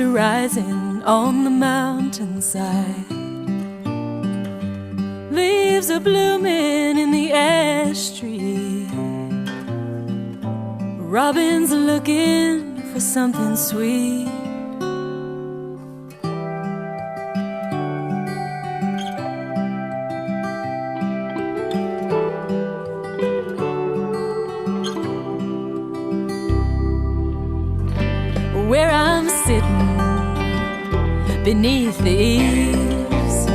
rising on the mountainside. Leaves are blooming in the ash tree. Robin's looking for something sweet. Where I'm sitting beneath the eaves,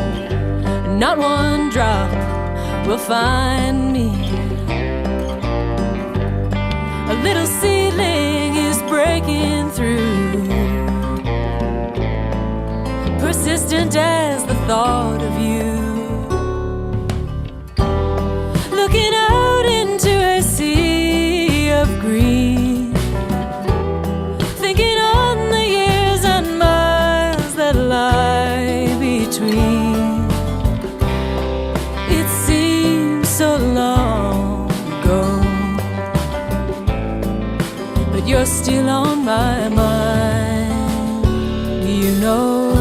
not one drop will find me. A little seedling is breaking through, persistent as the thought of you. Looking out into a sea of green, thinking on the years and miles that lie between. It seems so long ago, but you're still on my mind, you know.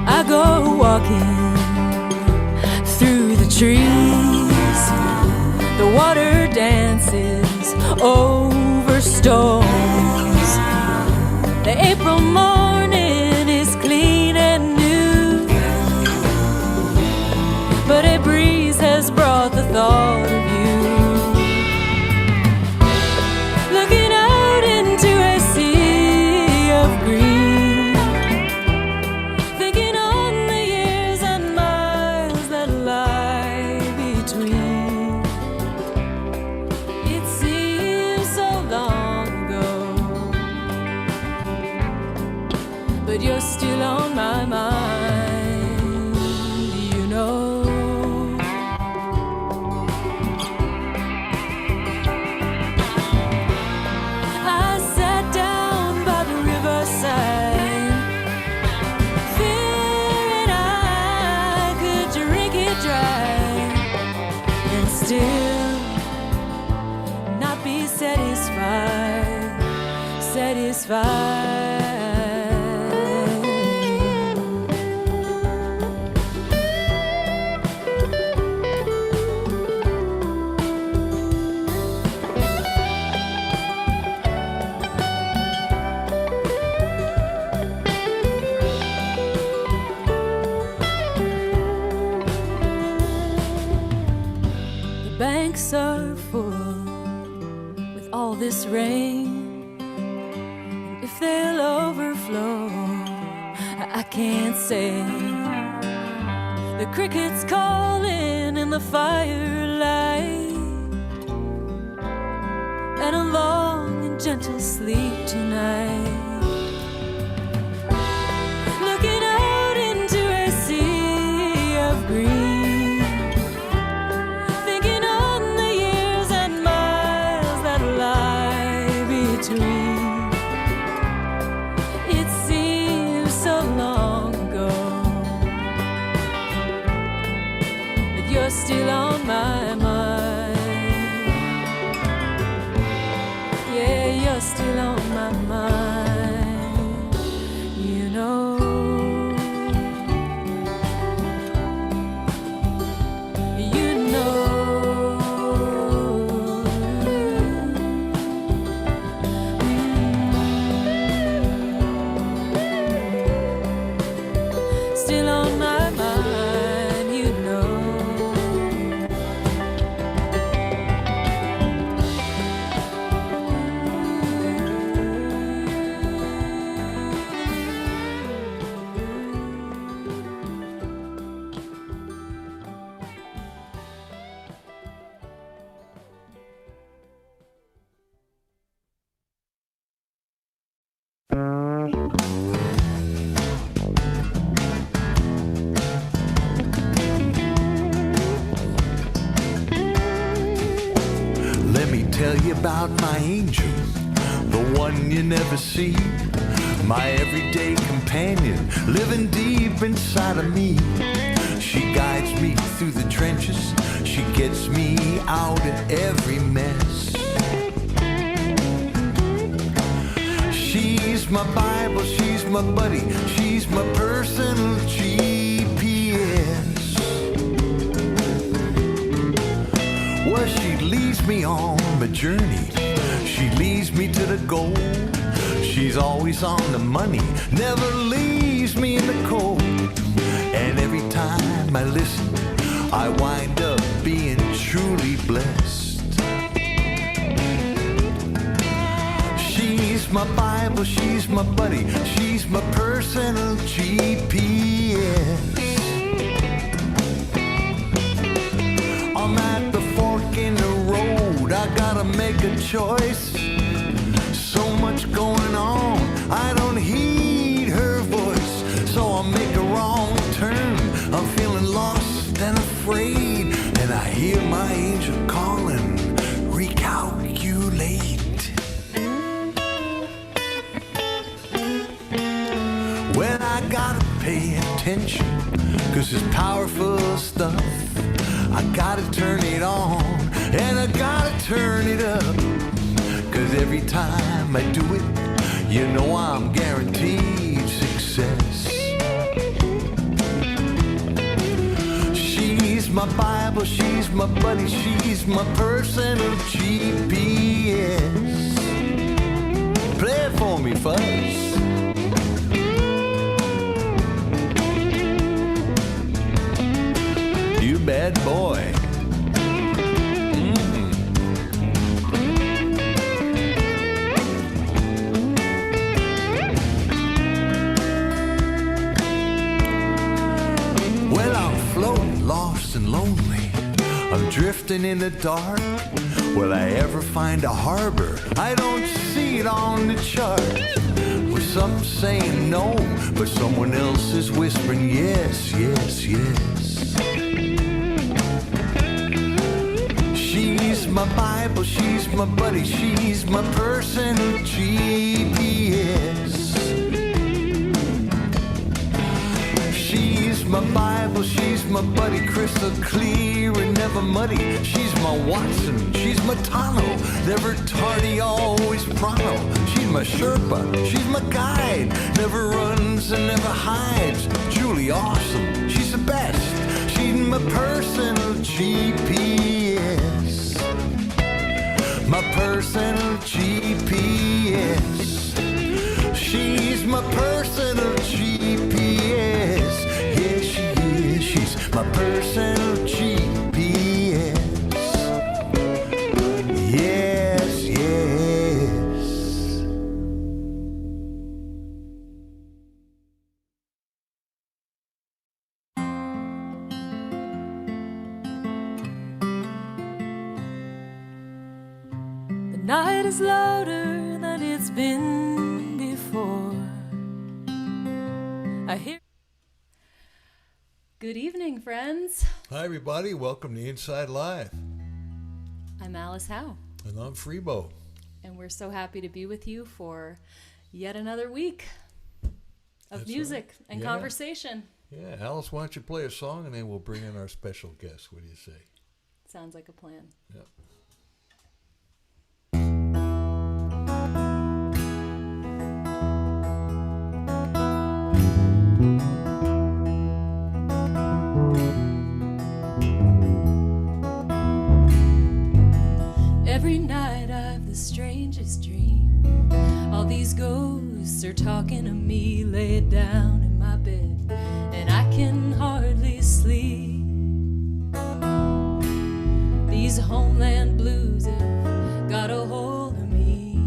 I go walking through the trees, the water dances over stones. The April morning is clean and new, but a breeze has brought the thought of you. Looking out into a sea of green, thinking on the years and miles that lie between. It seems so long ago, but you're still on my mind, you know. I sat down by the riverside, fearing I could drink it dry and still not be satisfied, satisfied. The banks are full with all this rain, and if they'll overflow, I can't say. The crickets calling in the firelight, and a long and gentle sleep tonight. Looking out into a sea of green, thinking on the years and miles that lie between. It seems so long ago, but you're still on my mind. Yeah, you're still on my mind, you know. You know. Still on my mind, you know. Let me tell you about my angel, the one you never see, my everyday companion, living deep inside of me. out of every mess. She's my Bible, she's my buddy, she's my personal GPS. Well, she leads me on my journey, she leads me to the goal. She's always on the money, never leaves me in the cold. And every time I listen, I wind up being truly blessed. She's my Bible, she's my buddy, she's my personal GPS. I'm at the fork in the road, I gotta make a choice. So much going on, I don't heed her voice, so I'll make a wrong turn. I'm feeling lost and afraid, and I hear my angel calling, recalculate. Well, I gotta pay attention, 'cause it's powerful stuff. I gotta turn it on, and I gotta turn it up. 'Cause every time I do it, you know I'm guaranteed success. She's my Bible, she's my buddy, she's my personal GPS. Play it for me, Fuzz. You bad boy. Lost and lonely, I'm drifting in the dark. Will I ever find a harbor? I don't see it on the chart. With some saying no, but someone else is whispering yes, yes, yes. She's my Bible, she's my buddy, she's my personal GPS. She's my Bible, she's my buddy, crystal clear and never muddy. She's my Watson, she's my Tano, never tardy, always pronto. She's my Sherpa, she's my guide, never runs and never hides. Truly awesome, she's the best, she's my personal GPS. My personal GPS. She's my personal GPS. Yes, she is. She's my personal GPS. Yes, yes. The night is louder than it's been before. I hear. Good evening, friends. Hi, everybody. Welcome to Inside Live. I'm Alice Howe. And I'm Freebo. And we're so happy to be with you for yet another week of That's music right. and Yeah. conversation. Yeah, Alice, why don't you play a song and then we'll bring in our special guest. What do you say? Sounds like a plan. Yep. Every night I've the strangest dream. All these ghosts are talking to me, laid down in my bed, and I can hardly sleep. These homeland blues have got a hold of me.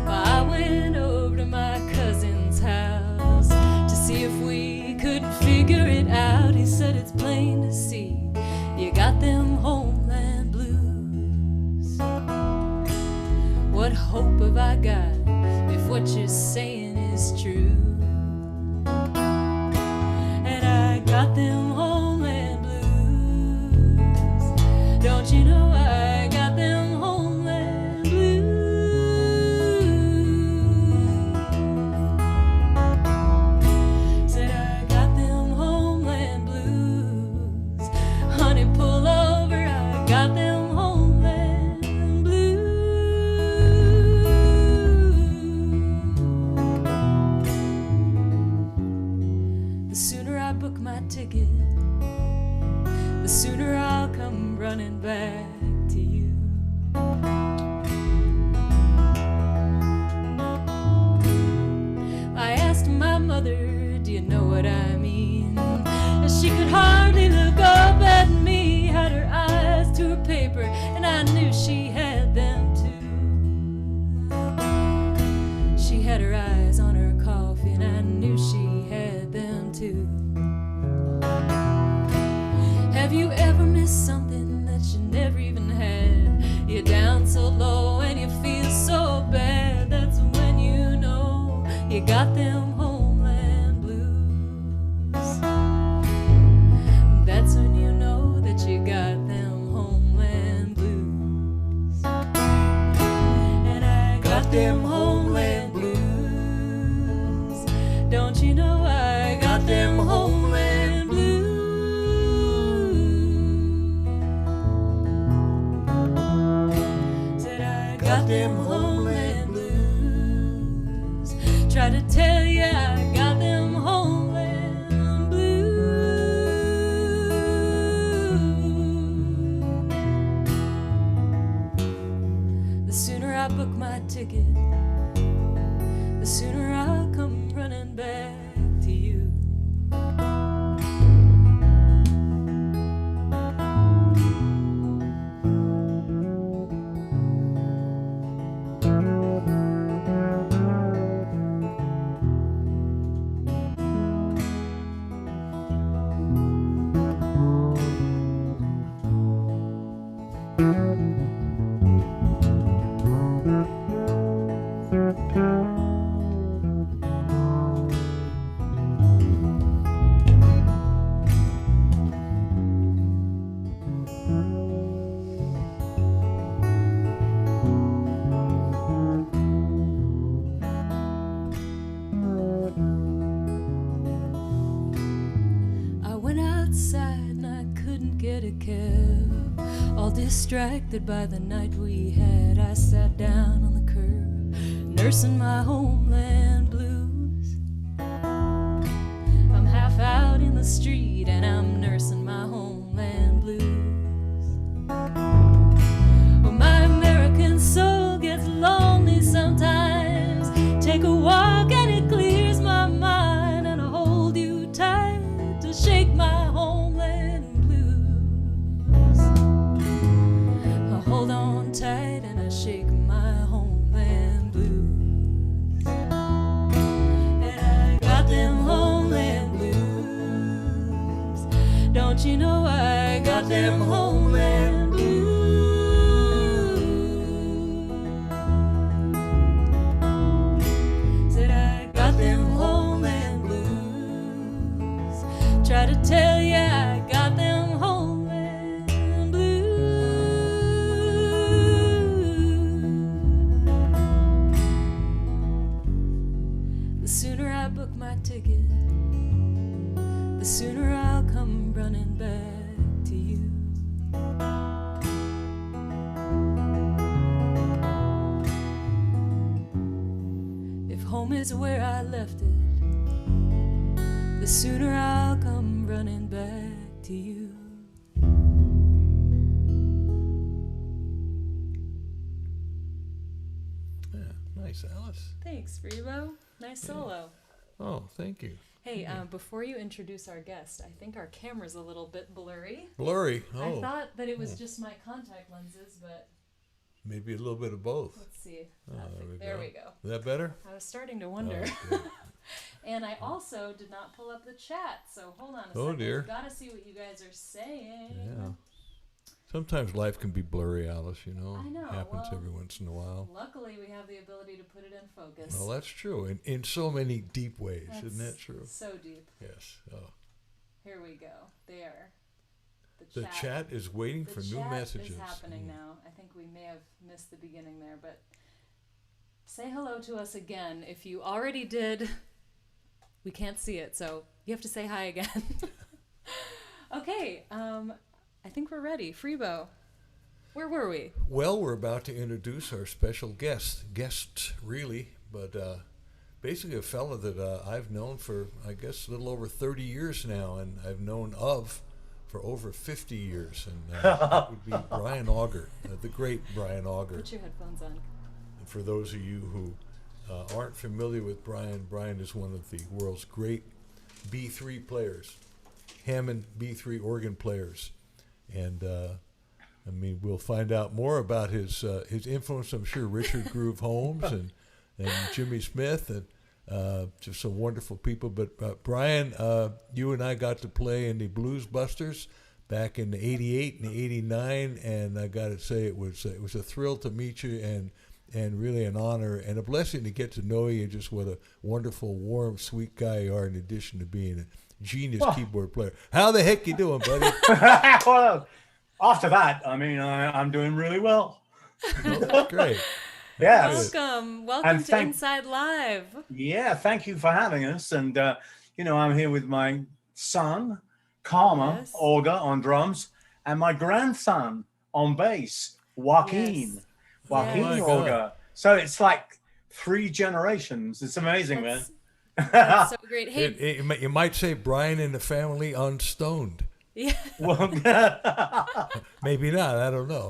Well, I went over to my cousin's house to see if we could figure it out. He said it's plain to see you got them homeland blues. What hope have I got if what you're saying is true? And I got them homeland blues. Don't you know I got them homeland blues? Said I got them homeland blues. The sooner I book my ticket, the sooner I'll come running back to you. I asked my mother, do you know what I mean? And she could hardly look up at me, had her eyes to her paper, and I knew she had them too. She had her eyes on her coffee, and I knew she had them too. Have you ever missed something that you never even had? You're down so low and you feel so bad. That's when you know you got them homeland blues. That's when you know that you got them homeland blues. And I got them homeland blues. Don't you know I got them homeland blues? Said I got them homeland blues. Try to tell you I got them homeland blues. The sooner I book my ticket, the sooner I'll come running back to you. I went outside and I couldn't get a cab. All distracted by the night we had, I sat down on the curb, nursing my homeland blues. I'm half out in the street and I'm nursing my homeland blues. Well, my American soul gets lonely sometimes. Take a walk and it clears my mind, and I hold you tight to shake my homeland blues. I hold on tight and I shake my homeland blues. And I got them homeland blues. Don't you know I got them homeland blues? Said I got them homeland blues. Try to tell you I got them homeland blues. The sooner I book my ticket, the sooner I'll come running back to you. If home is where I left it, the sooner I'll come running back to you. Yeah, nice, Alice. Thanks, Freebo. Nice solo. Oh, thank you. Hey, before you introduce our guest, I think our camera's a little bit blurry. Blurry. I Oh, thought that it was just my contact lenses, but maybe a little bit of both. let's see. There we There we go. Is that better? I was starting to wonder. Oh, good. And I also did not pull up the chat, so hold on a Oh, second. dear. We've got to see what you guys are saying. Yeah. Sometimes life can be blurry, Alice, you know. I know, Happens well- every once in a while. Luckily, we have the ability to put it in focus. Well, that's true. In so many deep ways. Isn't that That's true? So deep. Yes. Oh. Here we go. There. The chat is waiting The for chat new messages. is happening now. I think we may have missed the beginning there, but say hello to us again. If you already did, we can't see it, so you have to say hi again. Okay, I think we're ready. Freebo, where were we? Well, we're about to introduce our special guest. Guests, really, but basically a fella that I've known for, I guess, a little over 30 years now, and I've known of for over 50 years, and that would be Brian Auger, the great Brian Auger. Put your headphones on. And for those of you who aren't familiar with Brian, Brian is one of the world's great B3 players, Hammond B3 organ players, and I mean, we'll find out more about his influence. I'm sure Richard Groove Holmes and Jimmy Smith and just some wonderful people. But Brian, you and I got to play in the Blues Busters back in '88 and '89, and I got to say it was a thrill to meet you and really an honor and a blessing to get to know you. Just what a wonderful, warm, sweet guy you are. In addition to being a genius keyboard player, how the heck you doing, buddy? Well, after that, I mean, I'm doing really well. Oh, that's great. Yes. Welcome to Inside Live. Yeah, thank you for having us. And, I'm here with my son, Karma Auger on drums, and my grandson on bass, Joaquin. Yes. Joaquin Auger. So it's like 3 generations. It's amazing, man. That's so great. Hey, You might say Brian and the family unstoned. yeah. Well, Maybe not. I don't know.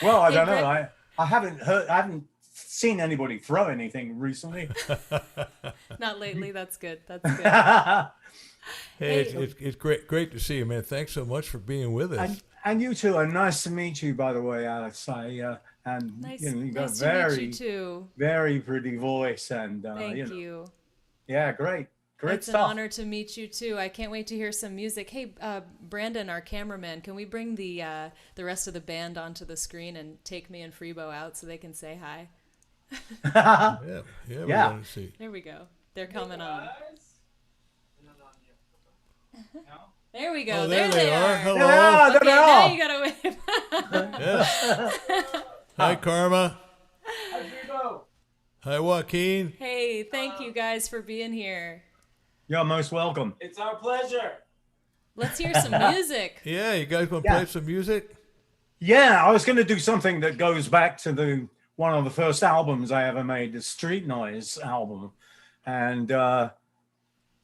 well, I don't know. I haven't seen anybody throw anything recently. Not lately. That's good. That's good. Hey, it's great to see you, man. Thanks so much for being with us. And you too. And nice to meet you, by the way, Alex. Nice, you got nice to meet you too. very pretty voice, and Thank you. Yeah, great It's stuff. an honor to meet you too. I can't wait to hear some music. Hey, Brandon, our cameraman, can we bring the rest of the band onto the screen and take me and Freebo out so they can say hi? Yeah. We Yeah. want to see. There we go. They're coming on. There we go. Oh, there they are. Hello. Yeah, Okay, there they now are. you gotta wave. Yes. Hi, Karma. Hi, Joaquin. Hey, thank you guys for being here. You're most welcome. It's our pleasure. Let's hear some music. Yeah, you guys want to play some music? Yeah, I was going to do something that goes back to one of the first albums I ever made, the Street Noise album. And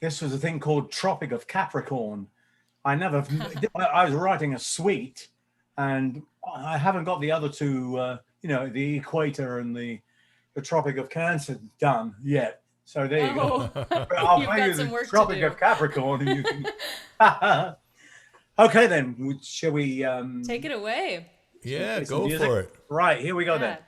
this was a thing called Tropic of Capricorn. I was writing a suite, and I haven't got the other two, the Equator and the Tropic of Cancer done yet. So there you go. I'll You've play got you some the work to Tropic do. of Capricorn, and you can. Okay, then. Shall we? Take it away. Yeah, play some go music? for it. Right, here we go then.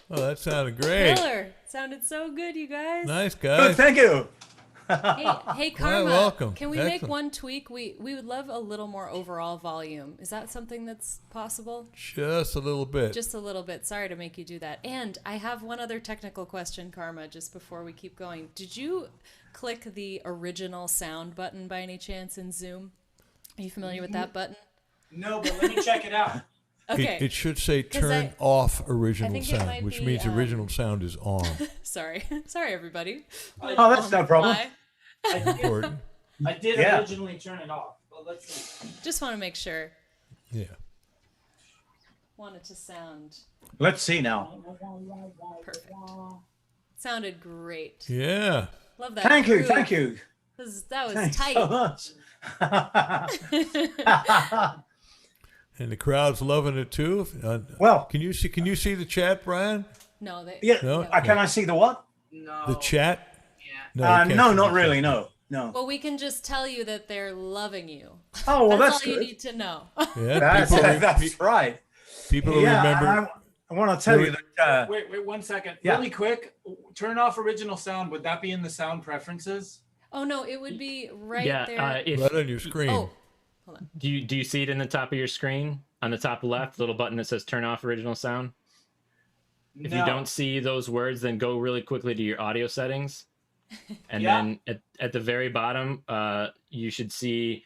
Oh, that sounded great. Killer. Sounded so good, you guys. Nice, Good, guys. thank you. Hey, Karma. welcome. Can we make Excellent. one tweak? We would love a little more overall volume. Is that something that's possible? Just a little bit. Just a little bit. Sorry to make you do that. And I have one other technical question, Karma, just before we keep going. Did you click the original sound button by any chance in Zoom? Are you familiar with that button? No, but let me check it out. Okay. It should say 'Cause turn off I original think it sound, might which be, means original sound is on. Sorry. Sorry, everybody. Oh, that's no problem. Bye. Important. I did Yeah. originally turn it off, but let's see. Just want to make sure. Yeah. Want it to sound Let's see now. perfect. Sounded great. Yeah. Love that. Thank you, groove. thank you. That was Thanks tight. so much. And the crowd's loving it too. Well- can you see the chat, Brian? No, they. Yeah, No? can I see the what? No. The chat? Yeah. No, you can't No, see not the really, chat. no. No. Well, we can just tell you that they're loving you. Oh, well, That's that's all you good. need to know. Yeah, That's, people, that's right. people will Yeah, remember. I want to tell you that. Wait, 1 second. Yeah. Really quick, turn off original sound. Would that be in the sound preferences? Oh no, it would be right Yeah, there. if Right on your screen. Oh, hold on. do you see it in the top of your screen on the top left, little button that says turn off original sound? If you don't see those words, then go really quickly to your audio settings, and Yeah. then at the very bottom, you should see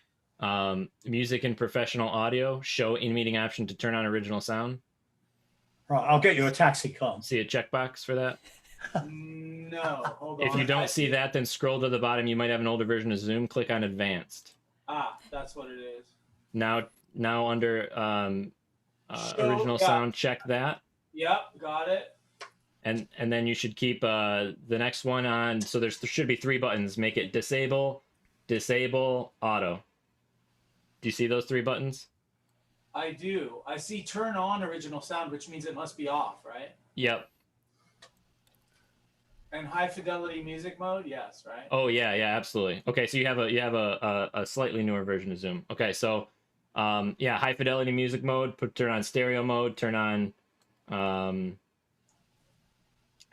music and professional audio, show in meeting option to turn on original sound. Right, I'll get you a taxi cab. See a checkbox for that. No. Hold on. If you don't see that, then scroll to the bottom. You might have an older version of Zoom. Click on advanced. That's what it is. Now under Show- original yeah. sound, check that. Yep, got it. And then you should keep the next one on. So there should be 3 buttons. Make it disable, auto. Do you see those 3 buttons? I do. I see turn on original sound, which means it must be off, right? Yep. And high fidelity music mode, yes, right? Oh yeah, absolutely. Okay, so you have a slightly newer version of Zoom. Okay, so yeah, high fidelity music mode. Turn on stereo mode. Turn on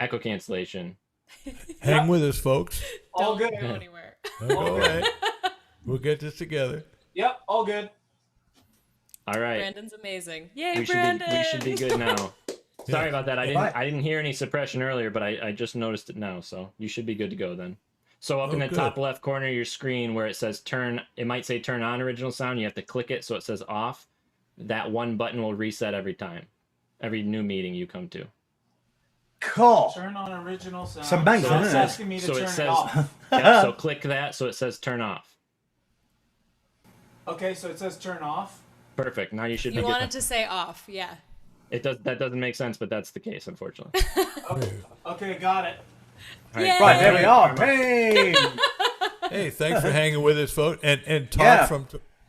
echo cancellation. Hang with us, folks. All Don't good. go anywhere. All right. We'll get this together. Yep, all good. All right. Brandon's amazing. Yay, we Brandon! should be good now. Sorry about that. I Right. didn't hear any suppression earlier, but I just noticed it now, so you should be good to go then. So up in the good. top left corner of your screen where it says turn, it might say turn on original sound. You have to click it so it says off. That one button will reset every time, every new meeting you come to. Cool. Turn on original sound. It's amazing, So it's isn't it? asking me to So turn it it says, off. yeah, so click that so it says turn off. Okay, so it says turn off. Perfect. Now you should You be wanted good. to say off, yeah. That doesn't make sense, but that's the case, unfortunately. Okay, got it. All Yay! Right, there we are. Hey. Hey, thanks for hanging with us, folks. And Todd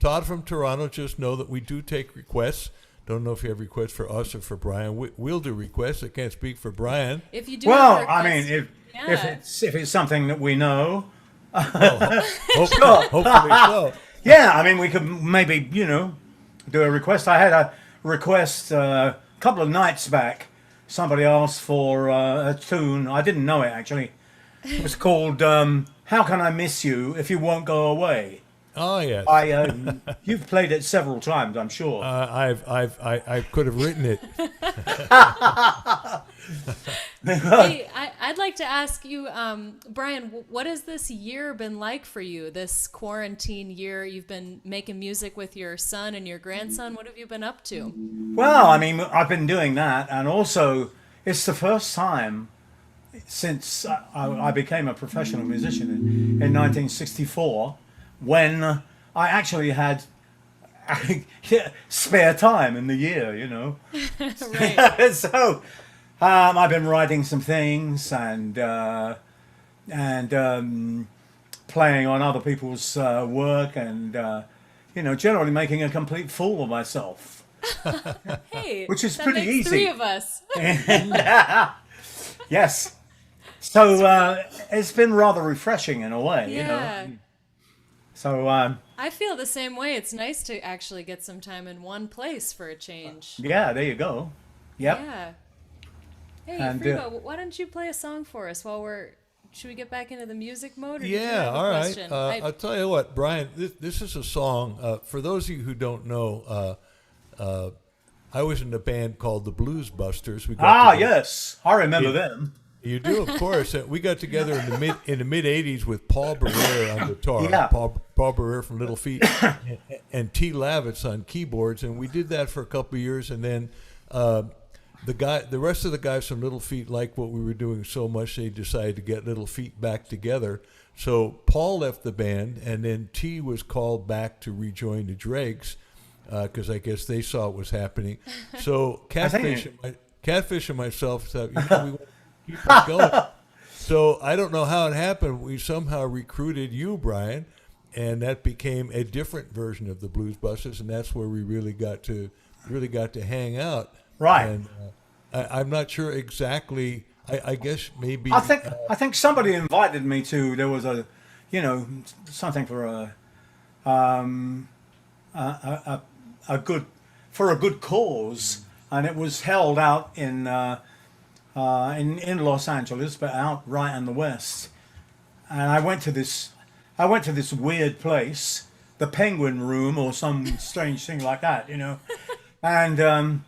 Yeah. from Toronto. Just know that we do take requests. Don't know if you have requests for us or for Brian. We'll do requests. I can't speak for Brian. If you do Well, have a I mean, request- if it's something that we know, Hopefully so. yeah, I mean, we could maybe do a request. I had a request a couple of nights back. Somebody asked for a tune. I didn't know it actually. It was called "How Can I Miss You If You Won't Go Away." Oh yes. You've played it several times, I'm sure. I could have written it. Hey, I'd like to ask you, Brian, what has this year been like for you? This quarantine year, you've been making music with your son and your grandson. What have you been up to? Well, I mean, I've been doing that, and also it's the first time since I became a professional musician in 1964 when I actually had spare time in the year, Right. So I've been writing some things and playing on other people's work and generally making a complete fool of myself. Hey, Which is that pretty makes easy. 3 of us. Yes. So it's been rather refreshing in a way, Yeah. So I feel the same way. It's nice to actually get some time in one place for a change. yeah, there you go. Yep. Yeah. Hey, And, Freebo, why don't you play a song for us while we're... Should we get back into the music mode? Or did you Yeah, have a all right. question? I'll tell you what, Brian, this is a song. For those of you who don't know, I was in a band called the Blues Busters. We got together- yes, I remember them. You do, of course. We got together in the mid '80s with Paul Barrere on guitar, Yeah. Paul Barrere from Little Feat, and T. Lavitz on keyboards, and we did that for a couple of years, and then the rest of the guys from Little Feat liked what we were doing so much they decided to get Little Feat back together. So Paul left the band, and then T was called back to rejoin the Dregs because I guess they saw what was happening. So Catfish and myself thought, we want to keep it going. So I don't know how it happened. We somehow recruited you, Brian, and that became a different version of the Blues Busters, and that's where we really got to hang out. Right. And I'm not sure exactly. I guess maybe. I think somebody invited me to. There was something for a good cause, and it was held out in Los Angeles, but out right in the West. And I went to this weird place, the Penguin Room or some strange thing like that, and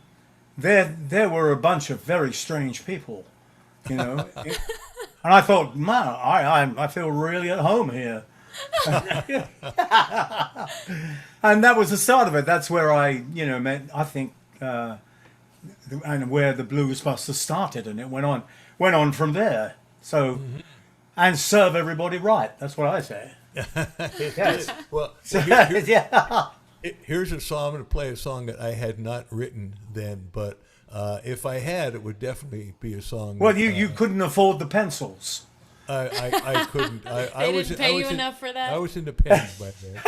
there were a bunch of very strange people, and I thought, man, I feel really at home here. And that was the start of it. That's where I met, I think, and where the Blues Busters started, and it went on from there. So, and serve everybody right. That's what I say. Yes. Well, Yeah. here's a song. I'm going to play a song that I had not written then, but if I had, it would definitely be a song. Well, that, you couldn't afford the pencils. I couldn't. I didn't pay you enough for that? I was in the pens by then.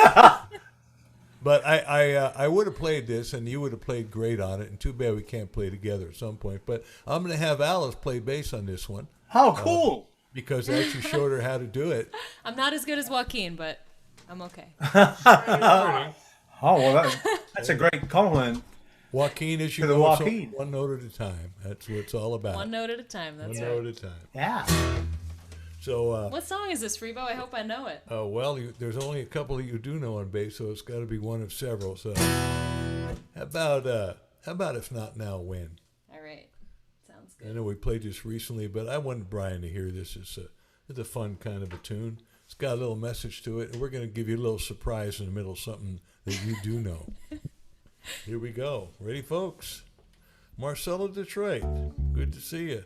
But I would have played this, and you would have played great on it. And too bad we can't play together at some point. But I'm going to have Alice play bass on this one. How cool! Because I actually showed her how to do it. I'm not as good as Joaquin, but I'm okay. Oh, well, that's a great compliment. Joaquin, as you To the know, it's Joaquin. one note at a time. That's what it's all about. One note at a time. That's One right. note at a time. Yeah. So, What song is this, Freebo? I hope I know it. well, there's only a couple that you do know on bass, so it's got to be one of several. So, how about if not now, when? All right. Sounds I good. know we played this recently, but I wanted Brian to hear this. It's a fun kind of a tune. It's got a little message to it, and we're going to give you a little surprise in the middle, something that you do know. Here we go. Ready, folks? Marcella, Detroit. Good to see you.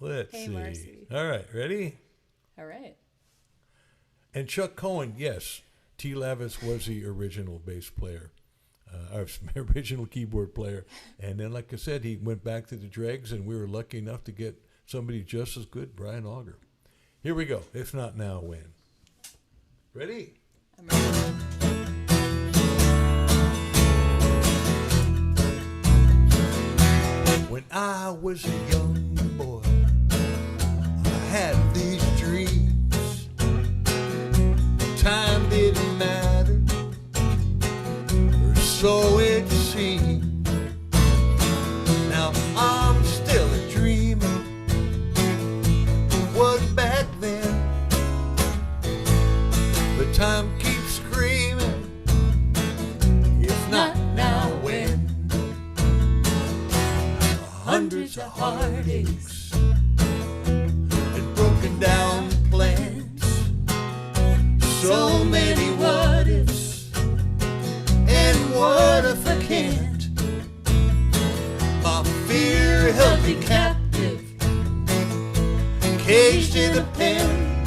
Let's Hey, see. Marcy. All right, ready? All right. And Chuck Cohen, yes, T. Lavitz was the original bass player, original keyboard player. And then, like I said, he went back to the Dregs, and we were lucky enough to get somebody just as good, BRIAN AUGER. Here we go. If not now, when? Ready? I'm ready. When I was a young boy, I had these dreams. Time didn't matter, or so it seemed. Now I'm still a dreamer. Was back then, but time keeps screaming. If not now, when? Hundreds of heartaches and broken down plans. So many what ifs, and what if I can't? My fear held me captive, caged in a pen.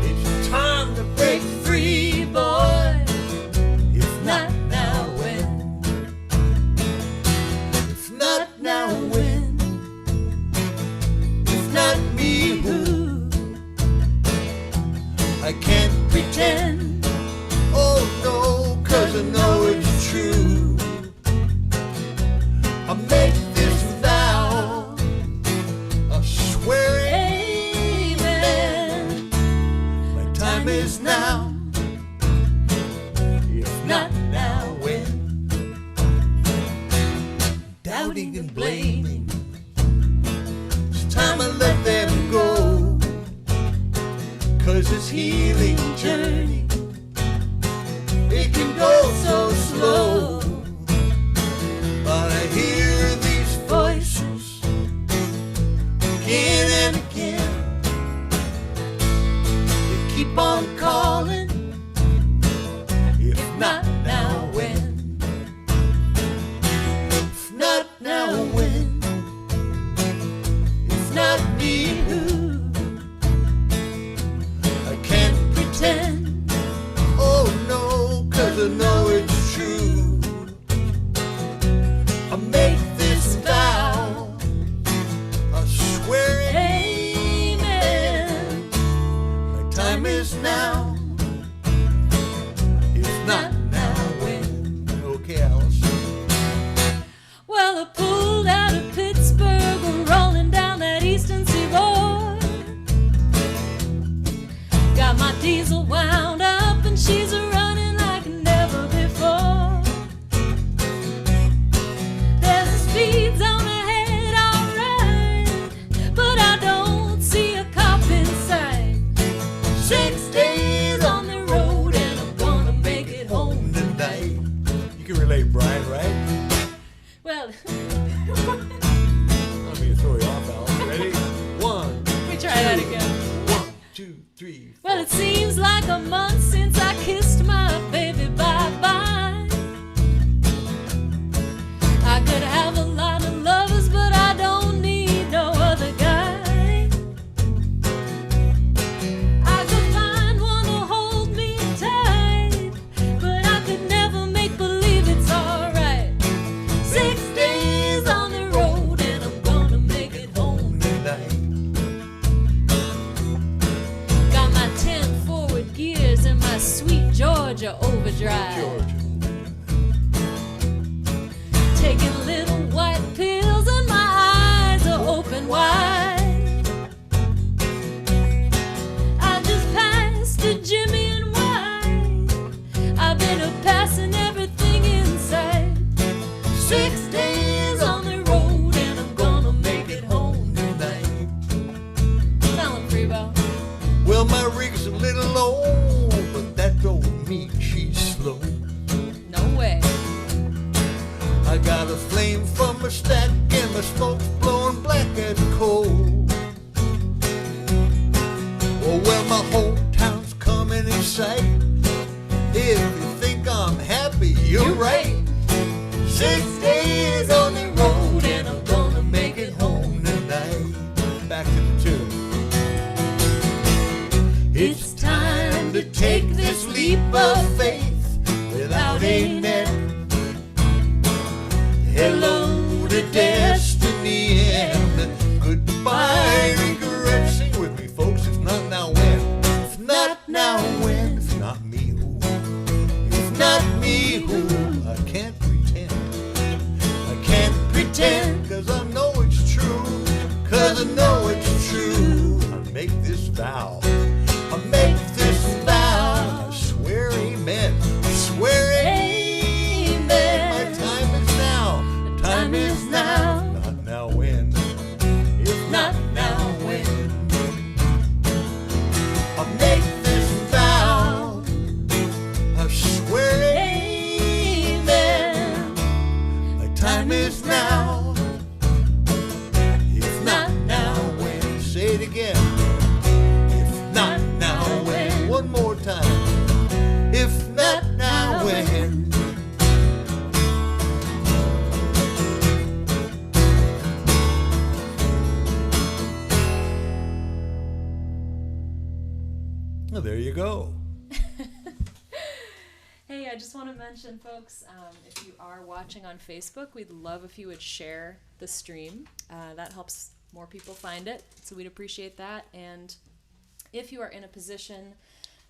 It's time to break free, boy. If not now, when? If not now, when? If not me, who? I can't pretend. Oh no, 'cause I know it's true. I make this vow, I swear it. Amen. My time is now. If not now, when? Doubting and blaming. not now, when? If not now, when? If not me, who? I can't pretend. Oh no, 'cause I know it's true. I make this vow, I swear it. Amen. My time is now. If not now, when? Okay, Alice. Well, I pulled out of Pittsburgh, rolling down that eastern seaboard. Got my diesel wound up and she's running like never before. There's a speed zone ahead, alright, but I don't see a cop in sight. 6 days on the road and I'm gonna make it home tonight. You can relate, Brian, right? Well, Let me throw you off, Alice. Ready? 1, we try that again. 1, 2, 3, 4. Well, it seems like a month since I kissed my baby bye-bye. I could have a lot of lovers, but I don't need no other guy. I could find one to hold me tight, but I could never make believe it's alright. 6 days on the road and I'm gonna make it home tonight. Got my 10 forward gears and my sweet Georgia overdrive. Georgia. Taking little white pills and my eyes are open wide. I just passed a Jimmy and White. I've been a passing everything in sight. 6 days on the road and I'm gonna make it home tonight. Alan Freebo. Well, my rig's a little low, but that don't mean she's slow. No way. I got a flame from a stack and my smoke's blowing black as coal. Oh, well, my whole town's coming in sight. If you think I'm happy, you're right. 6 days on the road and I'm gonna make it home tonight. Back to the tune. It's time to take this leap of faith without a net. Hello to destiny and goodbye regret. Sing with me, folks. If not now, when? If not now, when? If not me, who? If not me, who? I can't pretend. I can't pretend, 'cause I know it's true. 'Cause I know it's true. I make this vow. I make this vow. I swear amen. I swear amen. My time is now. Time is now. Not now, when? If not now, when? I make this vow. I swear amen. My time is now. If not now, when? Say it again. If not now, when? One more time. If not now, when? Well, there you go. Hey, I just want to mention, folks, if you are watching on Facebook, we'd love if you would share the stream. That helps more people find it, so we'd appreciate that. And if you are in a position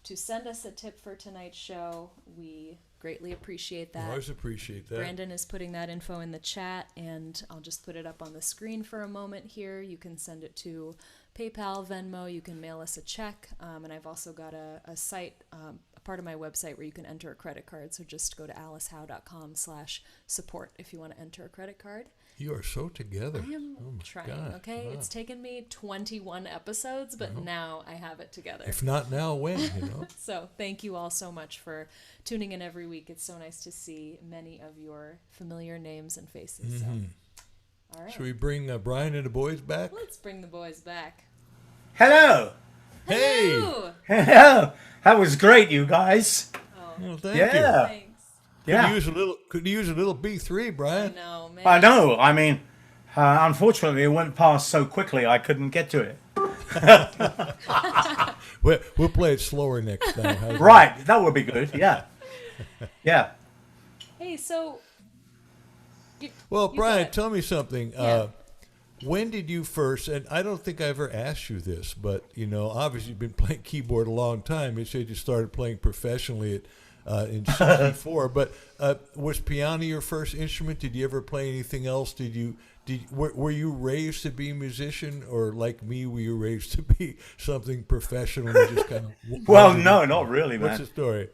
to send us a tip for tonight's show, we greatly appreciate I that. always appreciate that. Brandon is putting that info in the chat, and I'll just put it up on the screen for a moment here. You can send it to PayPal, Venmo, you can mail us a check, and I've also got a site, a part of my website where you can enter a credit card, so just go to alicehowe.com/support if you want to enter a credit card. You are so together. I am Oh my trying, God. okay? Wow. It's taken me 21 episodes, but now I have it together. If not now, when? You know. So thank you all so much for tuning in every week. It's so nice to see many of your familiar names and faces. So, all right. Should we bring Brian and the boys back? Let's bring the boys back. Hello. Hey! Hello! Hello. That was great, you guys. Oh, Well, thank Yeah. Thanks. you. Yeah. Could use a little B3, Brian. No, man. I know. I mean, unfortunately, it went past so quickly I couldn't get to it. We'll play it slower next time. How's that? Right. That would be good. Yeah. Yeah. Hey, so. Well, You Brian, got- tell me something. Yeah. When did you first, and I don't think I ever asked you this, but, you know, obviously you've been playing keyboard a long time. You said you started playing professionally in '64, but was piano your first instrument? Did you ever play anything else? Were you raised to be a musician, or like me, were you raised to be something professional and just kind of... Well, no, not really, man. What's the story?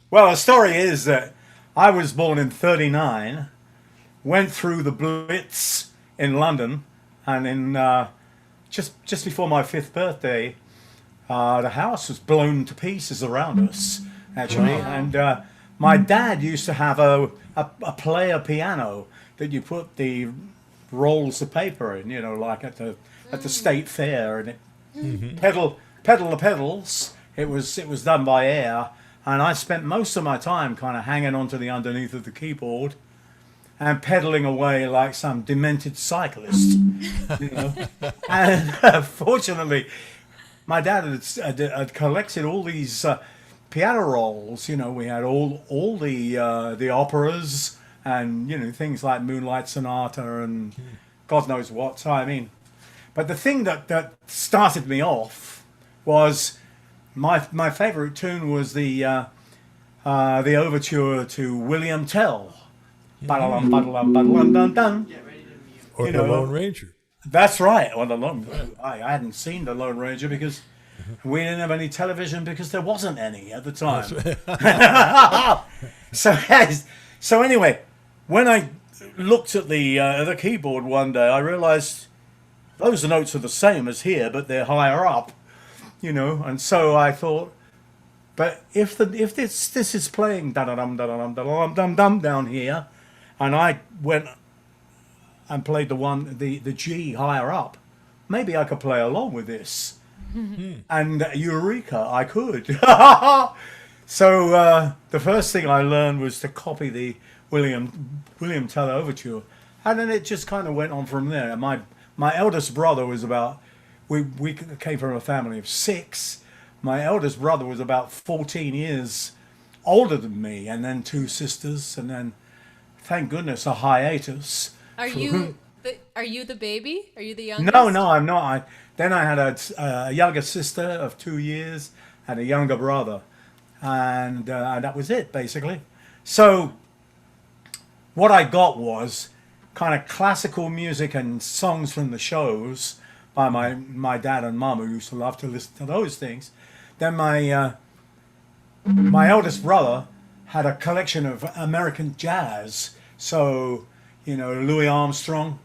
Well, the story is that I was born in '39, went through the Blitz in London, and in just before my 5th birthday, the house was blown to pieces around us, actually. And my dad used to have a player piano that you put the rolls of paper in, you know, like at the state fair, and it pedal the pedals. It was done by air, and I spent most of my time kind of hanging onto the underneath of the keyboard and pedaling away like some demented cyclist, you know. And fortunately, my dad had collected all these piano rolls. You know, we had all the operas and, you know, things like Moonlight Sonata and God knows what. So I mean, but the thing that started me off was my favourite tune was the overture to William Tell. Ba-da-lum, ba-da-lum, ba-da-lum, dun, dun. Or You the know, Lone Ranger? That's right. Well, I hadn't seen the Lone Ranger because we didn't have any television because there wasn't any at the time. So anyway, when I looked at the keyboard one day, I realised those notes are the same as here, but they're higher up, you know. And so I thought, but if this is playing da da dum da da dum da dum dum dum down here, and I went and played the G higher up, maybe I could play along with this. And eureka, I could. So the first thing I learned was to copy the William Tell overture, and then it just kind of went on from there. My eldest brother was about, we came from a family of 6. My eldest brother was about 14 years older than me, and then 2 sisters, and then, thank goodness, a hiatus. Are you the baby? Are you the youngest? No, I'm not. Then I had a younger sister of 2 years and a younger brother, and that was it, basically. So what I got was kind of classical music and songs from the shows by my dad and mum, who used to love to listen to those things. Then my eldest brother had a collection of American jazz. So, you know, Louis Armstrong,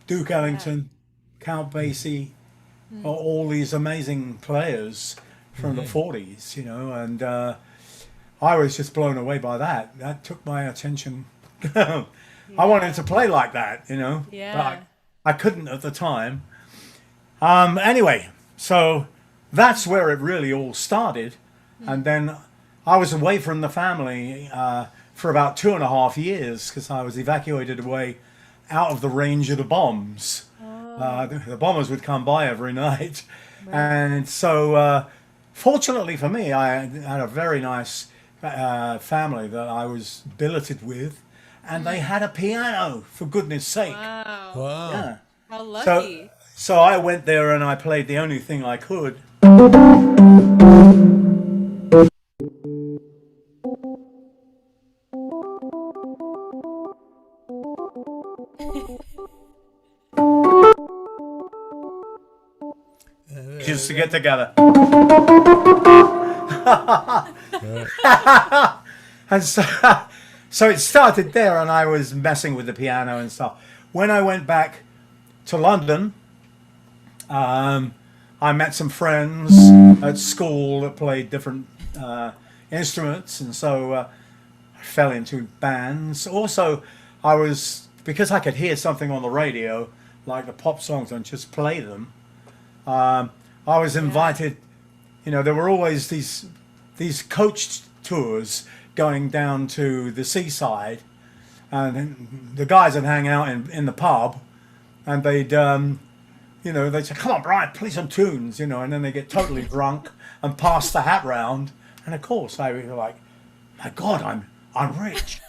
Duke Ellington, Count Basie, all these amazing players from the 40s, you know, and I was just blown away by that. That took my attention. I wanted to play like that, you know, Yeah. but I couldn't at the time. Anyway, so that's where it really all started. And then I was away from the family for about 2.5 years because I was evacuated away out of the range of the bombs. The bombers would come by every night. And so fortunately for me, I had a very nice family that I was billeted with, and they had a piano, for goodness sake. Wow. Wow. Yeah. How lucky. So I went there and I played the only thing I could. Just to get together. And so it started there, and I was messing with the piano and stuff. When I went back to London, I met some friends at school that played different instruments, and so I fell into bands. Also, because I could hear something on the radio, like the pop songs, and just play them. I was invited you know, there were always these coach tours going down to the seaside, and the guys would hang out in the pub, and they'd you know, they'd say, "Come on, Brian, play some tunes," you know, and then they get totally drunk and pass the hat round, and of course I was like, "My God, I'm rich."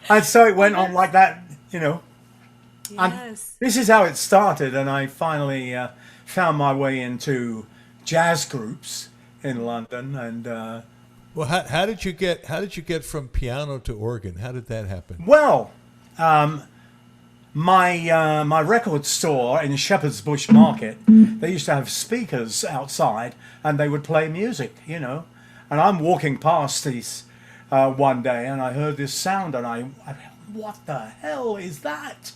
And so it went on like that, you know. And Yes. this is how it started, and I finally found my way into jazz groups in London, and Well, how did you get from piano to organ? How did that happen? well, my record store in Shepherd's Bush Market, they used to have speakers outside, and they would play music, you know. And I'm walking past these one day, and I heard this sound, and I what the hell is that?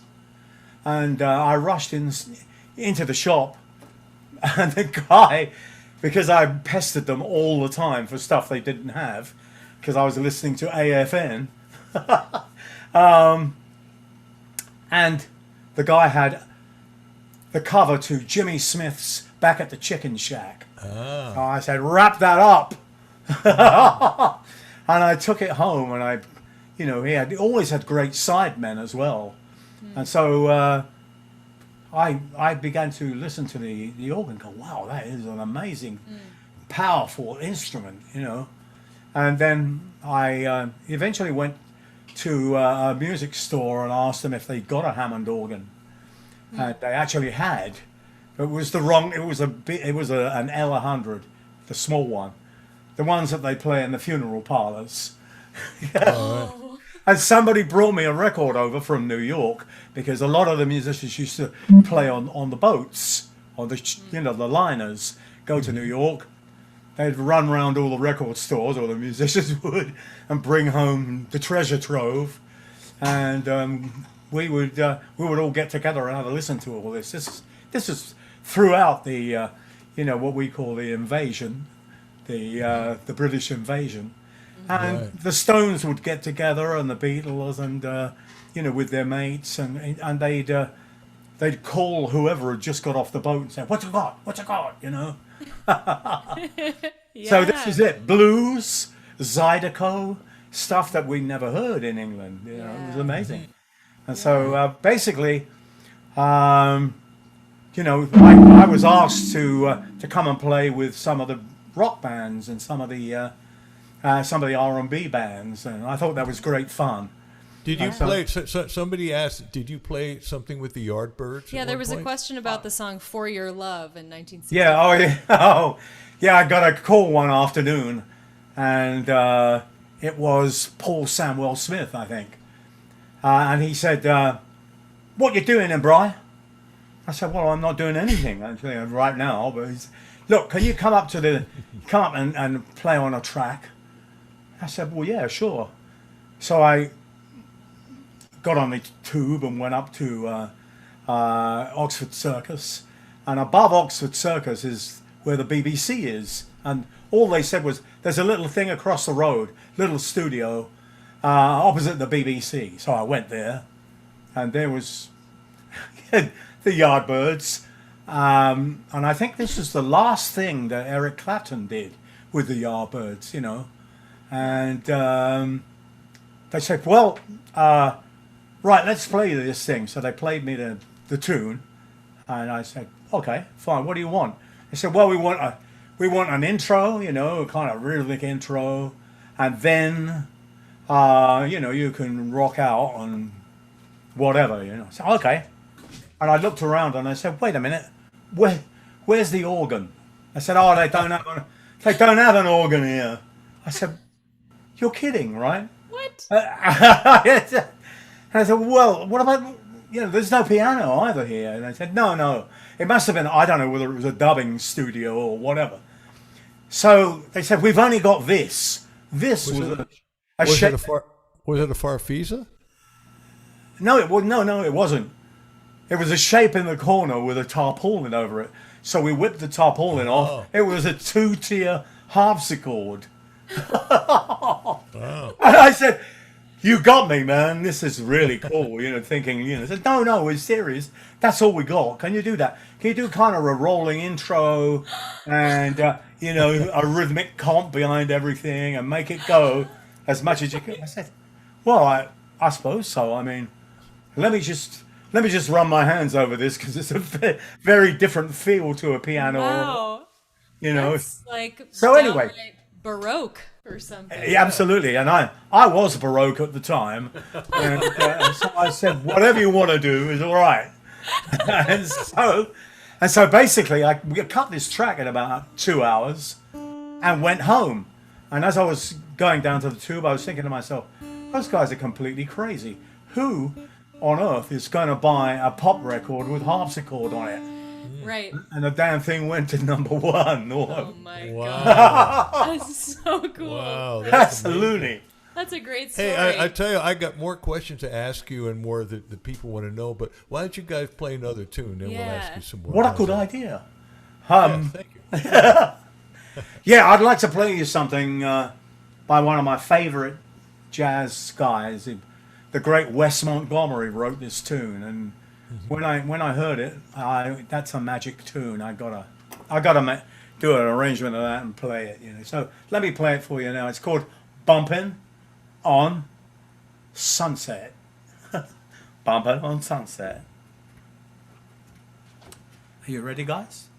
And I rushed into the shop, and the guy, because I pestered them all the time for stuff they didn't have, because I was listening to AFN, and the guy had the cover to Jimmy Smith's Back at the Chicken Shack. Ah. So I said, "Wrap that up." And I took it home, and you know, he always had great sidemen as well. And so I began to listen to the organ and go, "Wow, that is an amazing, powerful instrument," you know. And then I eventually went to a music store and asked them if they'd got a Hammond organ. And they actually had. It was the wrong. It was an L100, the small one, the ones that they play in the funeral parlors. Oh. And somebody brought me a record over from New York, because a lot of the musicians used to play on the boats, on the you know, the liners, go to New York. They'd run around all the record stores, or the musicians would, and bring home the treasure trove, and we would all get together and have a listen to all this. This is throughout the you know, what we call the invasion, the British invasion. And Right. the Stones would get together, and the Beatles, and you know, with their mates, and they'd call whoever had just got off the boat and say, "What you got? What you got?" You know. Yeah. So this is it: blues, Zydeco, stuff that we never heard in England. You know, it was Yeah. amazing. And so basically, you know, I was asked to come and play with some of the rock bands and some of the R&B bands, and I thought that was great fun. Did you So- play? So somebody asked, did you play something with the Yardbirds? Yeah, at there one was a point? question about the song "For Your Love" in 1960. Yeah, oh yeah, oh yeah. I got a call one afternoon, and it was Paul Samwell Smith, I think, and he said, "What you doing, then, Bri?" I said, "Well, I'm not doing anything actually right now, but look, can you come up and play on a track?" I said, "Well, yeah, sure." So I got on the tube and went up to Oxford Circus, and above Oxford Circus is where the BBC is, and all they said was, "There's a little thing across the road, little studio opposite the BBC." So I went there, and there was the Yardbirds, and I think this was the last thing that Eric Clapton did with the Yardbirds, you know. And they said, "Well, right, let's play this thing." So they played me the tune, and I said, "Okay, fine. What do you want?" They said, "Well, we want an intro, you know, a kind of rhythmic intro, and then you know, you can rock out on whatever, you know." I said, "Okay." And I looked around and I said, "Wait a minute, where's the organ?" I said, "Oh, they don't have an organ here." I said, "You're kidding, right?" What? And I said, "Well, what about, you know, there's no piano either here." And they said, no, it must have been, I don't know whether it was a dubbing studio or whatever. So they said, "We've only got this." This was a Was shape. it a Farfisa? No, it wasn't. It was a shape in the corner with a tarpaulin over it. So we whipped the tarpaulin off. Oh. It was a 2-tier harpsichord. Wow. And I said, you got me, man. This is really cool. Thinking, said, no, we're serious. That's all we got. Can you do that? Can you do kind of a rolling intro and, a rhythmic comp behind everything and make it go as much as you can? I said, well, I suppose so. I mean, let me just run my hands over this because it's a very different feel to a piano. Wow. That's like So anyway. downright Baroque or something. Yeah, absolutely, and I was Baroque at the time, and so I said, whatever you want to do is all right. and so basically, we cut this track in about 2 hours, and went home. And as I was going down to the tube, I was thinking to myself, those guys are completely crazy. Who on earth is going to buy a pop record with harpsichord on it? Right. And the damn thing went to #1. Oh my Wow. god. That's so cool. Wow, that's amazing. Absolutely. That's a great story. Hey, I tell you, I got more questions to ask you and more that the people want to know. But why don't you guys play another tune? Then we'll ask Yeah. you some more. What a How's good that? idea. Yeah, thank you. Yeah, I'd like to play you something by one of my favorite jazz guys. The great Wes Montgomery wrote this tune, and when I heard it, that's a magic tune. I gotta do an arrangement of that and play it. So let me play it for you now. It's called "Bumpin' on Sunset." Bumpin' on Sunset. Are you ready, guys?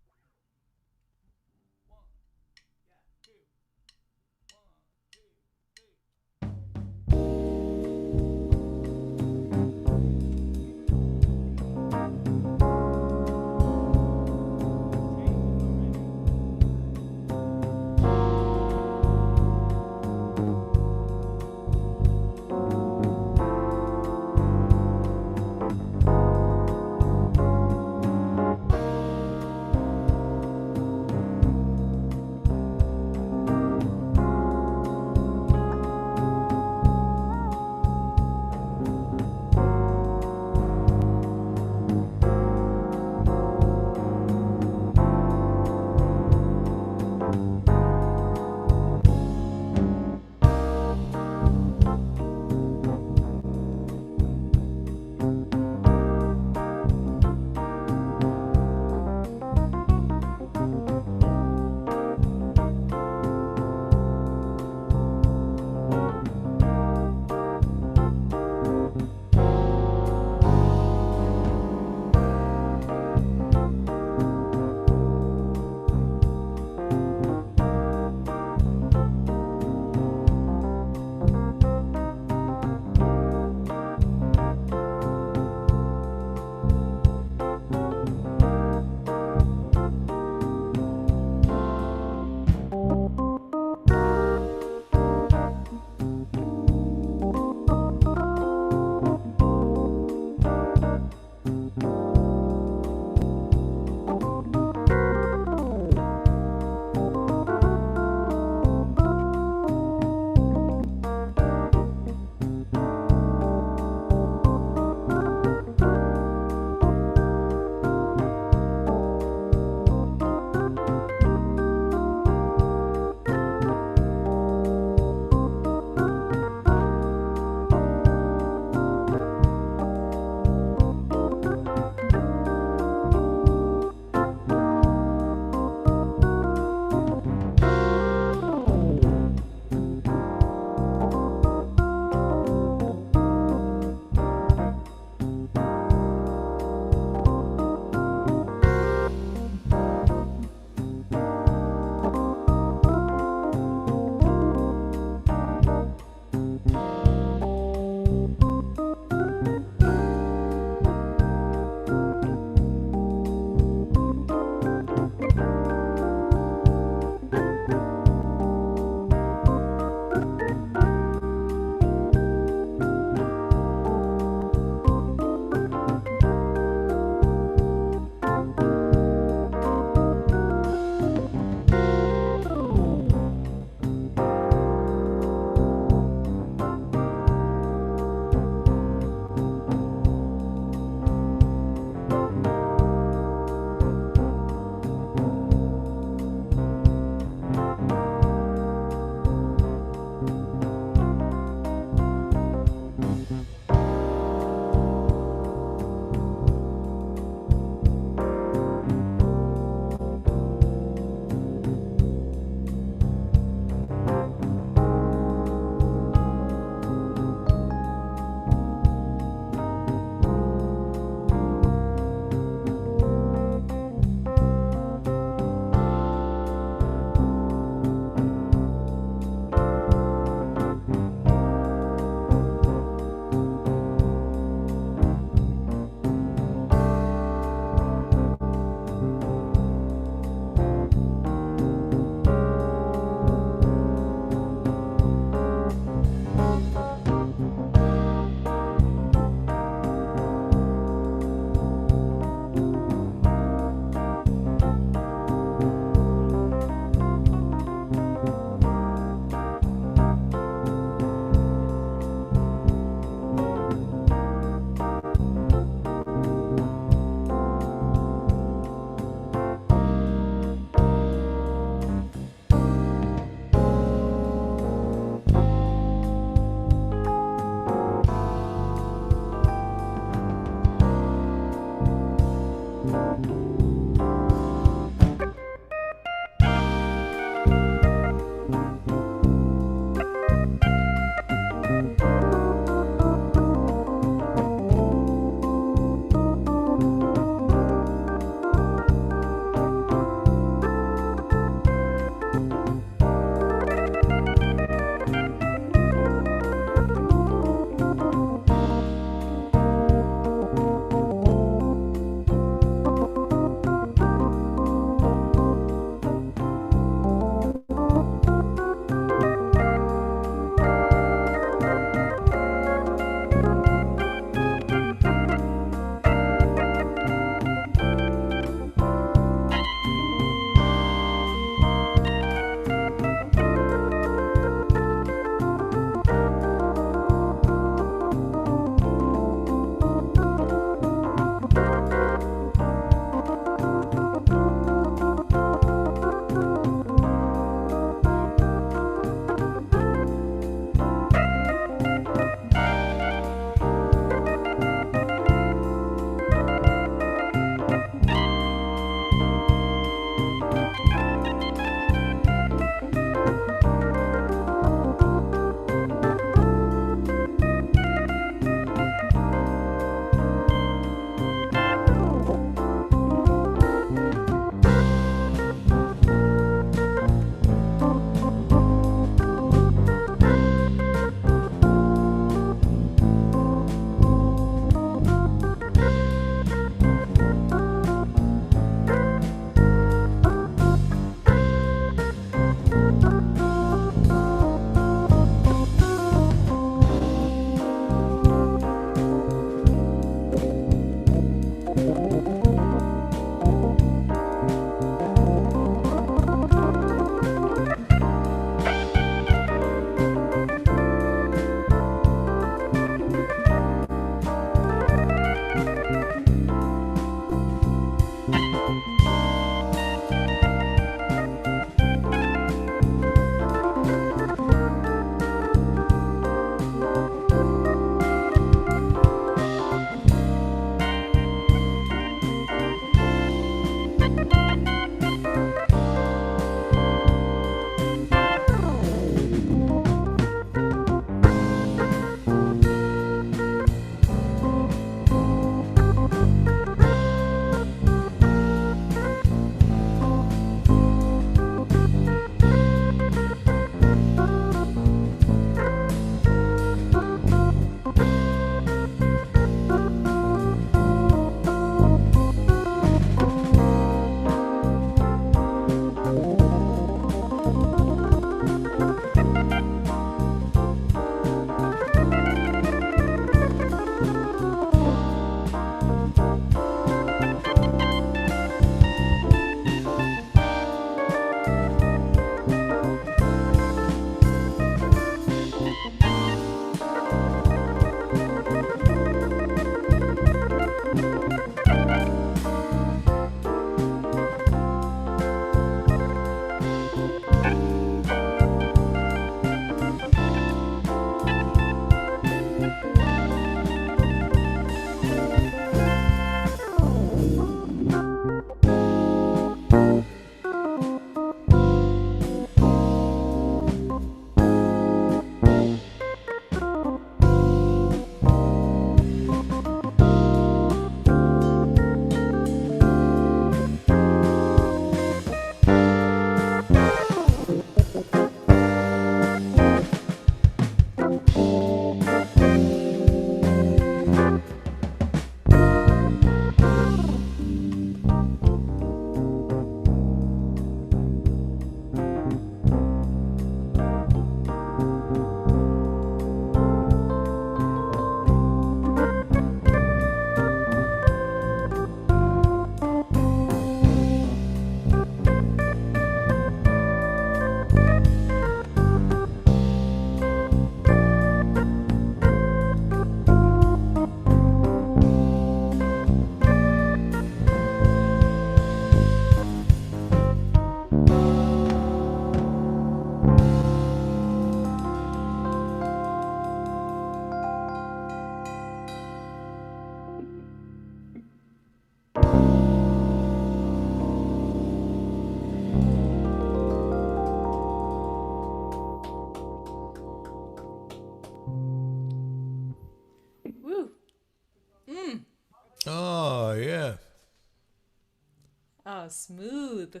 Oh, smooth.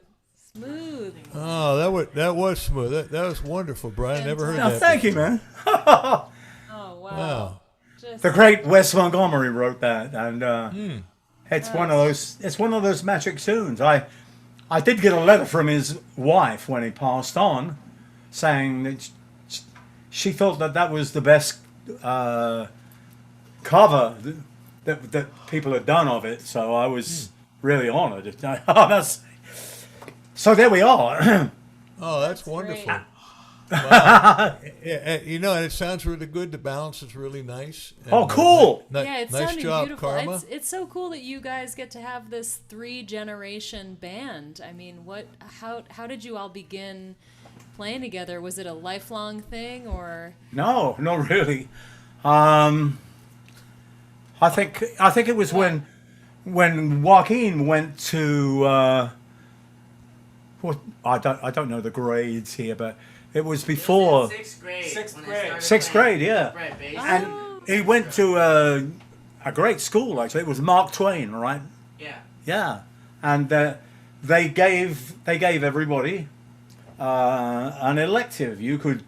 Smooth. Oh, that was smooth. That was wonderful, Brian. Never heard Oh, that. thank you, man. Oh, wow. Wow. Just, The great Wes Montgomery wrote that, and it's one of those magic tunes. I did get a letter from his wife when he passed on, saying that she thought that was the best cover that people had done of it. So I was really honoured. So there we are. Oh, that's great. wonderful. Wow. Yeah, and it sounds really good. The balance is really nice. And, Oh, cool. Yeah, it's nice sounding job, beautiful. Karma. It's so cool that you guys get to have this 3-generation band. I mean, how did you all begin playing together? Was it a lifelong thing, or? No, not really. I think it was when Joaquin went to I don't know the grades here, but it was before Sixth grade. Sixth when I grade. started sixth playing grade, yeah. upright bass. And he went to a great school actually. It was Mark Twain, right? Yeah. Yeah, and they gave everybody an elective. You could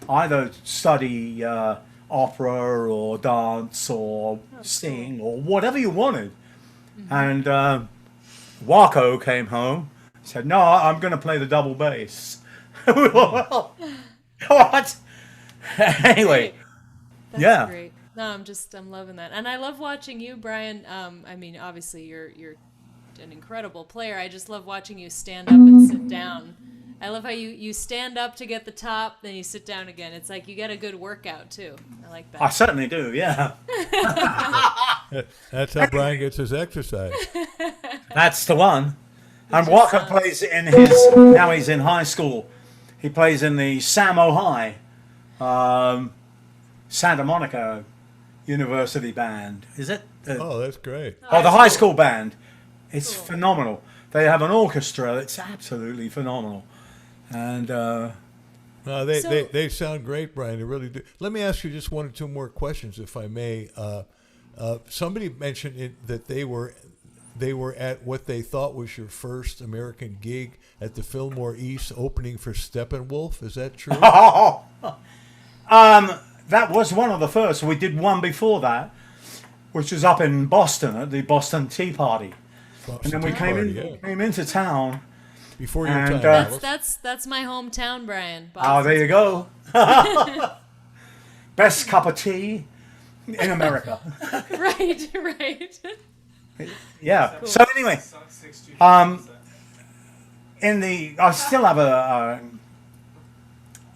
either study opera or dance or sing or whatever you wanted. And Waco came home, said, "No, I'm going to play the double bass." Well, what? Anyway, That's yeah. great. No, I'm loving that, and I love watching you, Brian. I mean, obviously you're an incredible player. I just love watching you stand up and sit down. I love how you stand up to get the top, then you sit down again. It's like you get a good workout too. I like that. I certainly do. Yeah, That's how Brian gets his exercise. that's the one. And just Walker sounds- plays now he's in high school. He plays in the Samo High, Santa Monica University band. Is it? Oh, that's great. The high school band. It's phenomenal. They have an orchestra. It's absolutely phenomenal. And No, So- they sound great, Brian. They really do. Let me ask you just one or two more questions, if I may. Somebody mentioned that they were at what they thought was your first American gig at the Fillmore East, opening for Steppenwolf. Is that true? that was one of the first. We did one before that, which was up in Boston at the Boston Tea Party. And then we came into town. Before your and, time. Alice. That's my hometown, Brian. Oh, there you go. Best cup of tea in America. Right, right. Yeah. So anyway, I still have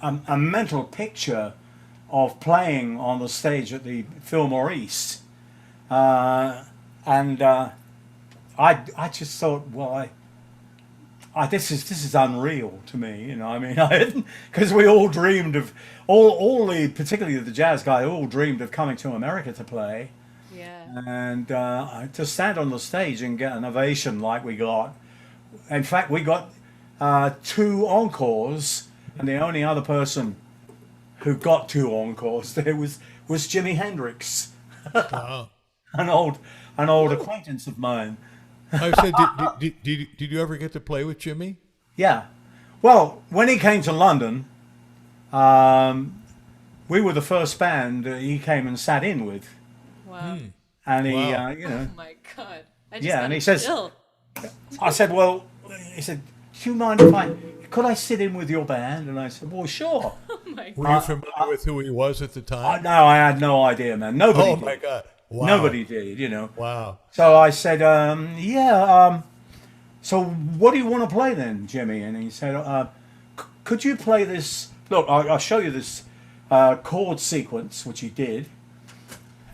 a mental picture of playing on the stage at the Fillmore East, and I just thought, well, this is unreal to me, I mean, because we all dreamed of particularly the jazz guy, all dreamed of coming to America to play. Yeah. And to stand on the stage and get an ovation like we got. In fact, we got 2 encores, and the only other person who got 2 encores there was Jimi Hendrix, Wow. an old acquaintance of mine. I said, did you ever get to play with Jimmy? Yeah. Well, when he came to London, we were the first band he came and sat in with. Wow. And he, Wow. Oh my God. I just Yeah, got and he a says- chill. I said, well, he said, do you mind if could I sit in with your band? And I said, well, sure. Oh my God. Were you familiar with who he was at the time? No, I had no idea, man. Nobody Oh did. my God! Wow. Nobody did, Wow. So I said, so what do you want to play then, Jimmy? And he said, could you play this? Look, I'll show you this chord sequence, which he did.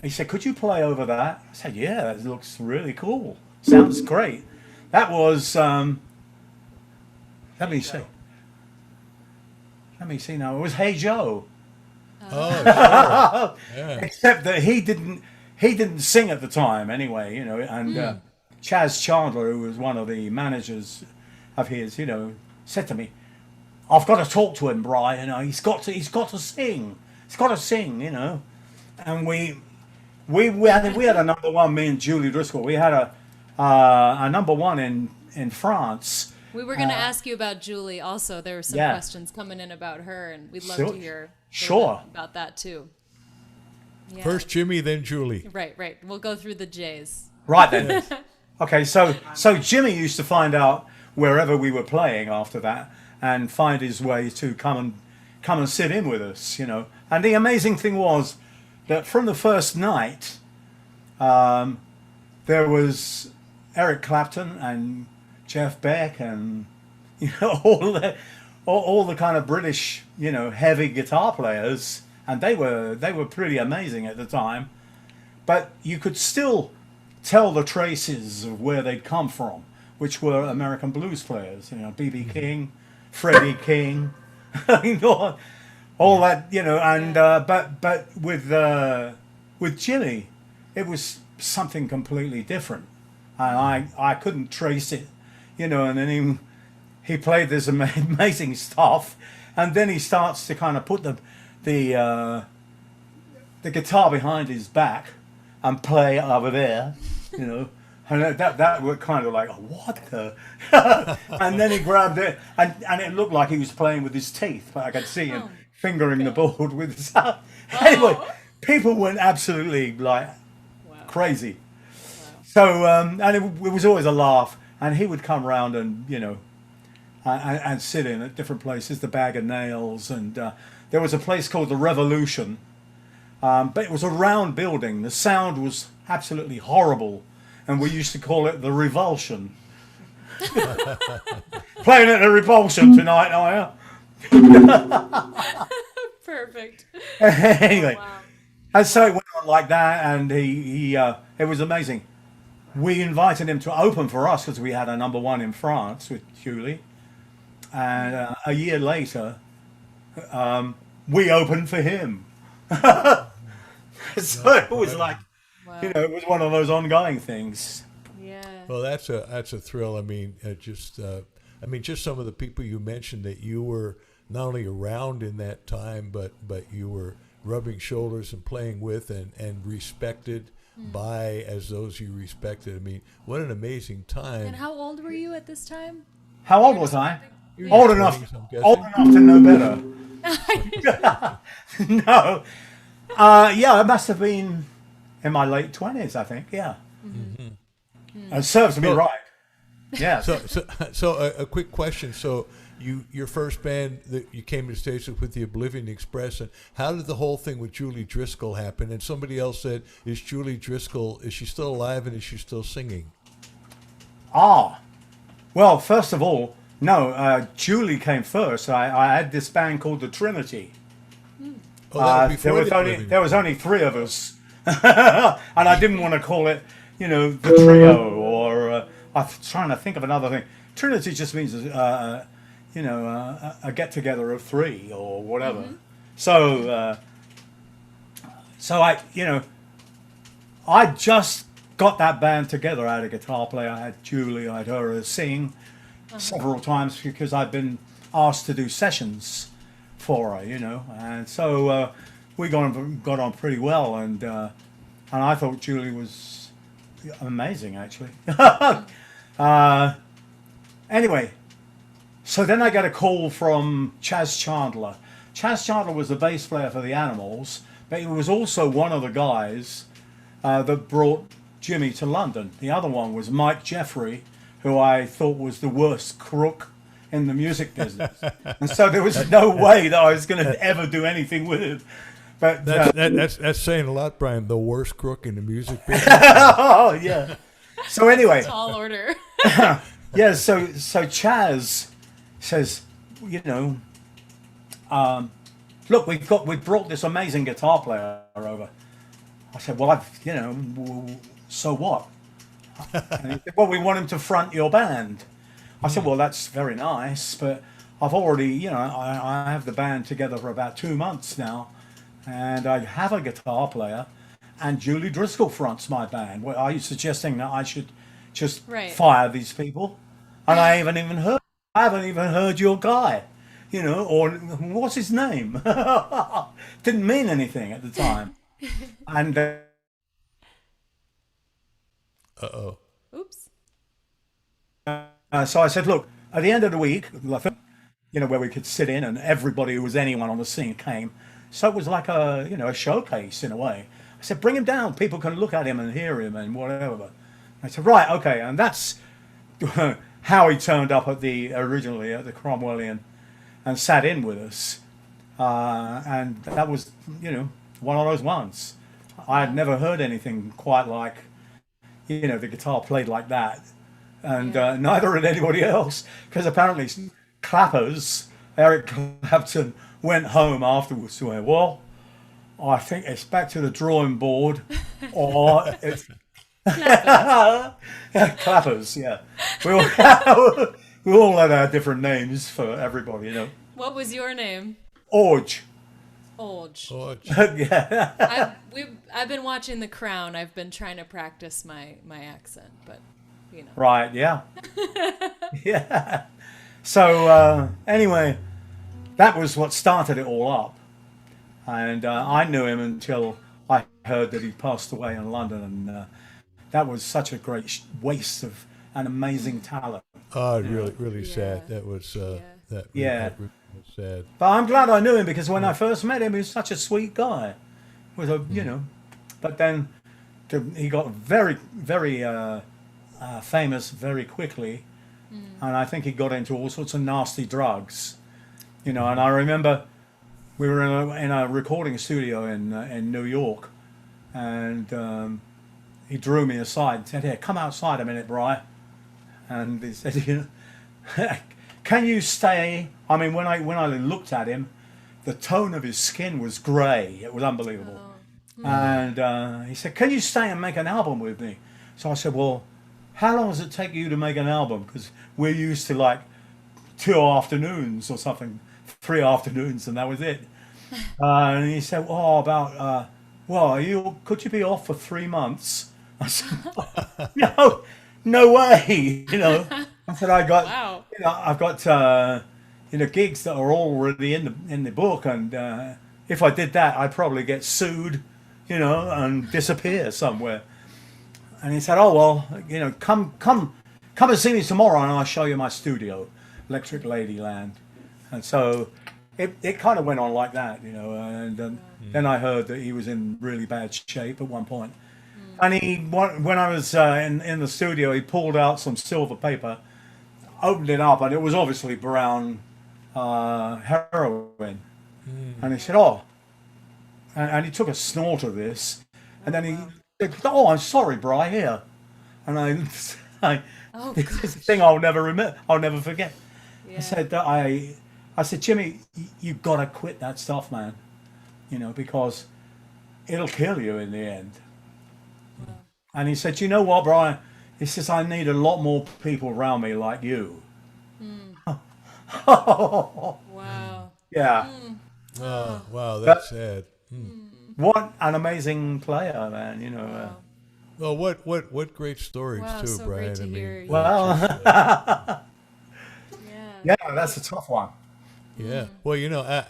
He said, could you play over that? I said, yeah, that looks really cool. Sounds great. That was, let me see. Let me see now. It was Hey Joe. Oh, sure. Yeah. Except that he didn't sing at the time anyway, and Chaz Chandler, who was one of the managers of his, said to me, I've got to talk to him, Brian, he's got to sing. He's got to sing, And we had a number one, me and Julie Driscoll, we had a number one in France. We were going to ask you about Julie also. There were some Yeah. questions coming in about her, and we'd love Sure. to hear a little Sure. bit about that too. Yeah. First Jimmy, then Julie. Right. We'll go through the J's. Right then. Okay, so Jimmy used to find out wherever we were playing after that, and find his way to come and sit in with us, you know. And the amazing thing was that from the first night, there was Eric Clapton and Jeff Beck and, you know, all the kind of British, you know, heavy guitar players, and they were pretty amazing at the time. But you could still tell the traces of where they'd come from, which were American blues players, you know, B.B. King, Freddie King, you know, all that, you know. And but with Jimmy, it was something completely different, and I couldn't trace it, you know. And then he played this amazing stuff, and then he starts to kind of put the guitar behind his back and play over there, you know. And that were kind of like, what the? And then he grabbed it, and it looked like he was playing with his teeth, but I could see him fingering the board with his. Anyway, people went absolutely like crazy. So, and it was always a laugh, and he would come round and, you know, and sit in at different places, the Bag of Nails, and there was a place called the Revolution, but it was a round building. The sound was absolutely horrible, and we used to call it the Revulsion. Playing at the Revulsion tonight, are you? Perfect. Anyway, Wow. and so it went on like that, and he it was amazing. We invited him to open for us because we had a #1 in France with Julie, and a year later, we opened for him. So it was like, you know, it was one of those ongoing things. Yeah. Well, that's a thrill. I mean, just some of the people you mentioned that you were not only around in that time, but you were rubbing shoulders and playing with and respected by as those you respected. I mean, what an amazing time. And how old were you at this time? How old was I? You're Old in your enough, 20s, I'm guessing. old enough to know better. No, yeah, I must have been in my late 20s, I think. Yeah, it serves me So- right. Yeah. So a quick question. So your first band that you came to the States with the Oblivion Express, and how did the whole thing with Julie Driscoll happen? And somebody else said, is Julie Driscoll, is she still alive and is she still singing? Well, first of all, no, Julie came first. I had this band called the Trinity. Oh, that was before There was only 3 of us, and I didn't want to call it, you know, the trio, or I'm trying to think of another thing. Trinity just means, you know, a get together of 3 or whatever. So I, you know, I just got that band together. I had a guitar player, I had Julie, I had her sing several times because I'd been asked to do sessions for her, you know, and so we got on pretty well, and I thought Julie was amazing, actually. Anyway, so then I got a call from Chaz Chandler. Chaz Chandler was the bass player for the Animals, but he was also one of the guys that brought Jimmy to London. The other one was Mike Jeffrey, who I thought was the worst crook in the music business. And so there was no way that I was going to ever do anything with him. But That's saying a lot, Brian. The worst crook in the music business. oh, yeah. So anyway, Tall order. yeah, so Chaz says, you know, look, we brought this amazing guitar player over. I said, well, so what? And he said, well, we want him to front your band. I said, well, that's very nice, but I've already, you know, I have the band together for about 2 months now, and I have a guitar player, and Julie Driscoll fronts my band. Well, are you suggesting that I should just fire these people? And I haven't even heard your guy, you know, or what's his name? Didn't mean anything at the time. And Uh-oh. Oops. so I said, look, at the end of the week, where we could sit in and everybody who was anyone on the scene came. So it was like a showcase in a way. I said, bring him down. People can look at him and hear him and whatever. I said, right, okay. And that's how he turned up originally at the Cromwellian and sat in with us. And that was, one of those ones. I had never heard anything quite like, the guitar played like that. And neither had anybody else, because apparently Eric Clapton went home afterwards to went, well, I think it's back to the drawing board, or it's Clappers, yeah. We all had our different names for everybody, What was your name? Orge. Yeah. I've been watching The Crown. I've been trying to practice my accent, but Right, yeah. Yeah. So anyway, that was what started it all up. And I knew him until I heard that he passed away in London, and that was such a great waste of an amazing talent. Oh, really sad. That was that was sad. But I'm glad I knew him, because when I first met him, he was such a sweet guy. But then he got very, very famous very quickly, and I think he got into all sorts of nasty drugs, and I remember we were in a recording studio in New York, and he drew me aside and said, "Here, come outside a minute, Bri," and he said, "Can you stay?" I mean, when I looked at him, the tone of his skin was grey. It was unbelievable. And he said, "Can you stay and make an album with me?" So I said, "Well, how long does it take you to make an album? Because we're used to like 2 afternoons or something, 3 afternoons, and that was it." And he said, "Oh, about could you be off for 3 months?" I said, no way. I said, I've got gigs that are already in the book, and if I did that, I'd probably get sued, and disappear somewhere. And he said, "Oh well, come and see me tomorrow, and I'll show you my studio, Electric Ladyland." And so it kind of went on like that, And then I heard that he was in really bad shape at one point. And when I was in the studio, he pulled out some silver paper, opened it up, and it was obviously brown heroin. And he said, "Oh," and he took a snort of this, and then he said, "Oh, I'm sorry, Bri, here." And this is the thing I'll never forget. Yeah. I said, "Jimmy, you gotta quit that stuff, man, because it'll kill you in the end." Wow. And he said, "You know what, Brian?" He says, "I need a lot more people around me like you." Wow. Yeah. Oh, wow, that's sad. What an amazing player, man! Wow. Well, what great stories too, so Brian. Great to hear. Yeah, that's a tough one. Yeah. Well,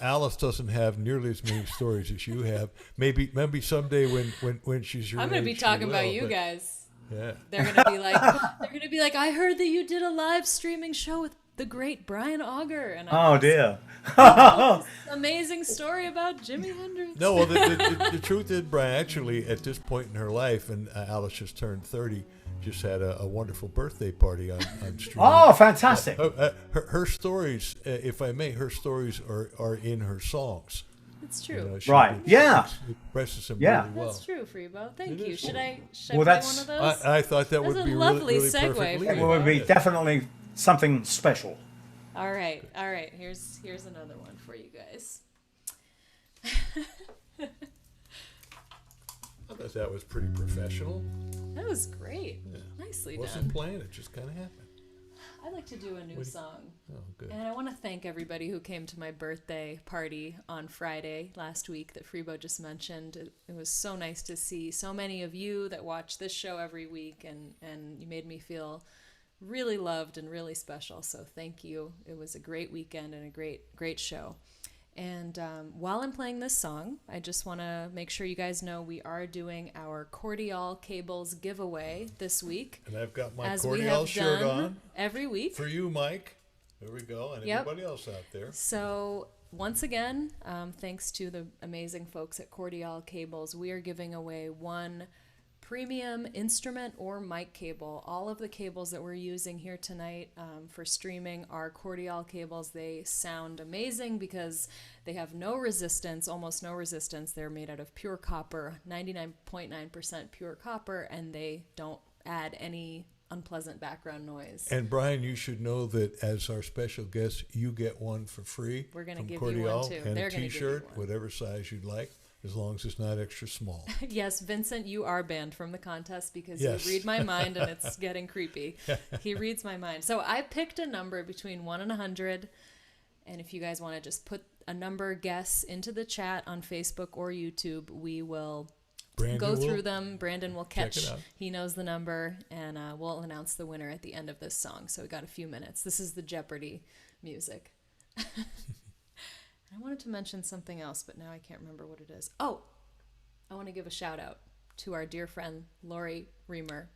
Alice doesn't have nearly as many stories as you have. Maybe someday when she's your I'm going to be talking about you but, guys. Yeah. They're going to be like, "I heard that you did a live streaming show with the great BRIAN AUGER." And oh dear. Amazing story about Jimi Hendrix. No, well, the truth is, Brian, actually, at this point in her life, and Alice just turned 30, just had a wonderful birthday party on stream. Oh, fantastic. Her stories, if I may, her stories are in her songs. It's true. Right. Yeah. Expresses them Yeah. really well. That's true, Freebo. Thank you. Should I Well, play that's- one of those? I thought that would a be lovely really segue perfectly. for It would be definitely something special. All right. Here's another one for you guys. I thought that was pretty professional. That was great. Yeah. Nicely Wasn't done. planned. It just kind of happened. I like to do a new song. Oh, good. And I want to thank everybody who came to my birthday party on Friday last week that Freebo just mentioned. It was so nice to see so many of you that watch this show every week, and you made me feel really loved and really special. So thank you. It was a great weekend and a great show. And while I'm playing this song, I just want to make sure you guys know we are doing our Cordial Cables giveaway this week. And I've got my as we Cordial have shirt done on. every week. For you, Mike. There we go. And Yep. everybody else out there. So once again, thanks to the amazing folks at Cordial Cables, we are giving away one premium instrument or mic cable. All of the cables that we're using here tonight for streaming are Cordial cables. They sound amazing because they have no resistance, almost no resistance. They're made out of pure copper, 99.9% pure copper, and they don't add any unpleasant background noise. And Brian, you should know that as our special guest, you get one for free. We're going to from give Cordial, you one too. and They're a going to give you T-shirt, one. whatever size you'd like, as long as it's not extra small. Yes, Vincent, you are banned from the contest because Yes. you read my mind and it's getting creepy. He reads my mind. So I picked a number between 1 and 100. And if you guys want to just put a number guess into the chat on Facebook or YouTube, we will Brandon go will through them. Brandon will check catch. it out. He knows the number, and we'll announce the winner at the end of this song. So we got a few minutes. This is the Jeopardy music. I wanted to mention something else, but now I can't remember what it is. Oh, I want to give a shout out to our dear friend Lori Reamer,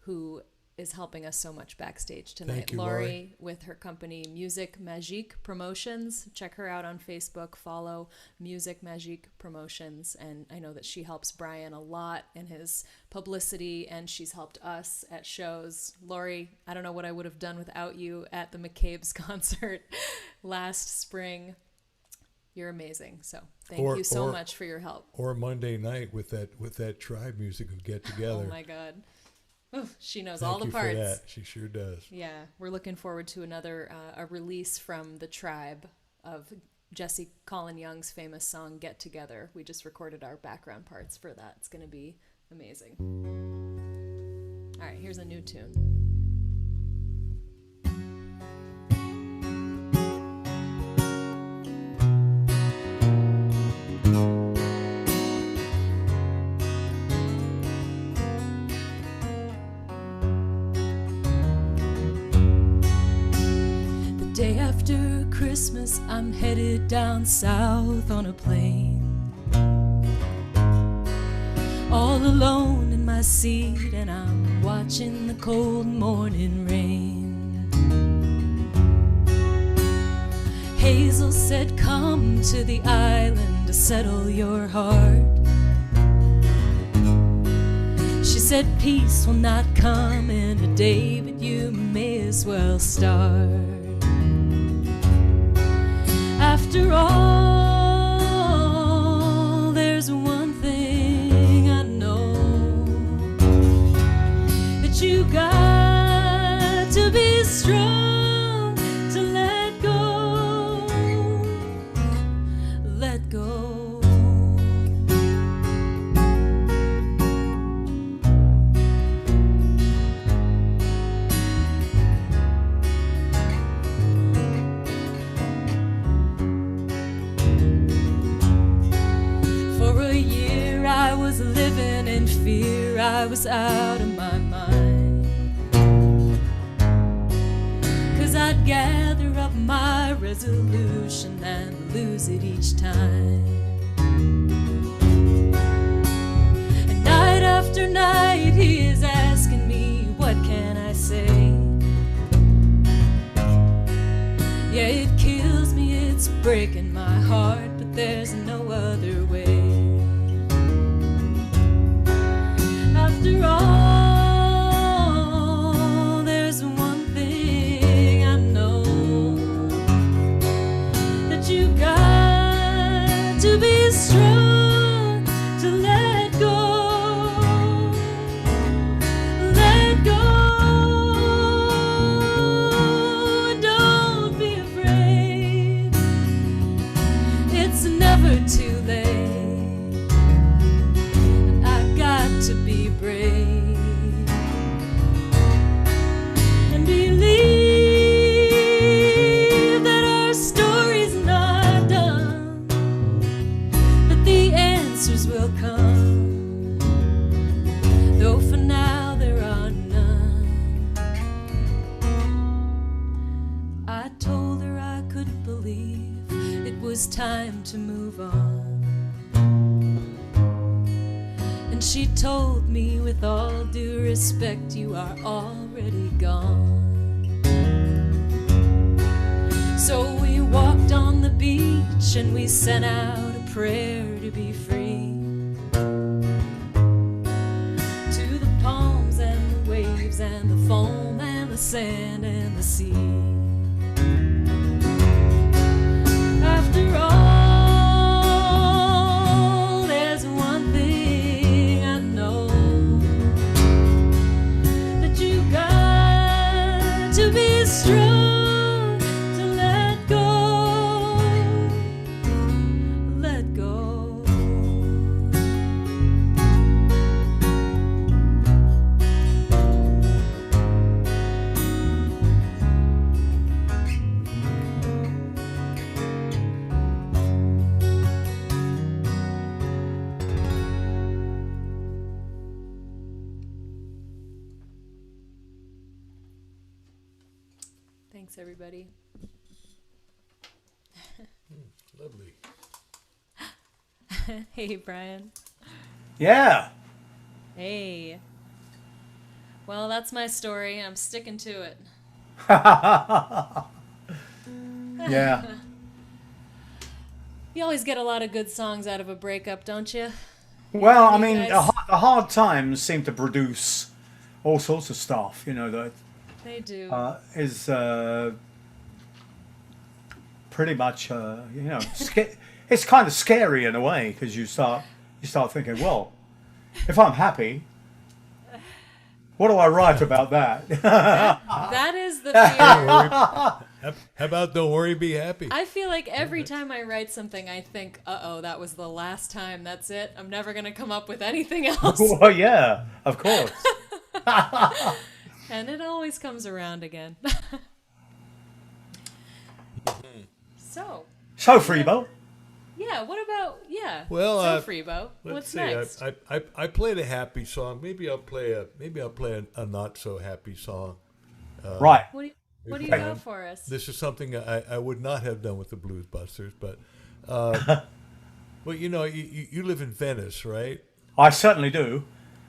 who is helping us so much backstage tonight. Thank you, Lori, Lori. with her company Music Magique Promotions. Check her out on Facebook. Follow Music Magique Promotions. And I know that she helps Brian a lot in his publicity, and she's helped us at shows. Lori, I don't know what I would have done without you at the McCabe's concert last spring. You're amazing. So thank you so much for your help. Or Monday night with that tribe music we get together. Oh my God. Oof, she knows Thank all the you parts. for that. She sure does. Yeah, we're looking forward to another a release from the tribe of Jesse Colin Young's famous song "Get Together." We just recorded our background parts for that. It's going to be amazing. All right, here's a new tune. Day after Christmas, I'm headed down south on a plane. All alone in my seat, and I'm watching the cold morning rain. Hazel said, "Come to the island to settle your heart." She said, "Peace will not come in a day, but you may as well start." After all, there's one thing I know, that you got to be strong to let go, let go. Living in fear, I was out of my mind, 'cause I'd gather up my resolution and lose it each time. And night after night he is asking me, what can I say? Yeah, it kills me, it's breaking my heart, but there's no other way. After all, there's one thing I know, that you got to be strong to let go, let go. Don't be afraid, it's never too late. To be brave. was time to move on. And she told me, with all due respect, you are already gone. So we walked on the beach and we sent out a prayer to be free. To the palms and the waves and the foam and the sand and the sea. After all, there's one thing I know, that you got to be strong to let go, let go. Thanks, everybody. Lovely. Hey, Brian. Yeah. Hey. Well, that's my story. I'm sticking to it. Yeah. You always get a lot of good songs out of a breakup, don't you? Well, I You mean, guys- the hard times seem to produce all sorts of stuff, you know, that They do. is pretty much, you know, it's kind of scary in a way, because you start thinking, well, if I'm happy, what do I write about that? That is the fear. How about don't worry, be happy? I feel like every time I write something, I think, uh-oh, that was the last time. That's it. I'm never going to come up with anything else. Well, yeah, of course. And it always comes around again. So, So, Freebo, yeah, what about, yeah. Well, so Freebo, Let's what's see. next? I played a happy song. Maybe I'll play a not so happy song. right. What do you Okay. got for us? This is something I would not have done with the Blues Busters, but well, you know, you live in Venice, right? I certainly do.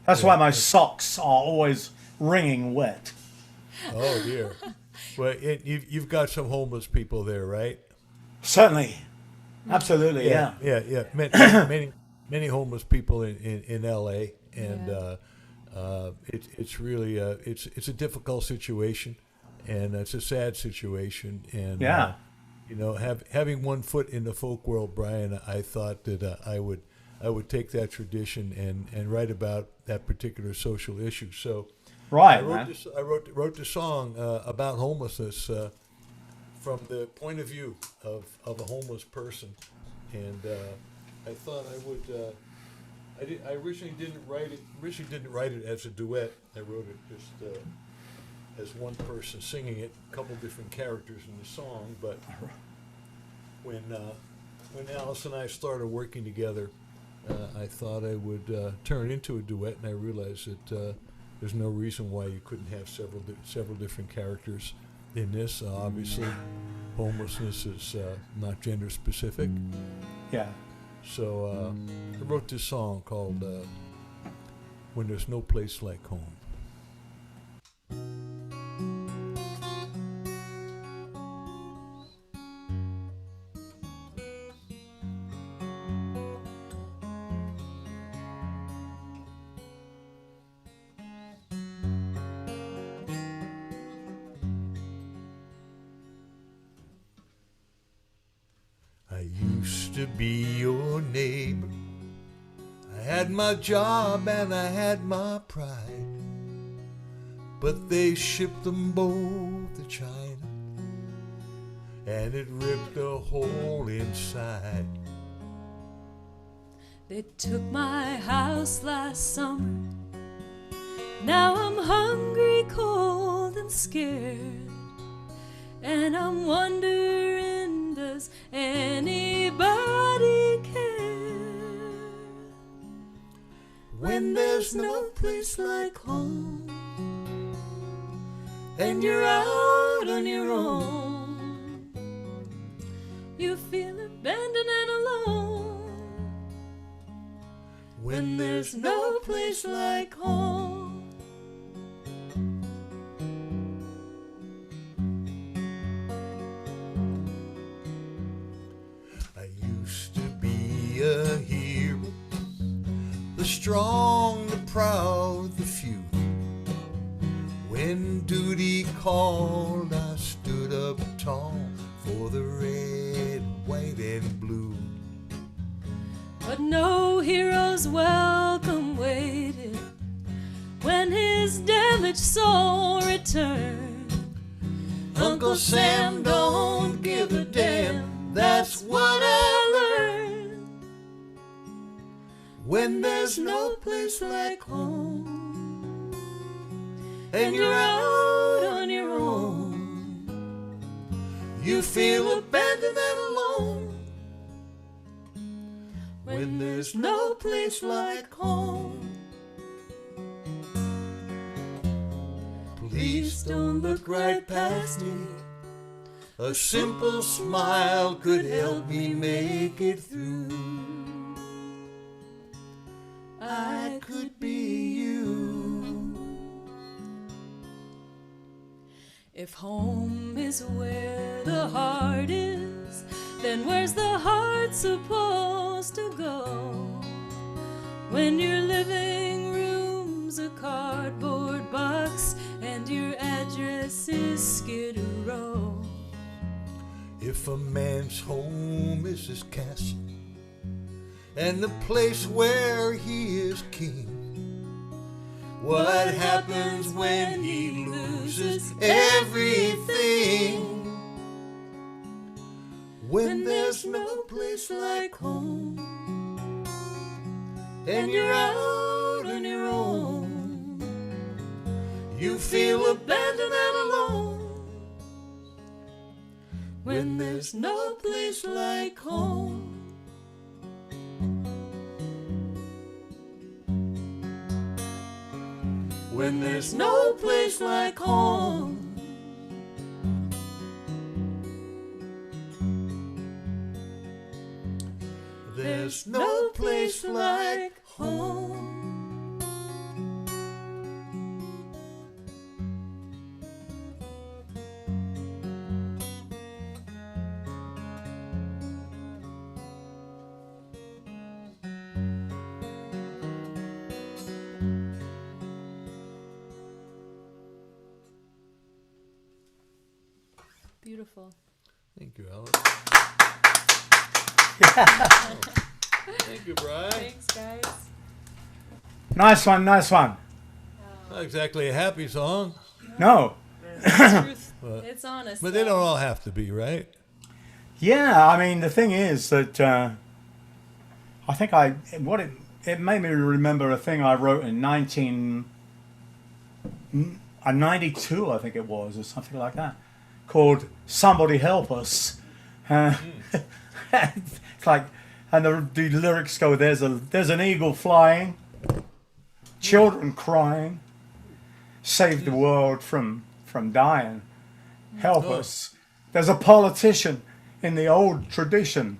That's why my socks are always wringing wet. Oh dear. Well, you've got some homeless people there, right? Certainly. Absolutely, yeah. Yeah. Many homeless people in L.A. and it's really it's a difficult situation, and it's a sad situation. And Yeah. you know, having one foot in the folk world, Brian, I thought that I would take that tradition and write about that particular social issue. So Right, I man. wrote the song about homelessness from the point of view of a homeless person, and I thought I would. I originally didn't write it as a duet. I wrote it just as one person singing it, a couple different characters in the song. But when Alice and I started working together, I thought I would turn it into a duet, and I realized that there's no reason why you couldn't have several different characters in this. Obviously, homelessness is not gender specific. Yeah. So I wrote this song called "When There's No Place Like Home." I used to be your neighbor. I had my job and I had my pride. But they shipped them both to China, and it ripped a hole inside. They took my house last summer. Now I'm hungry, cold, and scared. And I'm wondering, does anybody care? When there's no place like home, and you're out on your own, you feel abandoned place like home. I used to be a hero, the strong, the proud, the few. When duty called, I stood up tall for the red, white, and blue. But no hero's welcome waited when his damaged soul returned. Uncle Sam don't give a damn, that's what I learned. When there's no place like home and you're out on your own, you feel abandoned and alone. When there's no place like home, please don't look right past me. A simple smile could help me make it through. I could be you. If home is where the heart is, then where's the heart supposed to go? When your living room's a cardboard box and your address is Skid Row. If a man's home is his castle and the place where he is king, what happens when he loses everything? When there's no place like home and you're out on your own, you feel abandoned and alone. When there's no place like home. When there's no place like home. There's no place like home. Beautiful. Thank you, Alice. Thank you, Brian. Thanks, guys. Nice one, nice one. Not exactly a happy song, No. Truth. But- It's honest. but they though. don't all have to be, right? Yeah, I mean, the thing is that I think it made me remember a thing I wrote in 92, I think it was, or something like that, called "Somebody Help Us." It's like, and the lyrics go, "There's an eagle flying, children crying, save the world from dying, help us. There's a politician in the old tradition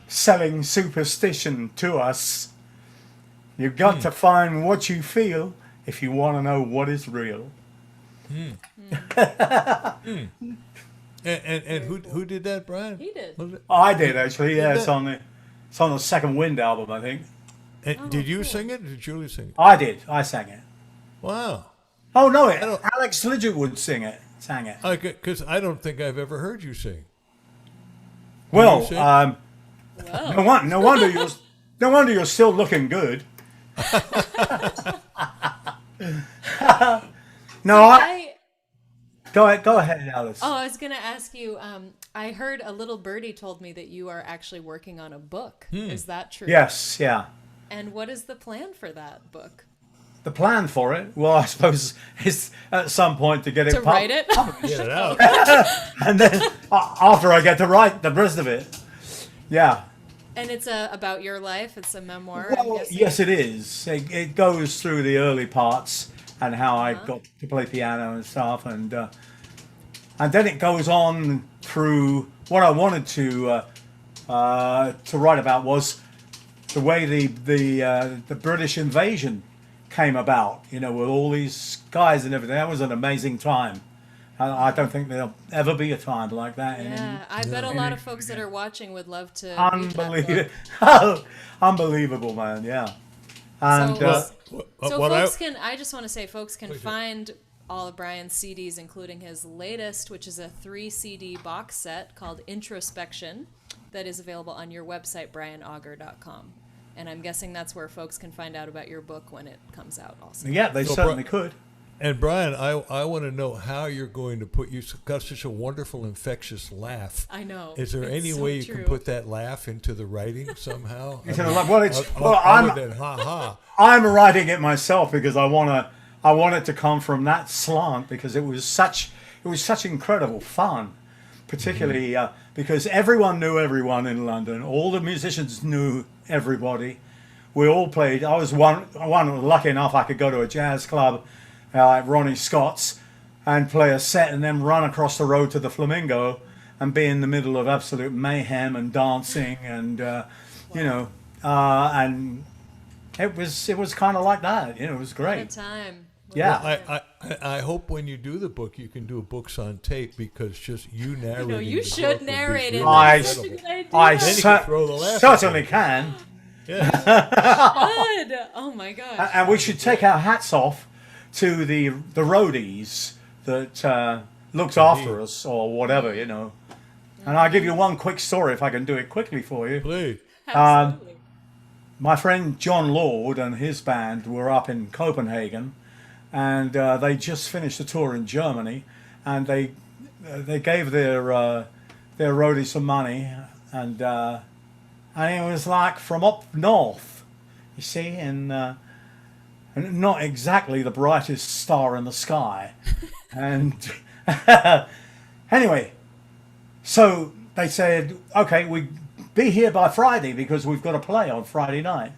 selling superstition to us. You've got to find what you feel if you want to know what is real." And who did that, Brian? He did. Was it? I did actually. Yeah, Did it's that? on the Second Wind album, I think. And did you sing it? Or did Julie sing it? I did. I sang it. Wow. Oh no, don't- Alex Lidgerwood sang it. Because I don't think I've ever heard you sing. Well, you sing? no wonder you're still looking good. No, go ahead, Alice. Oh, I was going to ask you. I heard a little birdie told me that you are actually working on a book. Is that true? Yes, yeah. And what is the plan for that book? The plan for it, well, I suppose, is at some point to get it To write it? Get it out. and then after I get to write the rest of it. Yeah. And it's about your life. It's a memoir. I'm Well, guessing? yes, it is. It goes through the early parts and how I got to play piano and stuff, and then it goes on through what I wanted to write about was the way the British invasion came about, you know, with all these guys and everything. That was an amazing time. I don't think there'll ever be a time like that. Yeah, I bet a lot of folks that are watching would love to. read that book. Unbelievable. Unbelievable, man. Yeah. And So what I- folks can. I just want to say, folks can find all of Brian's CDs, including his latest, which is a 3 CD box set called Introspection, that is available on your website, BRIANAUGER.com. And I'm guessing that's where folks can find out about your book when it comes out. Also. yeah, they So, certainly could. And Brian, I want to know how you're going to put. You've got such a wonderful, infectious laugh. I know. Is there It's any so way you true. can put that laugh into the writing somehow? I Into the mean, laugh. Well, it's- o- well, other I'm- than ha ha. I'm writing it myself because I want it to come from that slant, because it was such incredible fun, particularly because everyone knew everyone in London. All the musicians knew everybody. We all played. I was one lucky enough I could go to a jazz club like Ronnie Scott's and play a set and then run across the road to the Flamingo and be in the middle of absolute mayhem and dancing and you know, and it was kind of like that. You know, it was What a great. time. Yeah. I hope when you do the book, you can do a books on tape, because just you narrating. No, you the should book would be narrate it. really I- That's such a incredible. good idea. I Then you can throw the laugh certainly can. Yeah. Good. Oh my gosh. And we should take our hats off to the roadies that looked after us or whatever, you know. And I'll give you one quick story if I can do it quickly for you. Please. Absolutely. My friend John Lord and his band were up in Copenhagen, and they just finished a tour in Germany, and they gave their roadies some money, and it was like from up north, you see, and not exactly the brightest star in the sky, and anyway, so they said, okay, we be here by Friday because we've got to play on Friday night.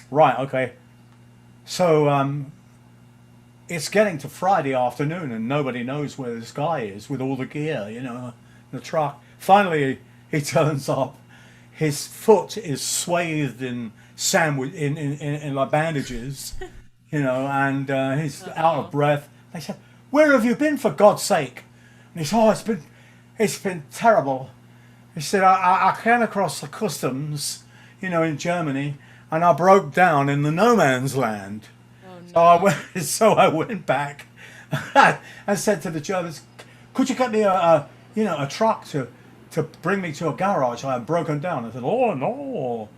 Right, okay. So it's getting to Friday afternoon and nobody knows where this guy is with all the gear, you know, the truck. Finally, he turns up. His foot is swathed in like bandages, you know, and he's out of breath. They said, "Where have you been, for God's sake?" And he said, "Oh, it's been terrible." He said, I came across the customs, you know, in Germany, and I broke down in the no man's land. Oh, no. So I went back and said to the Germans, "Could you get me a truck to bring me to a garage? I am broken down." I said, "Oh no,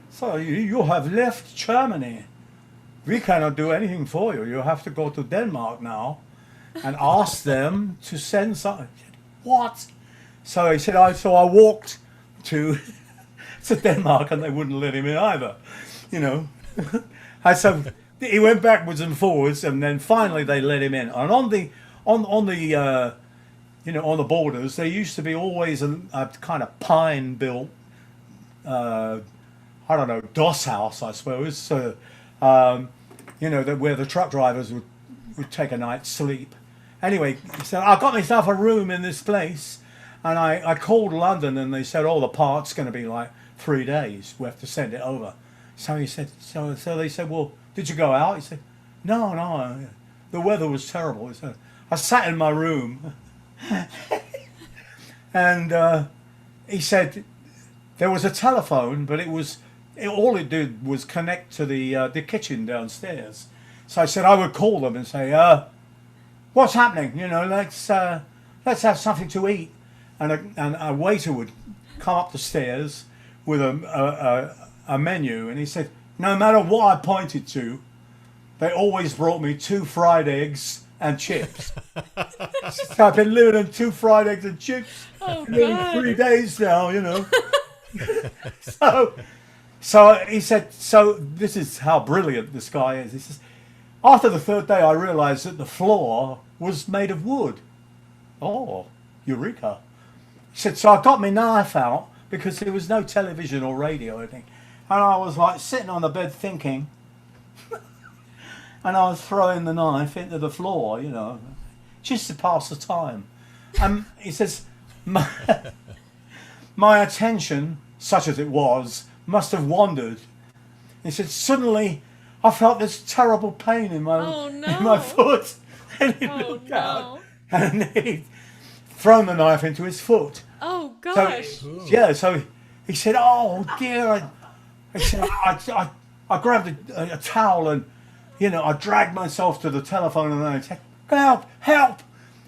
so you have left Germany. We cannot do anything for you. You have to go to Denmark now and ask them to send something." I said, "What?" So he said, I walked to Denmark, and they wouldn't let him in either, you know. And so he went backwards and forwards, and then finally they let him in. And on the borders, there used to be always a kind of pine built, I don't know, DOS house, I suppose. So, you know, where the truck drivers would take a night's sleep. Anyway, he said, "I got myself a room in this place." And I called London, and they said, "Oh, the part's going to be like 3 days. We have to send it over." So he said, so they said, "Well, did you go out?" He said, No. The weather was terrible." He said, "I sat in my room." And he said there was a telephone, but all it did was connect to the kitchen downstairs. So I said I would call them and say, "What's happening? You know, let's have something to eat." And a waiter would come up the stairs with a menu, and he said, no matter what I pointed to, they always brought me 2 fried eggs and chips. So I've been living on 2 fried eggs and chips Oh, for God. 3 days now, you know. So he said, so this is how brilliant this guy is. He says, after the 3rd day, I realized that the floor was made of wood. Oh, eureka. He said, so I got my knife out because there was no television or radio or anything. And I was like sitting on the bed thinking, and I was throwing the knife into the floor, you know, just to pass the time. And he says, my attention, such as it was, must have wandered. He said, suddenly I felt this terrible pain in my Oh, in no. my foot. And he Oh, looked out, no. and he'd thrown the knife into his foot. Oh, So, gosh. yeah, so he said, "Oh dear." He said, I grabbed a towel and, I dragged myself to the telephone and I said, help.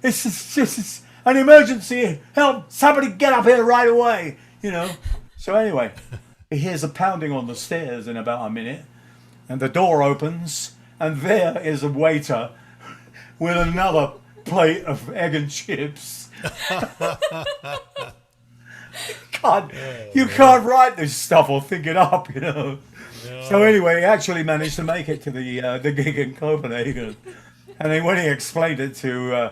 This is an emergency. Help. Somebody get up here right away. So anyway, he hears a pounding on the stairs in about a minute and the door opens and there is a waiter with another plate of egg and chips. God, you can't write this stuff or think it up, No. So anyway, he actually managed to make it to the gig in Copenhagen, and then when he explained it to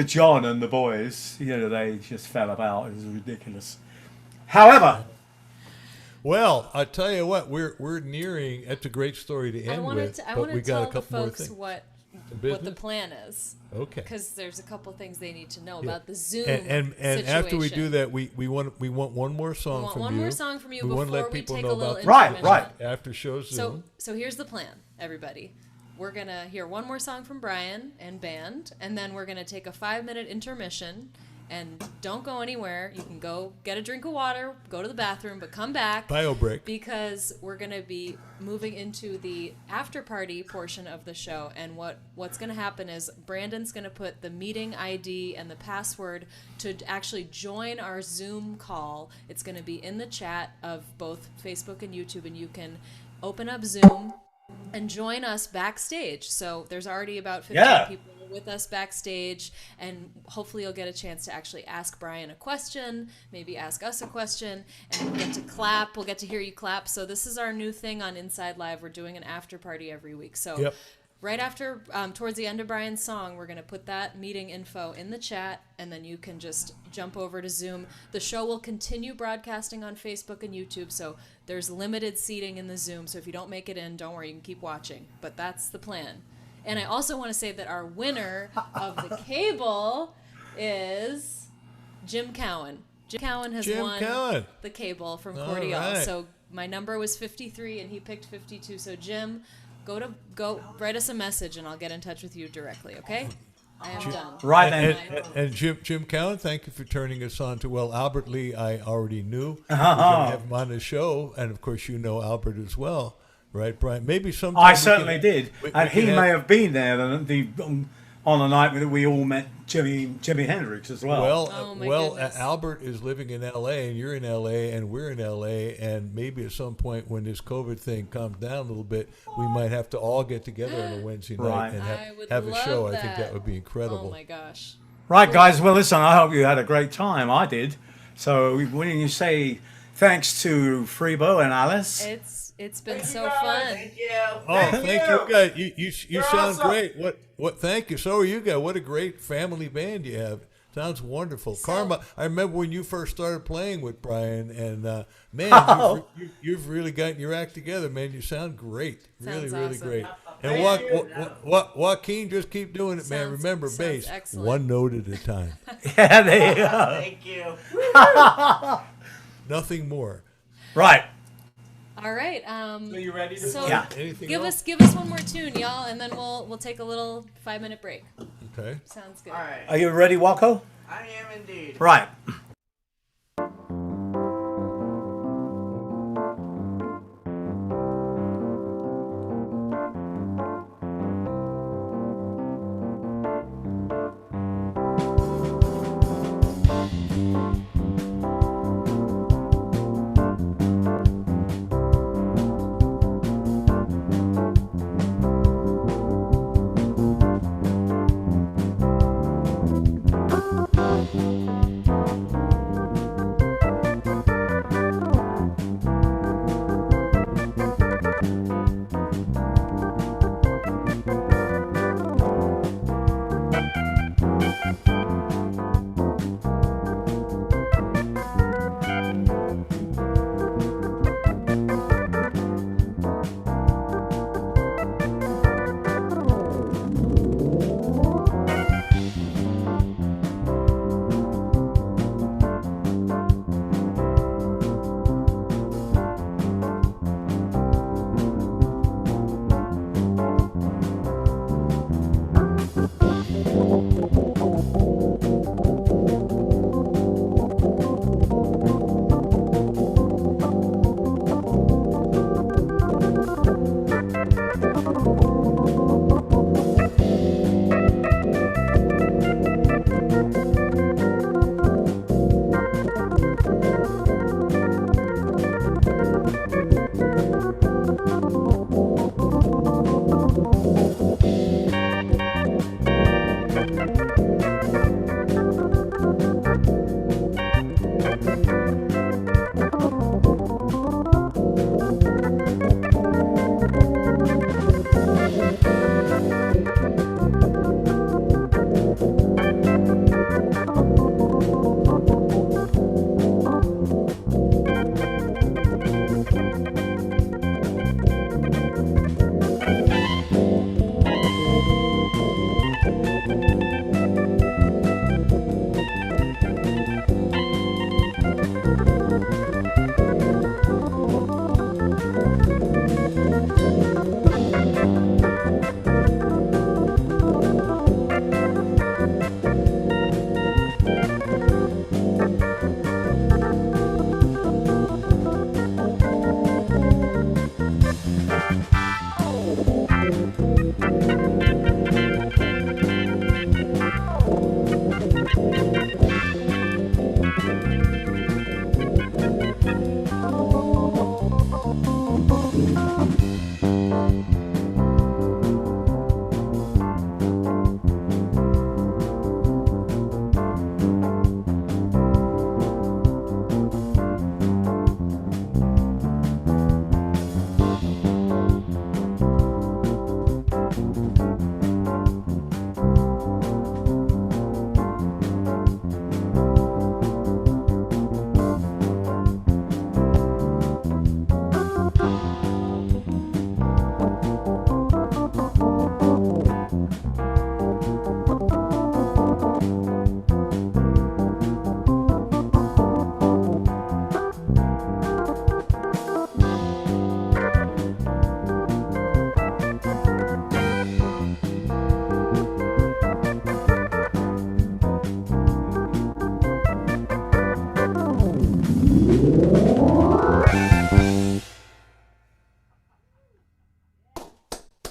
John and the boys, they just fell about. It was ridiculous. However, Well, I tell you what, we're nearing. That's a great story to I end wanted with. to, I but wanted we to got tell a the couple more folks things. what the Business? plan is. Okay. Because there's a couple things they need to know Yeah. about the Zoom And after we do situation. that, we want one more We song want from one you. more song from you We want to before let we people take know a little about Right, intermission. right. after show Zoom. So here's the plan, everybody. We're gonna hear one more song from Brian and band, and then we're gonna take a 5-minute intermission. And don't go anywhere. You can go get a drink of water, go to the bathroom, but come back. Bio break. Because we're going to be moving into the after party portion of the show. And what's going to happen is Brandon's going to put the meeting ID and the password to actually join our Zoom call. It's going to be in the chat of both Facebook and YouTube, and you can open up Zoom and join us backstage. So there's already about 15 people with us backstage, and hopefully you'll get a chance to actually ask Brian a question, maybe ask us a question, and we'll get to clap. We'll get to hear you clap. So this is our new thing on Inside Live. We're doing an after party every week. So right after, towards the end of Brian's song, we're going to put that meeting info in the chat, and then you can just jump over to Zoom. The show will continue broadcasting on Facebook and YouTube, so there's limited seating in the Zoom. So if you don't make it in, don't worry, you can keep watching. But that's the plan. And I also want to say that our winner of the cable is Jim Cowan. Jim Cowan has won the cable from Cordial. Right. So my number was 53 and he picked 52. So Jim, go write us a message and I'll get in touch with you directly, okay? I am done. right then. And Jim Cowan, thank you for turning us on to, Albert Lee, I already knew. We're going to have him on the show, and of course you know Albert as well. Right, Brian? Maybe sometime I certainly did, we and he can may have been there on the night that we all met Jimi Hendrix as well. Oh, my Well, goodness. Albert is living in L.A. and you're in L.A. and we're in L.A. and maybe at some point when this COVID thing calms down a little bit, we might have to all get together on a Wednesday night Right. and I would have a love show. that. I think that would be incredible. Oh my gosh. Right, guys. Well, listen, I hope you had a great time. I did. So when you say thanks to Freebo and Alice. It's been so fun. Thank you. Oh, thank you guys. You You're sound awesome. great. What? Thank you. So are you guys. What a great family band you have. Sounds wonderful. Karma, I remember when you first started playing with Brian, and man, you've really gotten your act together, man. You sound great. Really, Sounds really awesome. great. Thank you. And Joaquin, just keep doing it, man. Remember, sounds bass, excellent. one note at a time. Yeah, there you go. Thank you. Nothing more. Right. All right. So you ready to So play? Yeah. Anything give else? us one more tune, y'all, and then we'll take a little 5-minute break. Okay. Sounds good. All right. Are you ready, Waco? I am indeed. Right.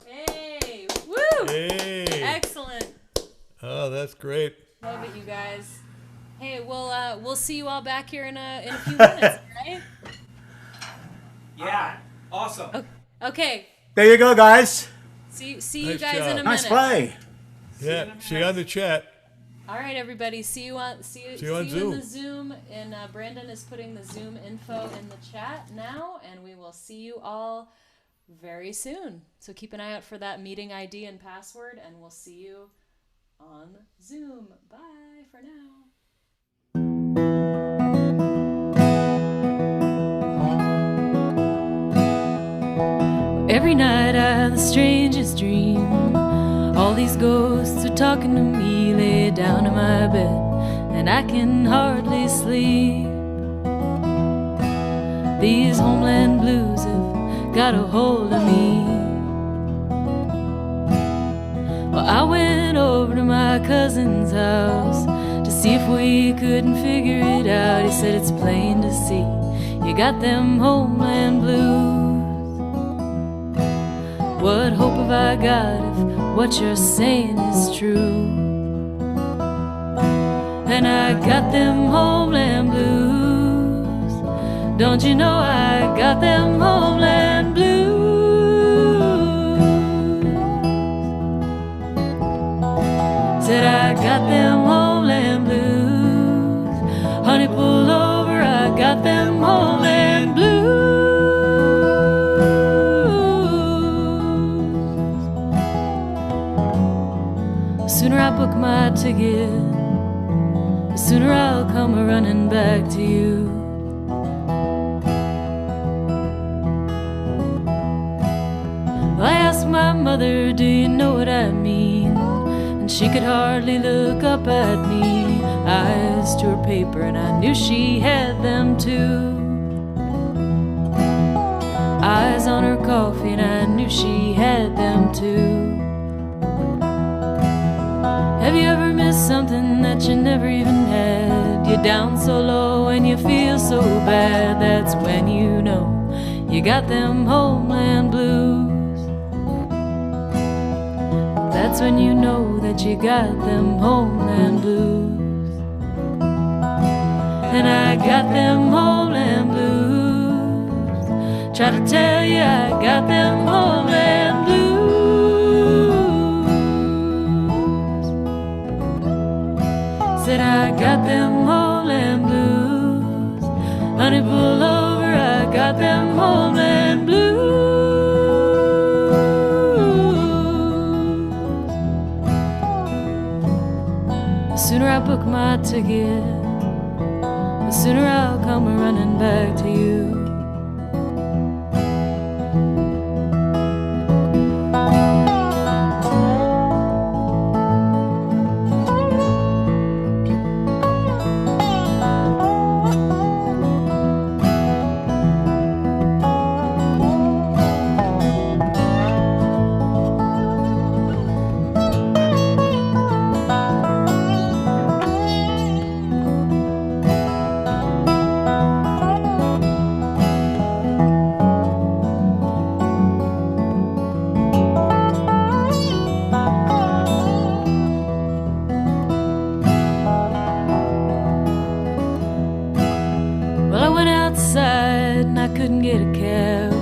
Hey, woo! Hey. Excellent. Oh, that's great. Love it, you guys. Hey, we'll see you all back here in a few minutes, right? Yeah. Awesome. Okay. There you go, guys. See you Nice guys job. in a minute. Nice play. Yeah, see you on the chat. All right, everybody. See you on on in Zoom. the Zoom. And Brandon is putting the Zoom info in the chat now, and we will see you all very soon. So keep an eye out for that meeting ID and password, and we'll see you on Zoom. Bye for now. Every night I have the strangest dream. All these ghosts are talking to me. Lay down in my bed and I can hardly sleep. These homeland blues have got a hold of me. Well, I went over to my cousin's house to see if we couldn't figure it out. He said it's plain to see you got them homeland blues. What hope have I got if what you're saying is true? And I got them homeland blues. Don't you know I got them homeland blues? Said I got them homeland blues. Honey, pull over, I got them homeland blues. The sooner I book my ticket, the sooner I'll come running back to you. Well, I asked my mother, do you know what I mean? And she could hardly look up at me. Eyes to her paper and I knew she had them too. Eyes on her coffee and I knew she had them too. Have you ever missed something that you never even had? You're down so low and you feel so bad. That's when you know you got them homeland blues. That's when you know that you got them homeland blues. And I got them homeland blues. Try to tell you I got them homeland blues. Said I got them homeland blues. Honey, pull over, I got them homeland blues. The sooner I book my ticket, the sooner I'll come running back to you. side and I couldn't get a cab.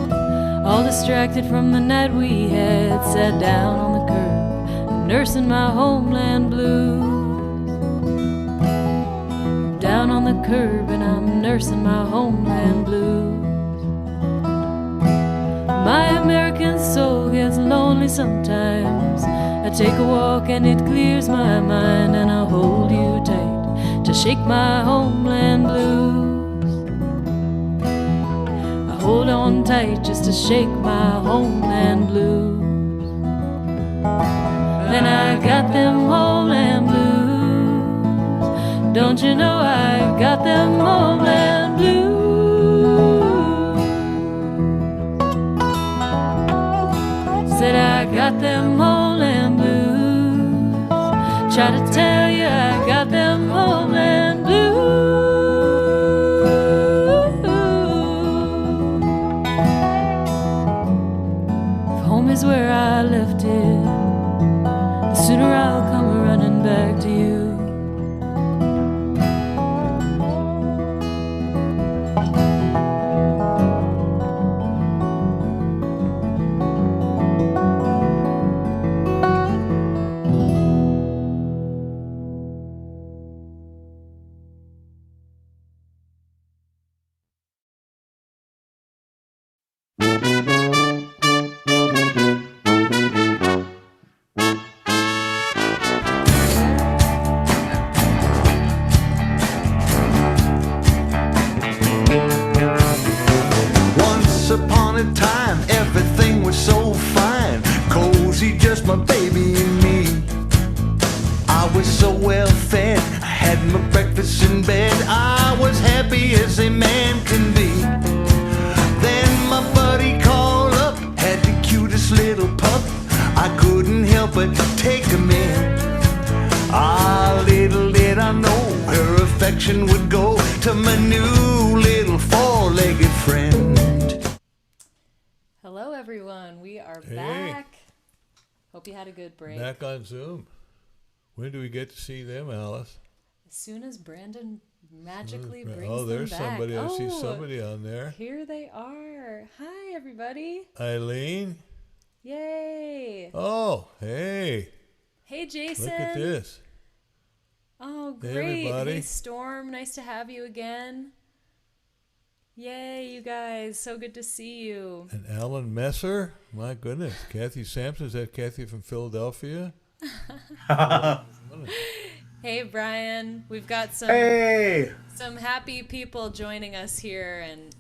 All distracted from the night we had, sat down on the curb, nursing my homeland blues. Down on the curb and I'm nursing my homeland blues. My American soul gets lonely sometimes. I take a walk and it clears my mind, and I hold you tight to shake my homeland blues. I hold on tight just to shake my homeland blues. And I got them homeland blues. Don't you know I got them homeland blues? Said I got them homeland blues. Try to tell you I got them homeland blues. If home is where I left it, the sooner I'll come running back to you. Once upon a time, everything was so fine, cozy, just my baby and me. I was so well fed, I had my breakfast in bed, I was happy as a man can be. Then my buddy called up, had the cutest little pup, I couldn't help but take him in. Ah, little did I know her affection would go to my new little four-legged friend. Hello, everyone. We are Hey. back. Hope you had a good break. Back on Zoom. When do we get to see them, Alice? As soon as Brandon magically brings Oh, there's them back. somebody. I see Oh, somebody on there. Here they are. Hi, everybody. Eileen. Yay. Oh, hey. Hey, Jason. Look at this. Oh, Hey, great. everybody. Hey, Storm. Nice to have you again. Yay, you guys. So good to see you. And Alan Messer. My goodness. Kathy Sampson. Is that Kathy from Philadelphia? Hey, Brian. We've got some Hey, some happy people joining us here, and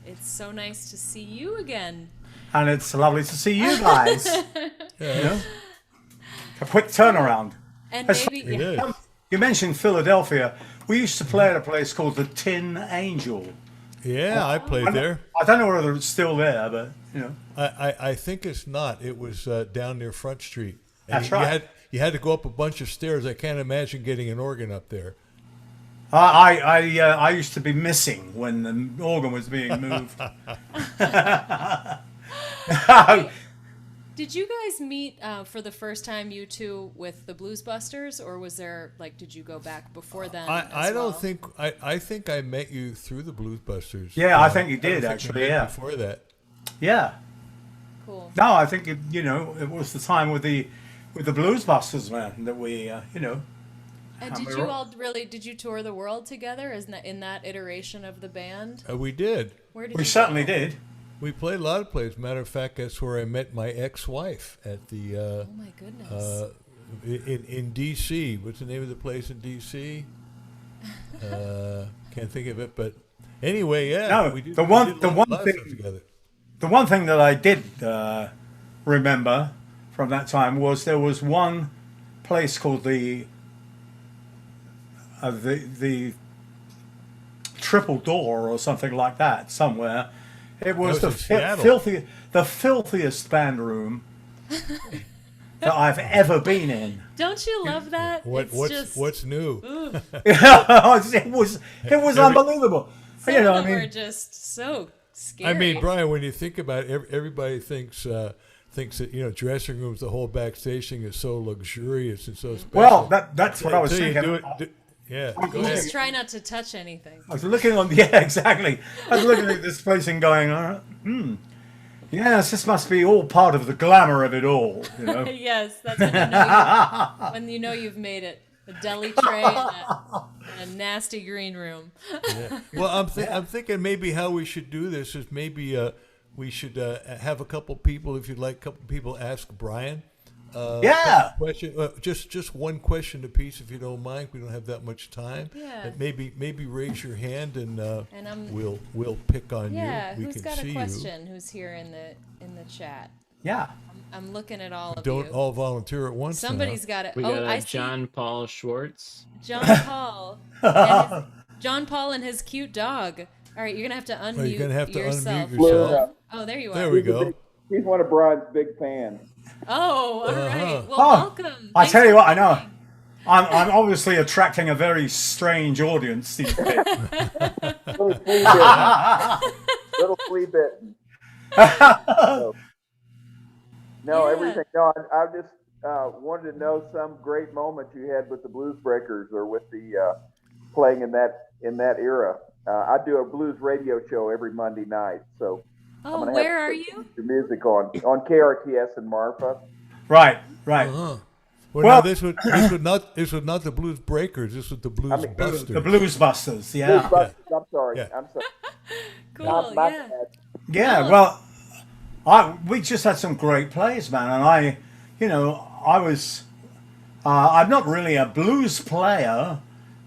it's so nice to see you again. and it's lovely to see you guys. You know, a quick turnaround. And That's- maybe It is. You mentioned Philadelphia. We used to play at a place called the Tin Angel. Yeah, I played there. I don't know whether it's still there, but you know. I think it's not. It was down near Front Street. And That's right. You had to go up a bunch of stairs. I can't imagine getting an organ up there. I used to be missing when the organ was being moved. Did you guys meet for the first time, you two, with the Blues Busters, or was there did you go back before then? I don't think I think I met you through the Blues Busters. Yeah, I think you did, I don't think we actually, met yeah. Before that. Yeah. Cool. No, I think it was the time with the Blues Busters, man, that we And did you all did you tour the world together? Isn't that in that iteration of the band? We did. Where did we you certainly go? did. We played a lot of places. Matter of fact, that's where I met my ex-wife at the Oh my goodness. in D.C. What's the name of the place in D.C.? Can't think of it, but anyway, yeah. No, we did, the we one- did the a lot one of thing- stuff together. The one thing that I did remember from that time was there was one place called the Triple Door or something like that somewhere. It was That was in Seattle. the filthiest band room that I've ever been in. Don't you love that? What's new? it was unbelievable. Some You know, of I them mean, are just so scary. I mean, Brian, when you think about it, everybody thinks that dressing rooms, the whole backstage thing is so luxurious and so special. well, that's what I was Until you thinking. do it, Yeah, go You ahead. just try not to touch anything. I was looking on, yeah, exactly. I was looking at this place and going, yes, this must be all part of the glamour of it all, you know. Yes, that's when you know you've made it. A deli tray and a nasty green room. Yeah. Well, I'm thinking maybe how we should do this is maybe we should have a couple people, if you'd like, a couple people ask Brian. Yeah. Question, just one question apiece, if you don't mind. We don't have that much time. Yeah. And maybe raise your hand and I'm, we'll pick on yeah, you. We who's can got see a question? Who's here in the chat? Yeah. I'm looking at all of Don't you. all volunteer at once. Somebody's got it. We Oh, got I see John Paul Schwartz. John Paul. John Paul and his cute dog. All right, you're gonna have to unmute Oh, you're gonna have to yourself. unmute yourself. Oh, there you are. There we go. He's one of Brian's big fans. Oh, all right. Well, Oh, welcome. I Thanks tell you for what, I know. coming. I'm obviously attracting a very strange audience these days. Little flea bitten. Little flea bitten. So, no, Yeah. everything. No, I just wanted to know some great moment you had with the Blues Breakers or with the playing in that era. I do a blues radio show every Monday night, so I'm Oh, gonna where have are to you? put your music on KRTS in Marfa. Right. Uh-huh. Well, Well- no, this was not the Blues Breakers. This was the Blues Busters. The Blues Busters, Blues yeah. Busters, I'm sorry. Yeah. I'm sorry. Cool. My Yeah. bad. Yeah, well, we just had some great plays, man, and I was, I'm not really a blues player,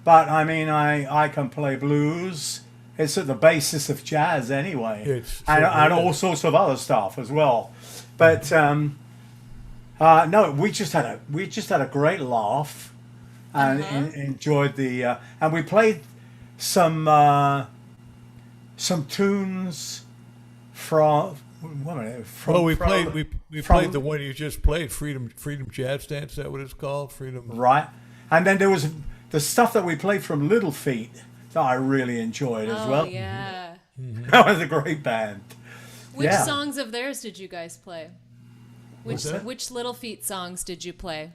but I mean, I can play blues. It's at the basis of jazz anyway, It's and certainly all is. sorts of other stuff as well. But no, we just had a great laugh, and enjoyed the, and we played some tunes from. Well, we played the one you just played, Freedom Jazz Dance. Is that what it's called? Freedom. Right. And then there was the stuff that we played from Little Feat that I really enjoyed as Oh, well. yeah. That was a great band. Which Yeah. songs of theirs did you guys play? What's that? Which Little Feat songs did you play?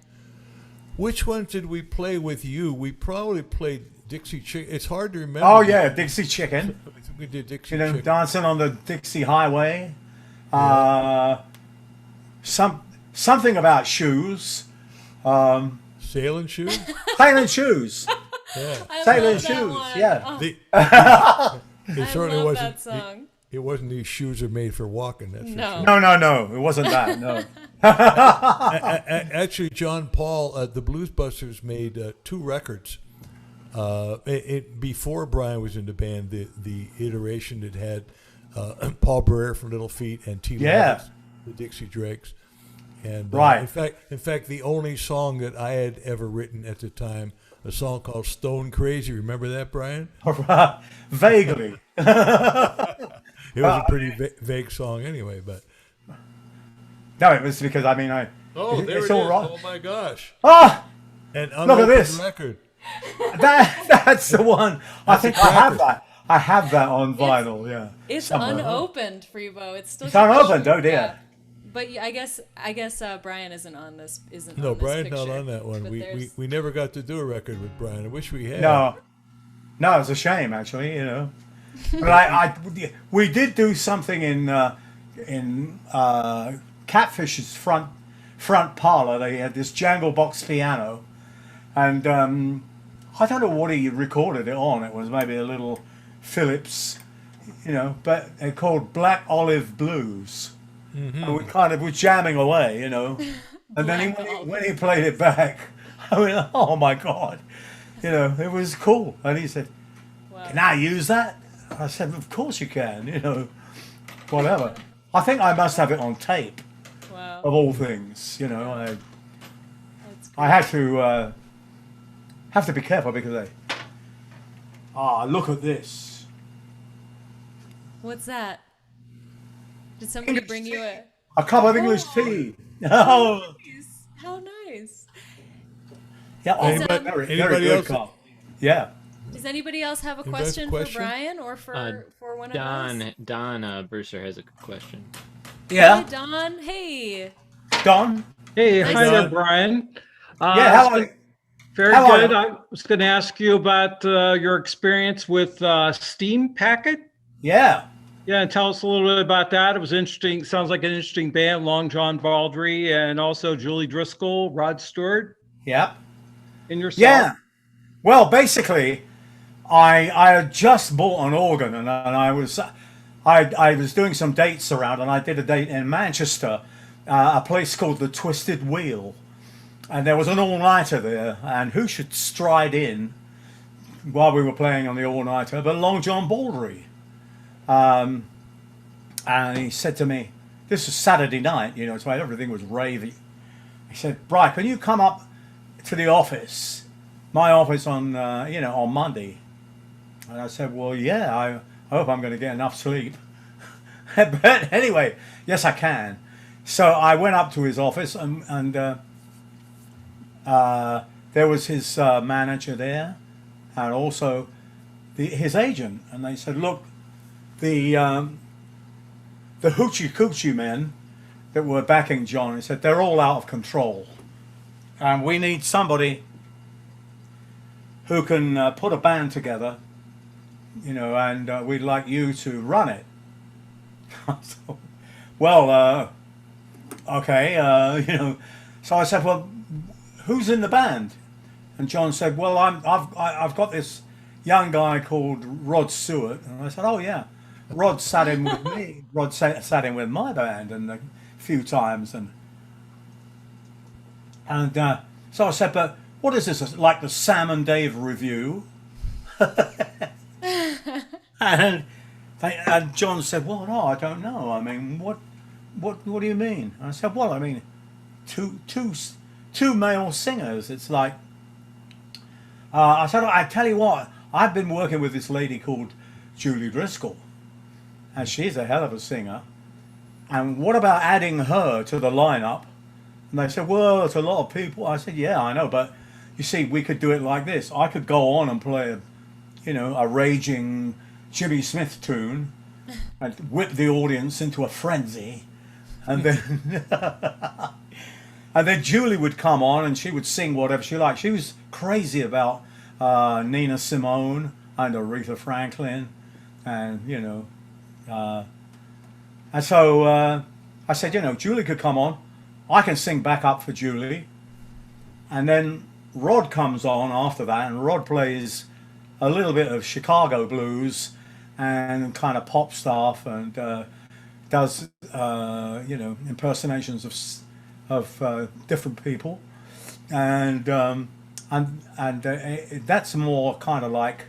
Which ones did we play with you? We probably played Dixie Chick. It's hard to remember. Oh yeah, Dixie Chicken. We did Dixie You know, Chicken. dancing on the Dixie Highway. Something about shoes. Sailing Shoes. Sailing shoes. Yeah. I Sailing love that shoes. one. Yeah. Oh, The, it I certainly love wasn't. that song. It wasn't these shoes are made for walking. That's for No. sure. No, it wasn't that. No. Actually, John Paul, the Blues Busters made 2 records. Before Brian was in the band, the iteration that had Paul Barrere from Little Feat and T. Yeah. Levis, the Dixie Drakes, and Right. In fact, the only song that I had ever written at the time, a song called "Stone Crazy." Remember that, Brian? Vaguely. It was a pretty vague song, anyway. But No, it was because there it's it's all right. Oh my gosh! Ah, And at unopened this. record. that's the one. I think a I have cracker. that. I have that on vinyl. Yeah. It's somewhere. unopened, Freebo. It's still. It's unopened. Oh dear. Yeah. But yeah, I guess Brian isn't on this. No, on this Brian's not picture. on that one. But there's- We never got to do a record with Brian. I wish we had. No, it's a shame actually. You know, but we did do something in Catfish's front parlor. They had this jangle box piano, and I don't know what he recorded it on. It was maybe a little Philips, but they're called Black Olive Blues. And we kind of were jamming away, And then when he played it back, I went, oh my God, it was cool. And he said, Wow. can I use that? I said, of course you can, whatever. I think I must have it on tape, Wow. of all things, That's I have to be careful because look at this. What's that? Did somebody English bring you A cup of English tea. Oh, nice? How nice. yeah, Anybody- very anybody good else? cup. Yeah. Does anybody else have a Anybody have a question, question? for Brian or for one of us? Don Brewster has a question. Yeah. Hey, Don. Hey. Don. Hey, Nice hi to- there, Brian. Yeah, how are you? Very How are good. you? I was going to ask you about your experience with Steam Packet. Yeah. Yeah, and tell us a little bit about that. It was interesting. Sounds like an interesting band. Long John Baldry and also Julie Driscoll, Rod Stewart, Yep. and yourself. Yeah. Well, basically, I had just bought an organ, and I was doing some dates around, and I did a date in Manchester, a place called the Twisted Wheel, and there was an all-nighter there, and who should stride in while we were playing on the all-nighter but Long John Baldry. And he said to me, this was Saturday night, so everything was ravey. He said, Bri, can you come up to the office, my office on Monday? And I said, well, yeah, I hope I'm going to get enough sleep. But anyway, yes, I can. So I went up to his office, and there was his manager there, and also his agent. And they said, look, the hoochie coochie men that were backing John, he said, they're all out of control, and we need somebody who can put a band together, and we'd like you to run it. So, well, okay, so I said, well, who's in the band? And John said, well, I've got this young guy called Rod Stewart. And I said, oh yeah, Rod sat in with me. Rod sat in with my band and a few times, and so I said, but what is this, like the Sam and Dave review? and John said, well, no, I don't know. I mean, what do you mean? And I said, well, I mean, two male singers. It's like, I said, I tell you what, I've been working with this lady called Julie Driscoll, and she's a hell of a singer. And what about adding her to the lineup? And they said, well, it's a lot of people. I said, yeah, I know, but you see, we could do it like this. I could go on and play, a raging Jimmy Smith tune and whip the audience into a frenzy. And then and then Julie would come on and she would sing whatever she liked. She was crazy about Nina Simone and Aretha Franklin, and and so I said, Julie could come on. I can sing back up for Julie. And then Rod comes on after that, and Rod plays a little bit of Chicago blues and kind of pop stuff, and does impersonations of different people, and that's more kind of like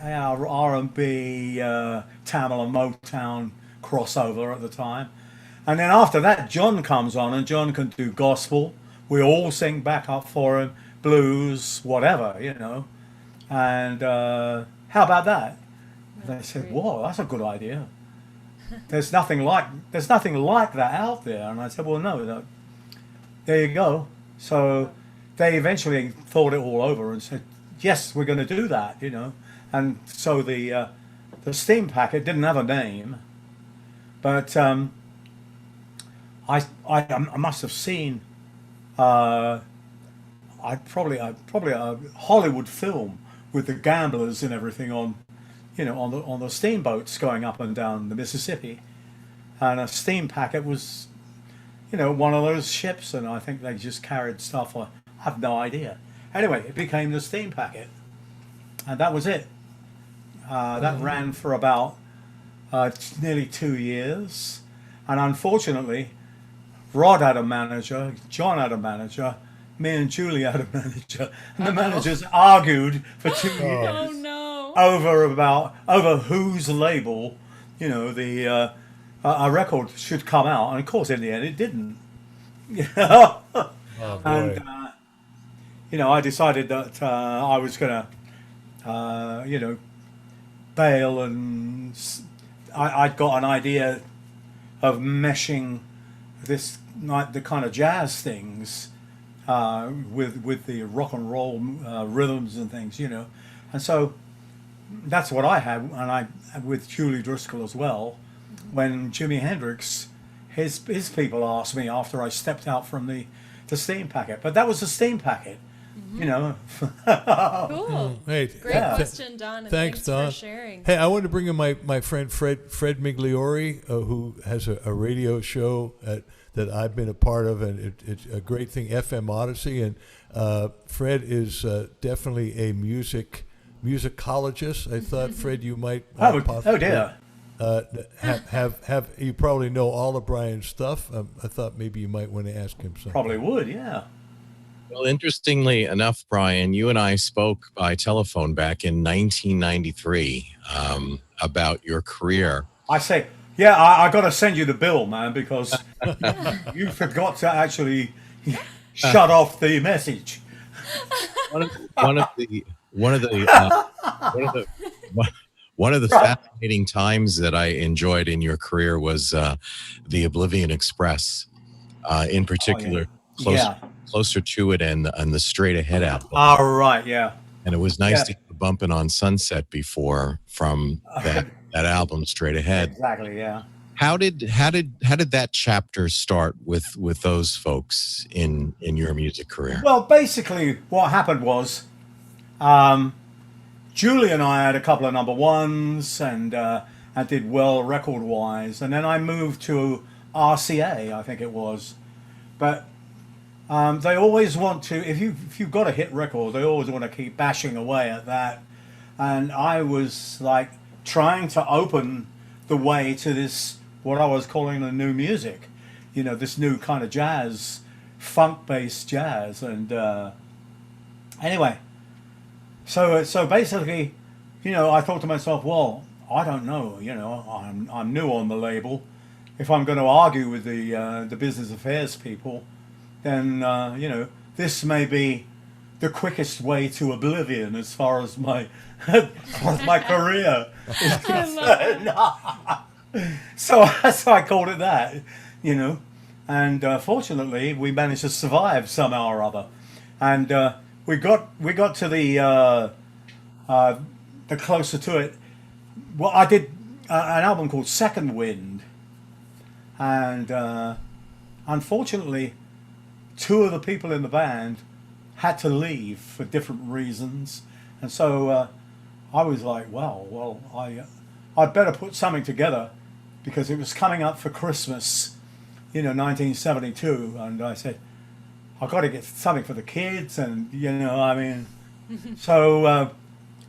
our R&B, Tamil and Motown crossover at the time. And then after that, John comes on, and John can do gospel. We all sing back up for him, blues, whatever, And how about that? They said, "Whoa, that's a good idea. There's nothing like that out there." And I said, "Well, no, there you go." So they eventually thought it all over and said, "Yes, we're going to do that," And so the Steam Packet didn't have a name, but I must have seen I probably a Hollywood film with the gamblers and everything on the steamboats going up and down the Mississippi, and a Steam Packet was one of those ships, and I think they just carried stuff. I have no idea. Anyway, it became the Steam Packet, and that was it. That ran for about nearly 2 years, and unfortunately, Rod had a manager, John had a manager, me and Julie had a manager, and the managers argued for 2 years. Oh no! Over whose label, a record should come out, and of course, in the end, it didn't. Oh, boy. And I decided that I was gonna, bail, and I'd got an idea of meshing this, like the kind of jazz things with the rock and roll rhythms and things, and so that's what I had, and I with Julie Driscoll as well. When Jimi Hendrix, his people asked me after I stepped out from the Steam Packet, but that was the Steam Packet. you know. Cool. Hey, Great question, Don. And thanks, Don. for sharing. Hey, I wanted to bring in my friend Fred Migliori, who has a radio show that I've been a part of, and it's a great thing, FM Odyssey. And Fred is definitely a musicologist. I thought, Fred, you might Oh dear. have you probably know all of Brian's stuff. I thought maybe you might want to ask him something. Probably would, yeah. Well, interestingly enough, Brian, you and I spoke by telephone back in 1993 about your career. I say, yeah, I got to send you the bill, man, because you forgot to actually shut off the message. One of the fascinating times that I enjoyed in your career was the Oblivion Express, in particular, closer to it and the Straight Ahead album. Oh, right, yeah. And it was nice to hear Bumpin' on Sunset before from that album, Straight Ahead. Exactly, yeah. How did that chapter start with those folks in your music career? Well, basically, what happened was, Julie and I had a couple of number ones, and I did well record wise, and then I moved to RCA, I think it was, but they always want to, if you've got a hit record, they always want to keep bashing away at that, and I was like trying to open the way to this, what I was calling the new music, you know, this new kind of jazz, funk-based jazz, and anyway, so basically, you know, I thought to myself, well, I don't know, you know, I'm new on the label. If I'm going to argue with the business affairs people, then you know, this may be the quickest way to oblivion as far as my career is concerned. So I called it that, you know, and fortunately we managed to survive somehow or other, and we got to the closer to it. Well, I did an album called Second Wind, and unfortunately, two of the people in the band had to leave for different reasons, and so I was like, well, I'd better put something together, because it was coming up for Christmas, you know, 1972, and I said, I've got to get something for the kids, and you know, I mean, so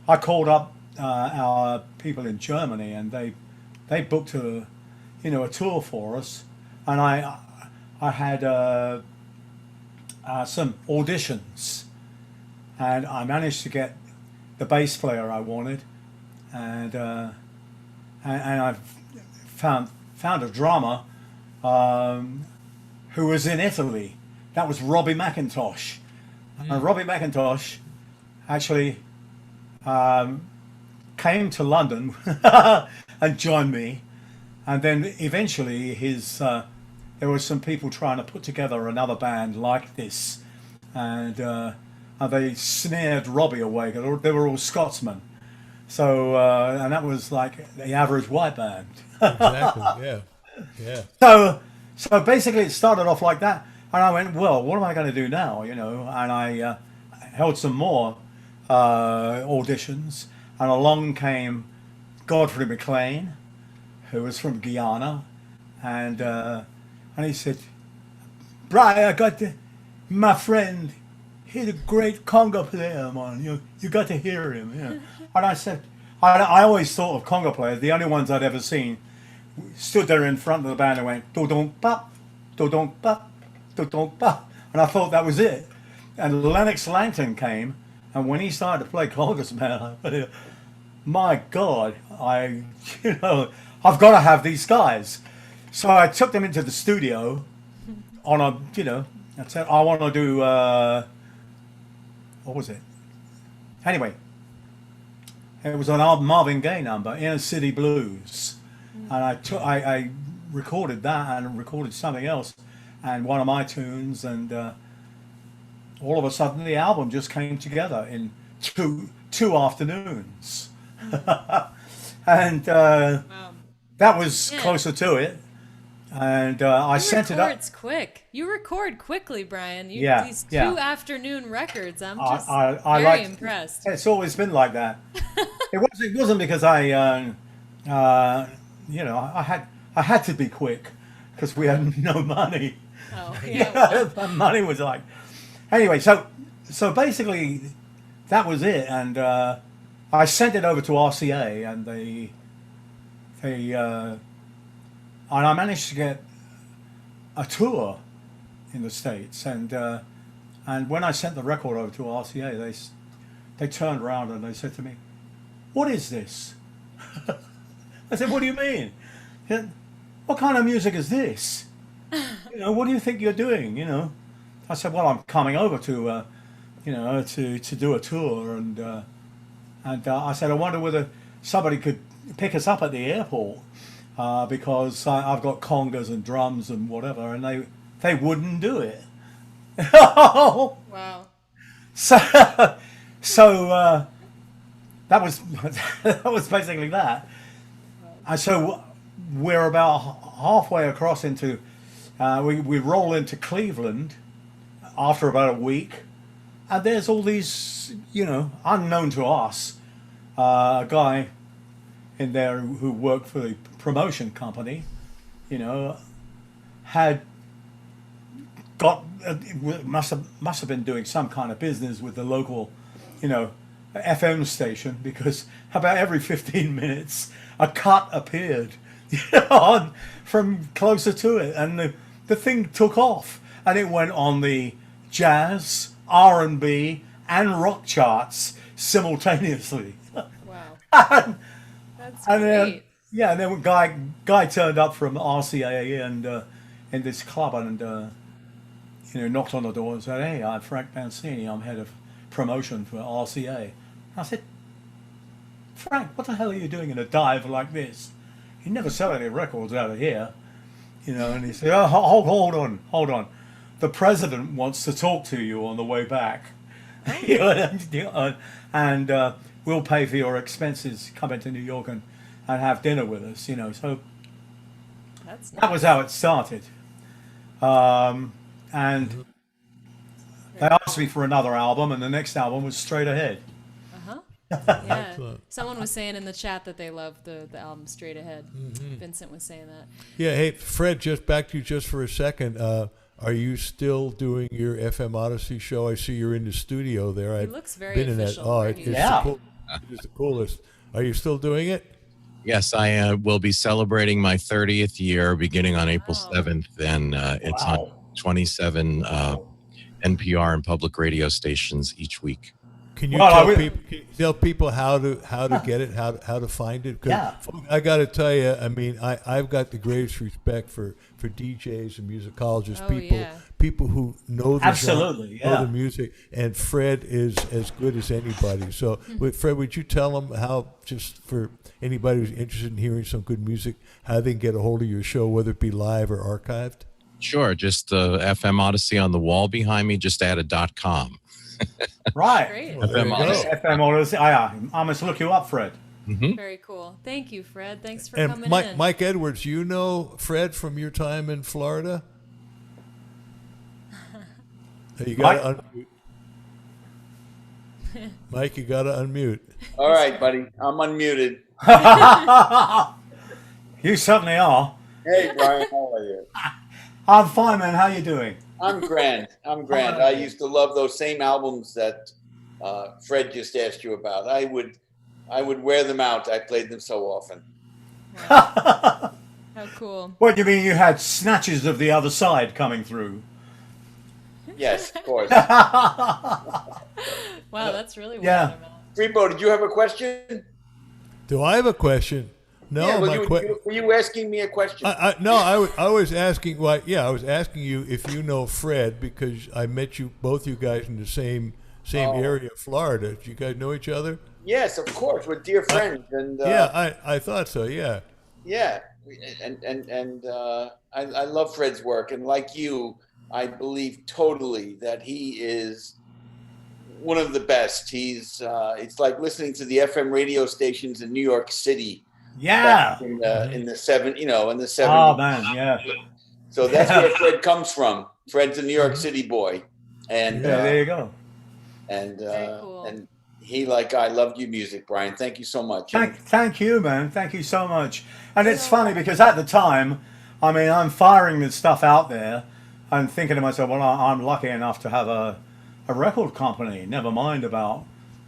I called up our people in Germany, and they booked a tour for us, and I had some auditions, and I managed to get the bass player I wanted, and I found a drummer who was in Italy. That was Robbie McIntosh. And Robbie McIntosh actually came to London and joined me. And then eventually there were some people trying to put together another band like this. And they snared Robbie away, because they were all Scotsmen. So, and that was like the average white band. Exactly, yeah. So basically it started off like that. And I went, well, what am I going to do now? You know, and I held some more auditions, and along came Godfrey McLean, who was from Guyana, and he said, Brian, I got my friend, he's a great conga player, man. You got to hear him. Yeah. And I said, I always thought of conga players, the only ones I'd ever seen, stood there in front of the band and went, do-dum pop, do-dum pop, do-dum pop. And I thought that was it. And Lennox Langton came, and when he started to play congas, man, my God, I've got to have these guys. So I took them into the studio on a, I said, I want to do, what was it? Anyway, it was an Marvin Gaye number, Inner City Blues. And I recorded that and recorded something else and one of my tunes, and all of a sudden the album just came together in two afternoons. And that was closer to it. And I sent it up. Records quick. You record quickly, Brian. These two afternoon records. I'm just very impressed. It's always been like that. It wasn't because I had to be quick because we had no money. Oh, yeah. Well. Money was like, anyway. So basically, that was it, and I sent it over to RCA, and and I managed to get a tour in the States, and when I sent the record over to RCA, they turned around and they said to me, "What is this?" I said, "What do you mean? What kind of music is this? What do you think you're doing? I said, "Well, I'm coming over to to do a tour, and I said, I wonder whether somebody could pick us up at the airport because I've got congas and drums and whatever," and they wouldn't do it. Wow. So that was basically that. And so we're about halfway across into we roll into Cleveland after about a week, and there's all these unknown to us, a guy in there who worked for the promotion company, had got must have been doing some kind of business with the local FM station, because about every 15 minutes a cut appeared from closer to it, and the thing took off, and it went on the jazz, R&B and rock charts simultaneously. Wow. That's great. And then a guy turned up from RCA and in this club, and knocked on the door and said, "Hey, I'm Frank Mancini. I'm head of promotion for RCA." I said, "Frank, what the hell are you doing in a dive like this? You never sell any records out of here." And he said, "Oh, hold on. The president wants to talk to you on the way back. And we'll pay for your expenses. Come into New York and have dinner with us." So that's nice. That was how it started. And they asked me for another album, and the next album was Straight Ahead. Yeah. Someone was saying in the chat that they loved the album Straight Ahead. Mm-hmm. Vincent was saying that. Yeah. Hey, Fred, just back to you just for a second. Are you still doing your FM Odyssey show? I see you're in the studio there. It looks very official. Oh, it's the coolest. Are you still doing it? Yes, I will be celebrating my 30th year beginning on April 7th, and it's on 27 NPR and public radio stations each week. Can you tell people how to get it, how to find it? 'Cause I got to tell you, I mean, I've got the greatest respect for DJs and musicologists, people who know the genre, know the music, and Fred is as good as anybody. So, Fred, would you tell them how, just for anybody who's interested in hearing some good music, how they can get a hold of your show, whether it be live or archived? Sure, just FM Odyssey on the wall behind me. Just add a .com. Right. Great. FM Odyssey. I must look you up, Fred. Mm-hmm. Very cool. Thank you, Fred. Thanks for and coming in. Mike Edwards, you know Fred from your time in Florida? You got to unmute. Mike, you got to unmute. All right, buddy. I'm unmuted. You certainly are. Hey, Brian. How are you? I'm fine, man. How you doing? I'm grand. I used to love those same albums that Fred just asked you about. I would wear them out. I played them so often. Wow. How cool. What do you mean you had snatches of the other side coming through? Yes, of course. Wow, that's really yeah. Freebo, did you have a question? Do I have a question? No, yeah, were you asking me a question? No, I was asking. Well, I was asking you if you know Fred, because I met both you guys in the same area of Florida. Do you guys know each other? Yes, of course. We're dear friends, and I thought so. Yeah. Yeah, and I love Fred's work, and like you, I believe totally that he is one of the best. He's it's like listening to the FM radio stations in New York City. Yeah. In the seven, in the 70s. Oh man, yeah. So that's where Fred comes from. Fred's a New York City boy, and Yeah, there you go. and Very cool. and he, like I, loved your music, Brian. Thank you so much. Thank you, man. Thank you so much. And it's funny because at the time, I mean, I'm firing this stuff out there and thinking to myself, well, I'm lucky enough to have a record company. Never mind about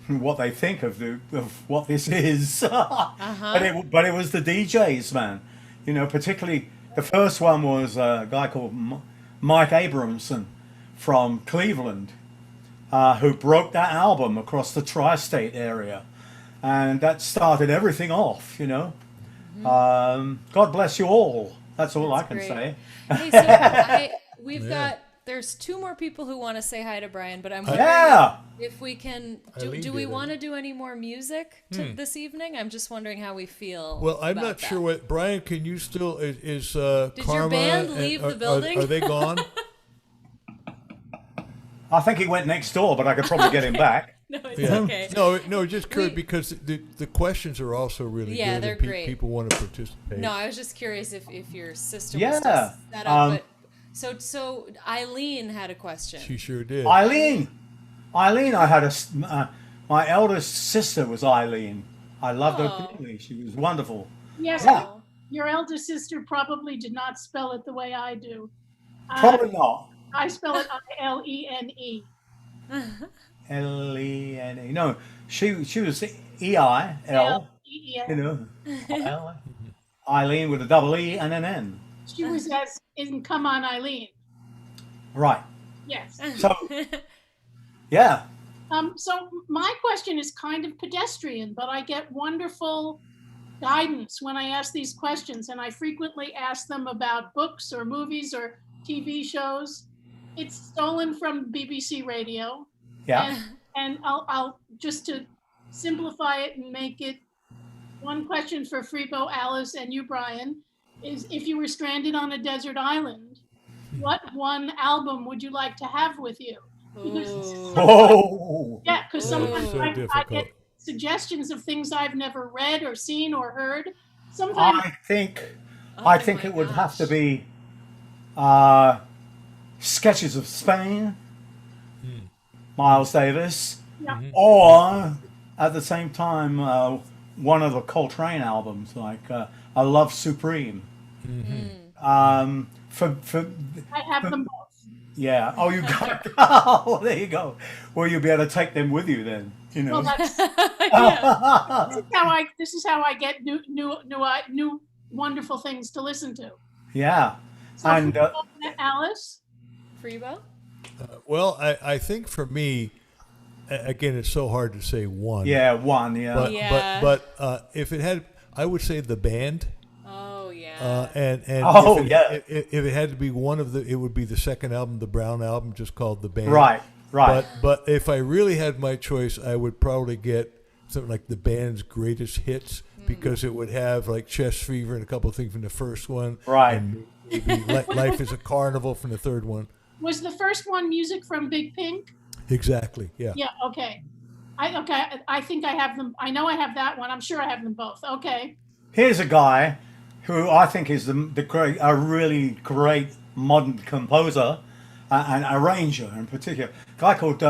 what they think of what this is. But it was the DJs, man. Particularly the first one was a guy called Mike Abramson from Cleveland, who broke that album across the tri-state area, and that started everything off. God bless you all. That's all I can great. say. Hey, so there's two more people who want to say hi to Brian, but I'm wondering if we can, do we want to do any more music this evening? I'm just wondering how we feel. Well, I'm not sure what, Brian, can you still, is Did Karma your band leave the building? Are they gone? I think he went next door, but I could probably get him back. No, it's okay. No, just curious because the questions are also really good. Yeah, they're great. People want to participate. No, I was just curious if your sister was still set up. But so Eileen had a question. She sure did. Eileen, I had my eldest sister was Eileen. I loved her dearly. She was wonderful. Yes, your elder sister probably did not spell it the way I do. Probably not. I spell it I-L-E-N-E. L-E-N-E. No, she was E-I-L. Eileen with a double E and an N. She was as in Come On Eileen. Right. Yes. So, yeah. So my question is kind of pedestrian, but I get wonderful guidance when I ask these questions, and I frequently ask them about books or movies or TV shows. It's stolen from BBC Radio. Yeah. And I'll just to simplify it and make it one question for Freebo, Alice, and you, Brian, is if you were stranded on a desert island, what one album would you like to have with you? Because sometimes I get suggestions of things I've never read or seen or heard. Sometimes I think it would have to be Sketches of Spain, Miles Davis, or at the same time one of the Coltrane albums, like I Love Supreme. I have them both. Yeah. Oh, you got. Oh, there you go. Well, you'll be able to take them with you then. Well, that's, this is how I get new wonderful things to listen to. Yeah. So and Alice, Freebo. Well, I think for me, again, it's so hard to say one. Yeah, one. Yeah. But if it had, I would say the band. Oh yeah. If it had to be one of it would be the second album, the Brown album, just called The Band. Right. But if I really had my choice, I would probably get something like the band's greatest hits, because it would have like Chest Fever and a couple of things from the first one. Right. And maybe Life is a Carnival from the third one. Was the first one music from Big Pink? Exactly. Yeah. Yeah. Okay. I think I have them. I know I have that one. I'm sure I have them both. Okay. Here's a guy who I think is a really great modern composer and arranger in particular. A guy called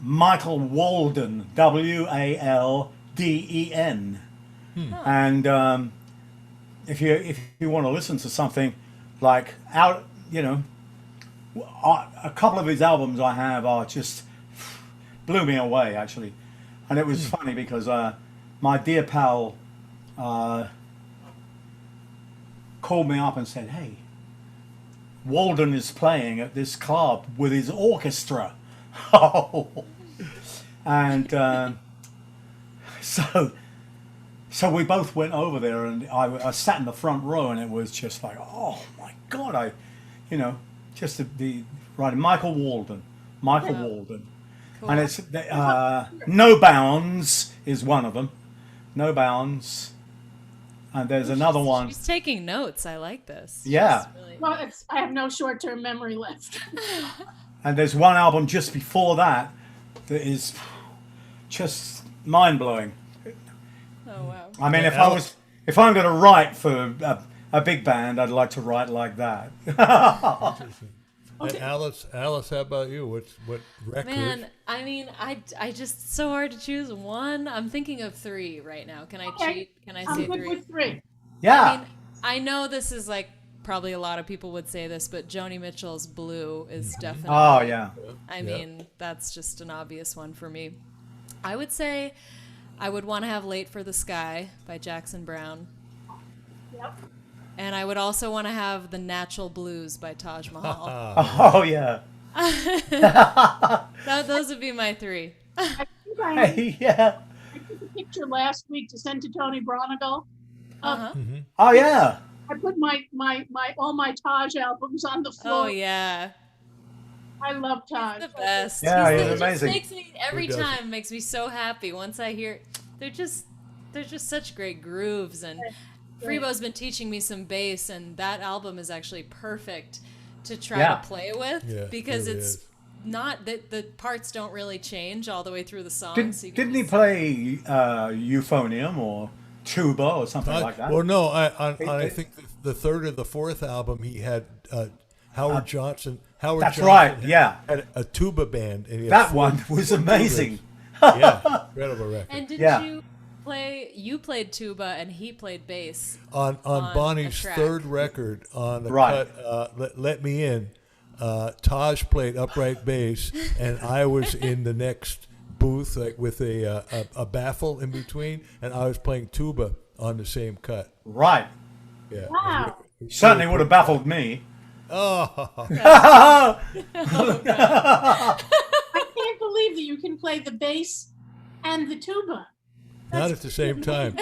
Michael Walden, Walden. And if you want to listen to something like a couple of his albums I have are just blew me away, actually. And it was funny because my dear pal called me up and said, "Hey, Walden is playing at this club with his orchestra." And so we both went over there, and I sat in the front row, and it was just like, oh my God, just to be right. Michael Walden. Cool. And it's No Bounds is one of them. No Bounds. And there's another one. She's taking notes. I like this. Yeah. Well, I have no short-term memory left. And there's one album just before that is just mind-blowing. Oh wow. I mean, if I'm going to write for a big band, I'd like to write like that. And Alice, how about you? What record? Man, I mean, I just so hard to choose one. I'm thinking of 3 right now. Can I cheat? Can I say I'm good 3? with 3. Yeah. I mean, I know this is like probably a lot of people would say this, but Joni Mitchell's Blue is definitely. Oh yeah. I mean, that's just an obvious one for me. I would say I would want to have Late for the Sky by Jackson Browne. Yep. And I would also want to have The Natural Blues by Taj Mahal. Oh yeah. Those would be my 3. I think I Yeah. took a picture last week to send to Tony Bronigal. Uh-huh. Oh yeah. I put my all my Taj albums on the floor. Oh yeah. I love Taj. The best. Yeah, He's he's just amazing. makes me every Who doesn't? time makes me so happy once I hear. They're just such great grooves, and Freebo's been teaching me some bass, and that album is actually perfect to try Yeah. to play with Yeah, because it really it's is. not that the parts don't really change all the way through the song. so you can Didn't he just- play euphonium or tuba or something like that? Well, no. I think the 3rd or the 4th album he had Howard Johnson. Howard That's Johnson right. had- Yeah. had a tuba band, and he had That 4 one was amazing. Yeah, incredible record. And didn't Yeah. you play? You played tuba, and he played bass. on on a Bonnie's track. 3rd record on the Right. cut, Let Me In, Taj played upright bass, and I was in the next booth like with a baffle in between, and I was playing tuba on the same cut. Right. Yeah. Wow. Certainly would have baffled me. Oh, I can't believe that you can play the bass and the tuba. not at the same time.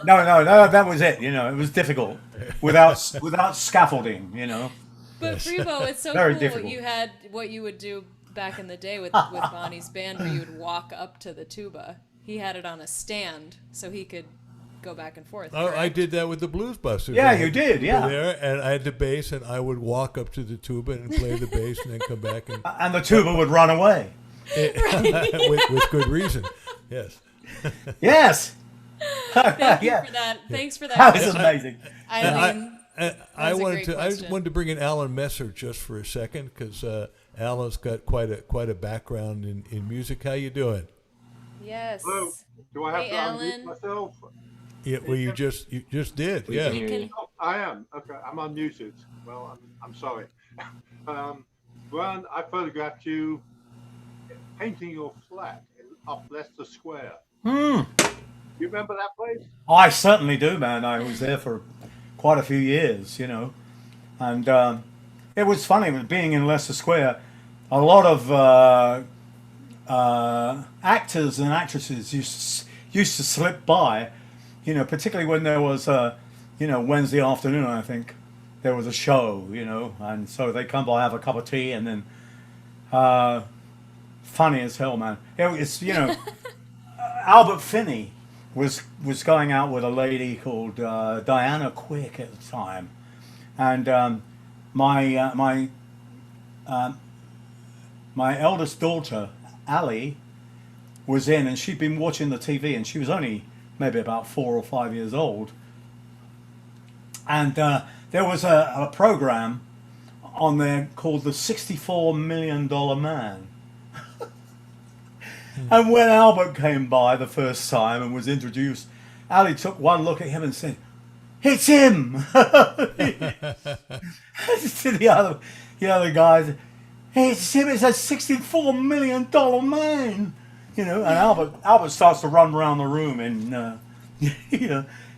No, that was it. You know, it was difficult without scaffolding. You know. But Freebo, it's so Very cool difficult. what you would do back in the day with Bonnie's band, where you would walk up to the tuba. He had it on a stand, so he could go back and forth. I correct? did that with the Blues Busters. Yeah, I you had did, tuba yeah. There, and I had the bass, and I would walk up to the tuba and play the bass, and then come back and And the tuba would run away. with good reason. Yes. Yes. Thank you Yeah. for that. Thanks for that. That was question. amazing. I mean, I was a wanted great to. I question. wanted to bring in Alan Messer just for a second because Alan's got quite a background in music. How you doing? yes. Hello. Do I have Hey, to unmute Alan. myself? Yeah, well, you just did. We Yeah. can hear you. Oh, I am. Okay, I'm unmuted. Well, I'm sorry. Brian, I photographed you painting your flat up Leicester Square. Hmm. You remember that place? I certainly do, man. I was there for quite a few years, you know, and it was funny with being in Leicester Square. A lot of actors and actresses used to slip by, you know, particularly when there was Wednesday afternoon. I think there was a show, you know, and so they come by, have a cup of tea, and then funny as hell, man. It's Albert Finney was going out with a lady called Diana Quick at the time, and my eldest daughter Ali was in, and she'd been watching the TV, and she was only maybe about 4 or 5 years old, and there was a program on there called the $64 Million Man. And when Albert came by the first time and was introduced, Ali took one look at him and said, "It's him." To the other guys, "It's him. It's a $64 million man." You know, and Albert starts to run around the room in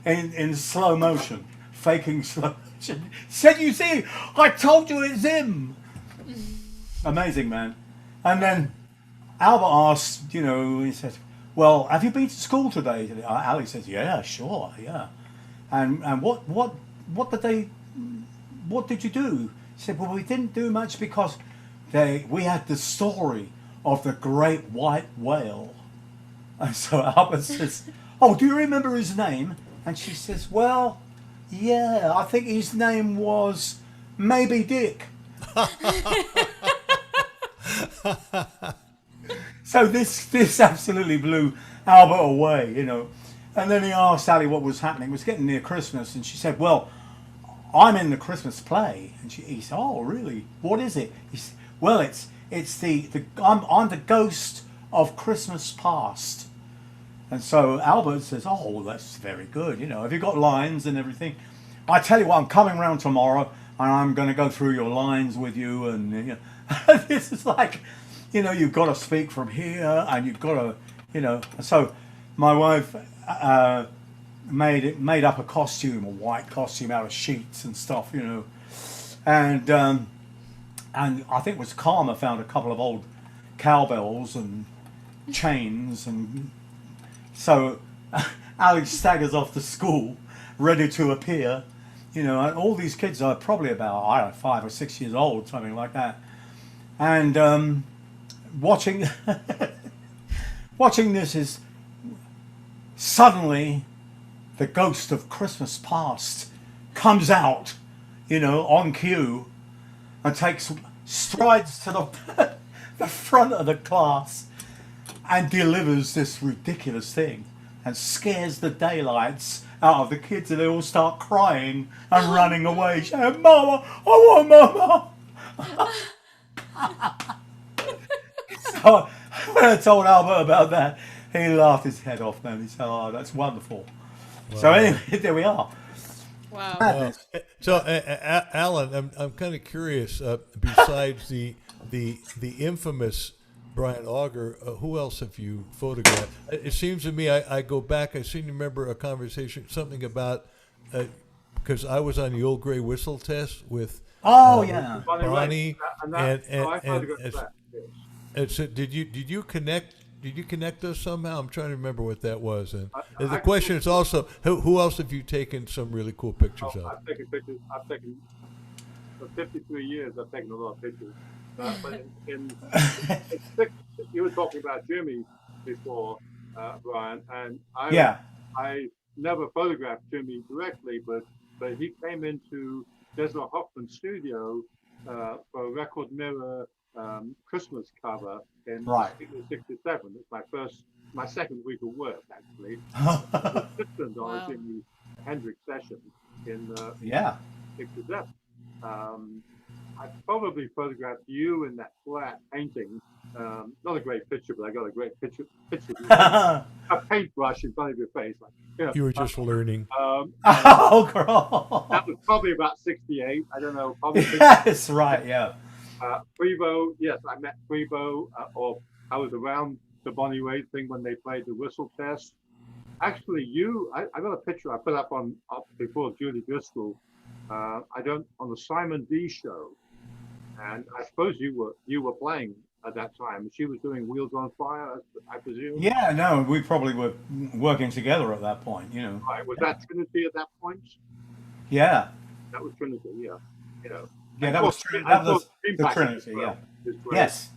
in slow motion, faking slow motion. Said, "You see, I told you it's him." Amazing, man. And then Albert asked, he said, "Well, have you been to school today?" Ali says, "Yeah, sure, yeah." And what did you do? He said, "Well, we didn't do much because we had the story of the great white whale." And so Albert says, "Oh, do you remember his name?" And she says, "Well, yeah, I think his name was maybe Dick." So this absolutely blew Albert away, And then he asked Ali what was happening. It was getting near Christmas, and she said, "Well, I'm in the Christmas play." And he said, "Oh, really? What is it?" He said, "Well, it's the I'm the ghost of Christmas past." And so Albert says, "Oh, that's very good. You know, have you got lines and everything?" "I tell you what, I'm coming round tomorrow, and I'm going to go through your lines with you." And you know, this is like, you know, you've got to speak from here, and you've got to, you know. So my wife made up a costume, a white costume out of sheets and stuff, you know, and I think it was Karma found a couple of old cowbells and chains, and so Alex staggers off to school, ready to appear, you know, and all these kids are probably about, I don't know, 5 or 6 years old, something like that, and watching watching this is suddenly the ghost of Christmas past comes out, you know, on cue, and takes strides to the front of the class and delivers this ridiculous thing and scares the daylights out of the kids, and they all start crying and running away, saying, "Mama, I want Mama." So when I told Albert about that, he laughed his head off, man. He said, "Oh, that's wonderful." Wow. So anyway, there we are. Wow. So, Alan, I'm kind of curious. Besides the infamous Brian Auger, who else have you photographed? It seems to me, I go back. I seem to remember a conversation, something about because I was on the old gray whistle test with yeah, Bonnie, Yes. so did you connect? Did you connect us somehow? I'm trying to remember what that was. And the question is also, who else have you taken some really cool pictures of? I've taken pictures. I've taken, for 53 years, I've taken a lot of pictures. But in you were talking about Jimmy before, Brian, and I never photographed Jimmy directly, but he came into Desmond Hoffman's studio for a Record Mirror Christmas cover in 1967. It's my second week of work, actually. Assistant on a Jimi Hendrix session in 67. I probably photographed you in that flat painting. Not a great picture, but I got a great picture a paintbrush in front of your face. Like, you were just learning. Oh, girl. That was probably about 68. I don't know. Probably. Yes, right, yeah. Freebo, yes, I met Freebo, or I was around the Bonnie Raitt thing when they played the whistle test. Actually, I got a picture I put up before Julie Driscoll. On the Simon D show, and I suppose you were playing at that time. She was doing Wheels on Fire, I presume. Yeah, no, we probably were working together at that point, you know. Right, was that Trinity at that point? Yeah. That was Trinity, yeah. You know. Yeah, that was the Trinity, well, yeah. Yes.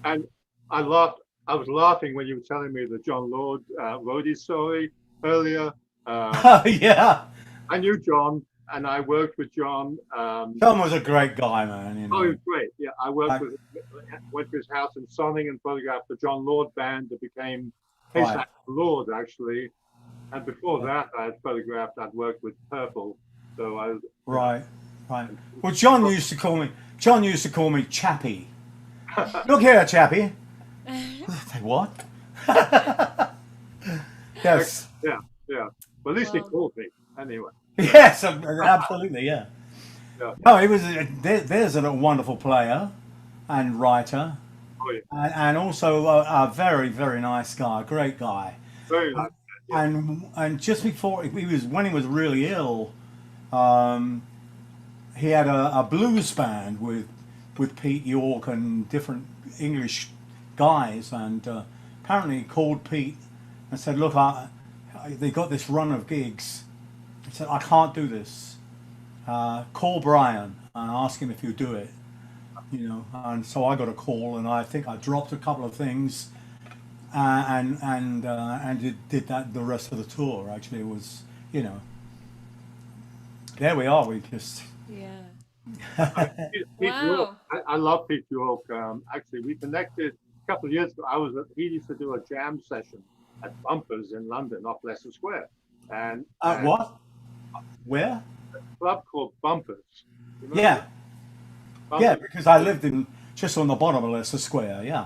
And I was laughing when you were telling me the John Lord roadie story earlier. Yeah. I knew John, and I worked with John. John was a great guy, man. You know. Oh, he was great. Yeah, I went to his house in Sonning and photographed the John Lord band that became Haystack Lord, actually. And before that, I'd worked with Purple. So I was right. Well, John used to call me Chappie. Look here, Chappie. Say what? Yes. Yeah. Well, at least he called me anyway. Yes, absolutely, yeah. No, he was. There's a wonderful player and writer, and also a very, very nice guy, great guy. Very nice. And just before when he was really ill, he had a blues band with Pete York and different English guys, and apparently he called Pete and said, "Look, they got this run of gigs." He said, "I can't do this. Call Brian and ask him if he'll do it." You know, and so I got a call, and I think I dropped a couple of things, and did that the rest of the tour. Actually, it was, you know, there we are. We just Pete York, I love Pete York. Actually, we connected a couple of years ago. He used to do a jam session at Bumpers in London off Leicester Square. And what? Where? a club called Bumpers. You remember Yeah. that? Yeah, Bumpers. because I lived in just on the bottom of Leicester Square. Yeah.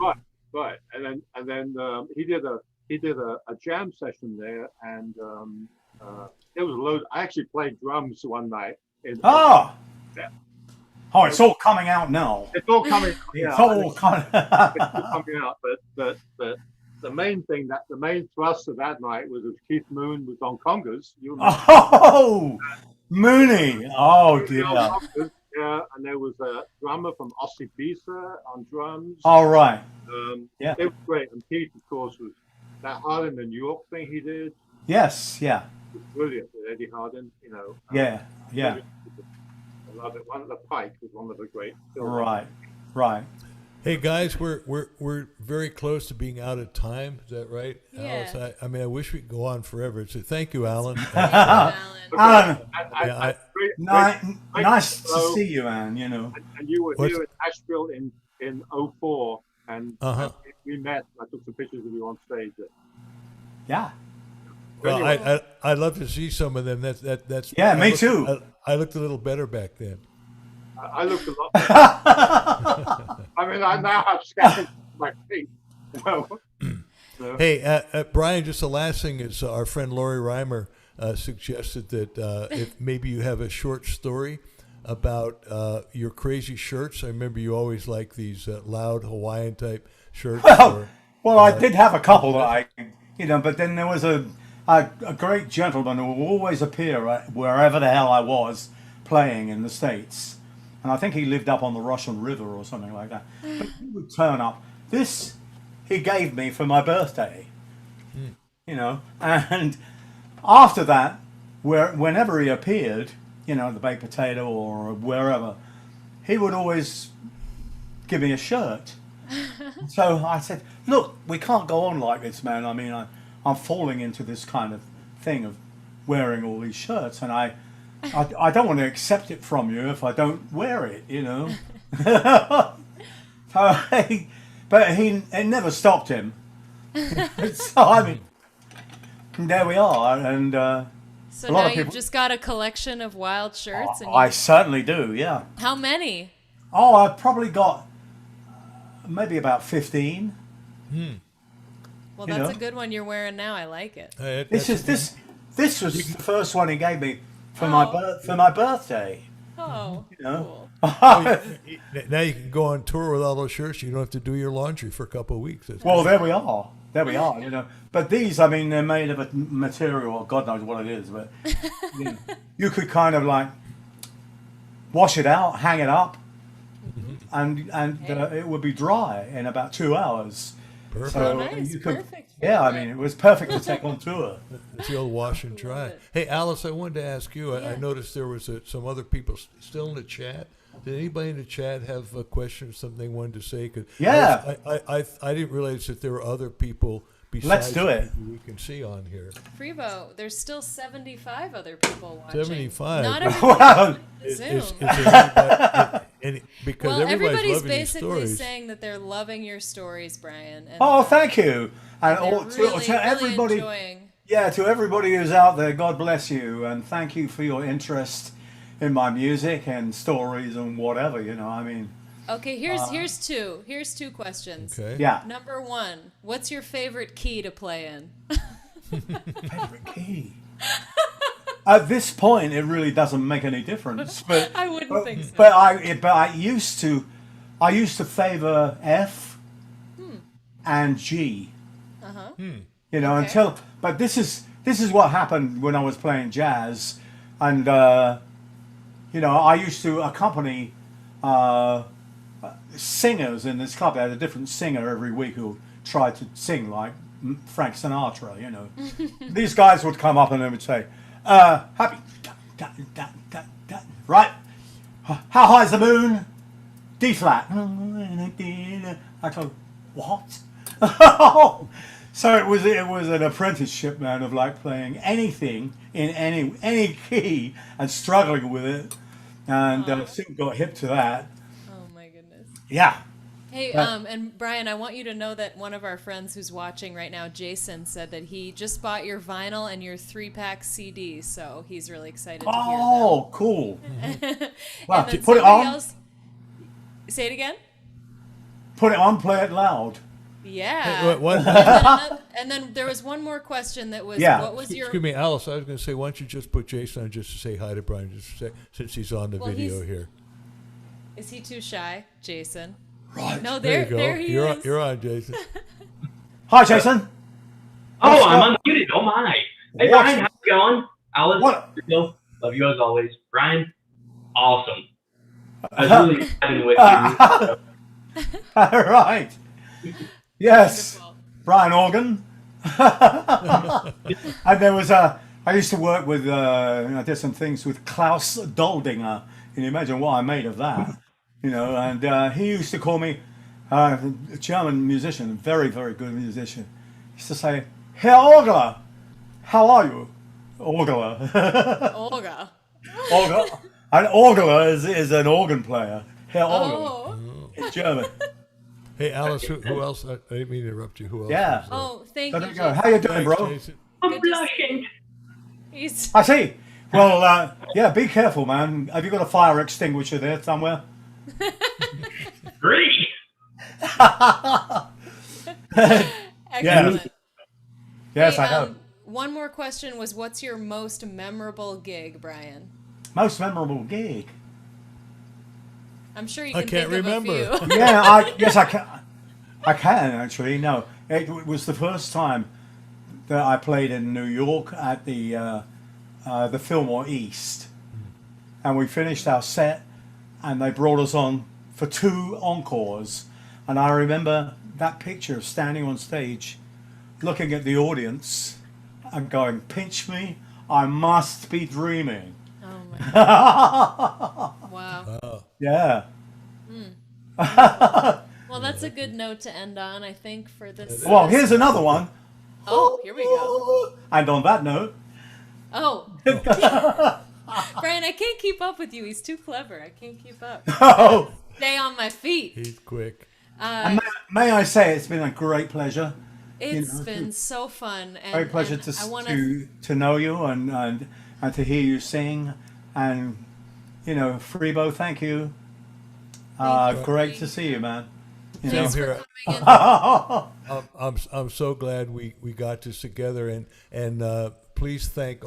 Right. And then he did a jam session there, and it was a load. I actually played drums one night. Oh. Yeah. Oh, it's all coming out now. It's all coming. Yeah, It's all coming. it's all coming out. But the main thrust of that night was that Keith Moon was on congas. You remember? Oh, Mooney. Oh dear. Yeah, and there was a drummer from Ossie Bisa on drums. All right. Yeah, it was great. And Keith, of course, was that Harden in New York thing he did. Yes. Yeah. It was brilliant with Eddie Harden. You know. Yeah. I love it. One of the Pike was one of the great films. Right. Hey guys, we're very close to being out of time. Is that right, Yeah. Alice? I mean, I wish we could go on forever. So thank you, Alan. Alan, Great nice to show. see you, Anne. You know. And you were here in Asheville in 04, and we met. I took some pictures of you on stage. Yeah. Well, Anyway. I'd love to see some of them. That's Yeah, me too. I looked a little better back then. I looked a lot better. I mean, I now have scattered my feet. So. Hey, Brian, just the last thing is our friend Lori Reimer suggested that if maybe you have a short story about your crazy shirts. I remember you always liked these loud Hawaiian type shirts. Well, I did have a couple that but then there was a great gentleman who would always appear wherever the hell I was playing in the States. And I think he lived up on the Russian River or something like that. But he would turn up. This he gave me for my birthday. And after that, whenever he appeared, the Baked Potato or wherever, he would always give me a shirt. So I said, look, we can't go on like this, man. I mean, I'm falling into this kind of thing of wearing all these shirts, and I don't want to accept it from you if I don't wear it, But it never stopped him. So, I mean, there we are. And so now you've just got a collection of wild shirts? And I certainly do, yeah. How many? Oh, I've probably got maybe about 15. Well, that's a good one you're wearing now. I like it. This was the first one he gave me for my birthday. Oh, cool. Now you can go on tour with all those shirts. You don't have to do your laundry for a couple of weeks. Well, there we are. But these, I mean, they're made of a material, God knows what it is, but you could kind of like wash it out, hang it up, and it would be dry in about 2 hours. Perfect. So nice. Perfect. I mean, it was perfect to take on tour. It's the old wash and dry. Hey, Alice, I wanted to ask you. I noticed there was some other people still in the chat. Did anybody in the chat have a question or something they wanted to say? Cause yeah. I didn't realize that there were other people besides Let's do it. we can see on here. Freebo, there's still 75 other people watching. 75. Not everybody Zoom. Because everybody's loving basically your stories. saying that they're loving your stories, Brian. And, Thank you. And really, to everybody, enjoying. to everybody who's out there, God bless you, and thank you for your interest in my music and stories and whatever. I mean. Okay, here's two questions. Okay. Yeah. Number one, what's your favorite key to play in? Favorite key. At this point, it really doesn't make any difference. But I wouldn't think so. But I used to favor F and G. Okay. But this is what happened when I was playing jazz, and I used to accompany singers in this club. I had a different singer every week who tried to sing like Frank Sinatra. These guys would come up and they would say, "Happy, right? How high is the moon? D flat." I go, what? So it was an apprenticeship, man, of like playing anything in any key and struggling with it, and soon got hip to that. Oh my goodness. Yeah. Hey, and Brian, I want you to know that one of our friends who's watching right now, Jason, said that he just bought your vinyl and your 3-pack CD, so he's really excited to hear that. Oh, cool. Wow, And then put it on. else, say it again? Put it on, play it loud. Yeah. What? And then there was one more question that was, Yeah. what was your... Excuse me, Alice. I was going to say, why don't you just put Jason on just to say hi to Brian, just to say, since he's on the video here. Is he too shy, Jason? Right. No, There there you he go. is. You're on, Jason. Hi, Jason. Oh, I'm unmuted. Oh my. Hey, What? Brian, how's it going? Alice, What? Love you as always. Brian, awesome. I was really vibing with you. All right. Yes. Wonderful. Brian Organ. And there was I used to work with, I did some things with Klaus Doldinger. Can you imagine what I made of that? You know, and he used to call me, a German musician, very, very good musician. He used to say, Herr Orgler, how are you? Orgler. Olga. Orgler. An Orgler is an organ player. Herr Orgler. Oh. In German. Hey, Alice, who else? I didn't mean to interrupt you. Who else? Yeah. was there? Oh, thank So you, there you go. Jason. How you doing, bro? Jason. I'm Good to see blushing. He's... I see. Well, yeah, be careful, man. Have you got a fire extinguisher there somewhere? Great. Excellent. Yes, Hey, I know. one more question was, what's your most memorable gig, Brian? Most memorable gig. I'm sure you I can can't think remember. of a few. Yeah, yes, I can. I can actually. No, it was the first time that I played in New York at the Fillmore East, and we finished our set, and they brought us on for 2 encores, and I remember that picture of standing on stage, looking at the audience, and going, "Pinch me, I must be dreaming." Oh my God. Wow. Yeah. Well, that's a good note to end on, I think, for this. Well, here's another one. Oh, here we go. And on that note. Oh. Brian, I can't keep up with you. He's too clever. I can't keep up. Oh. Stay on my feet. He's quick. May I say it's been a great pleasure. It's been so fun. And, Great pleasure and I wanna... to know you and to hear you sing. And, you know, Freebo, thank you. Great to see you, man. You know. Thanks for coming in. I'm so glad we got this together, and please thank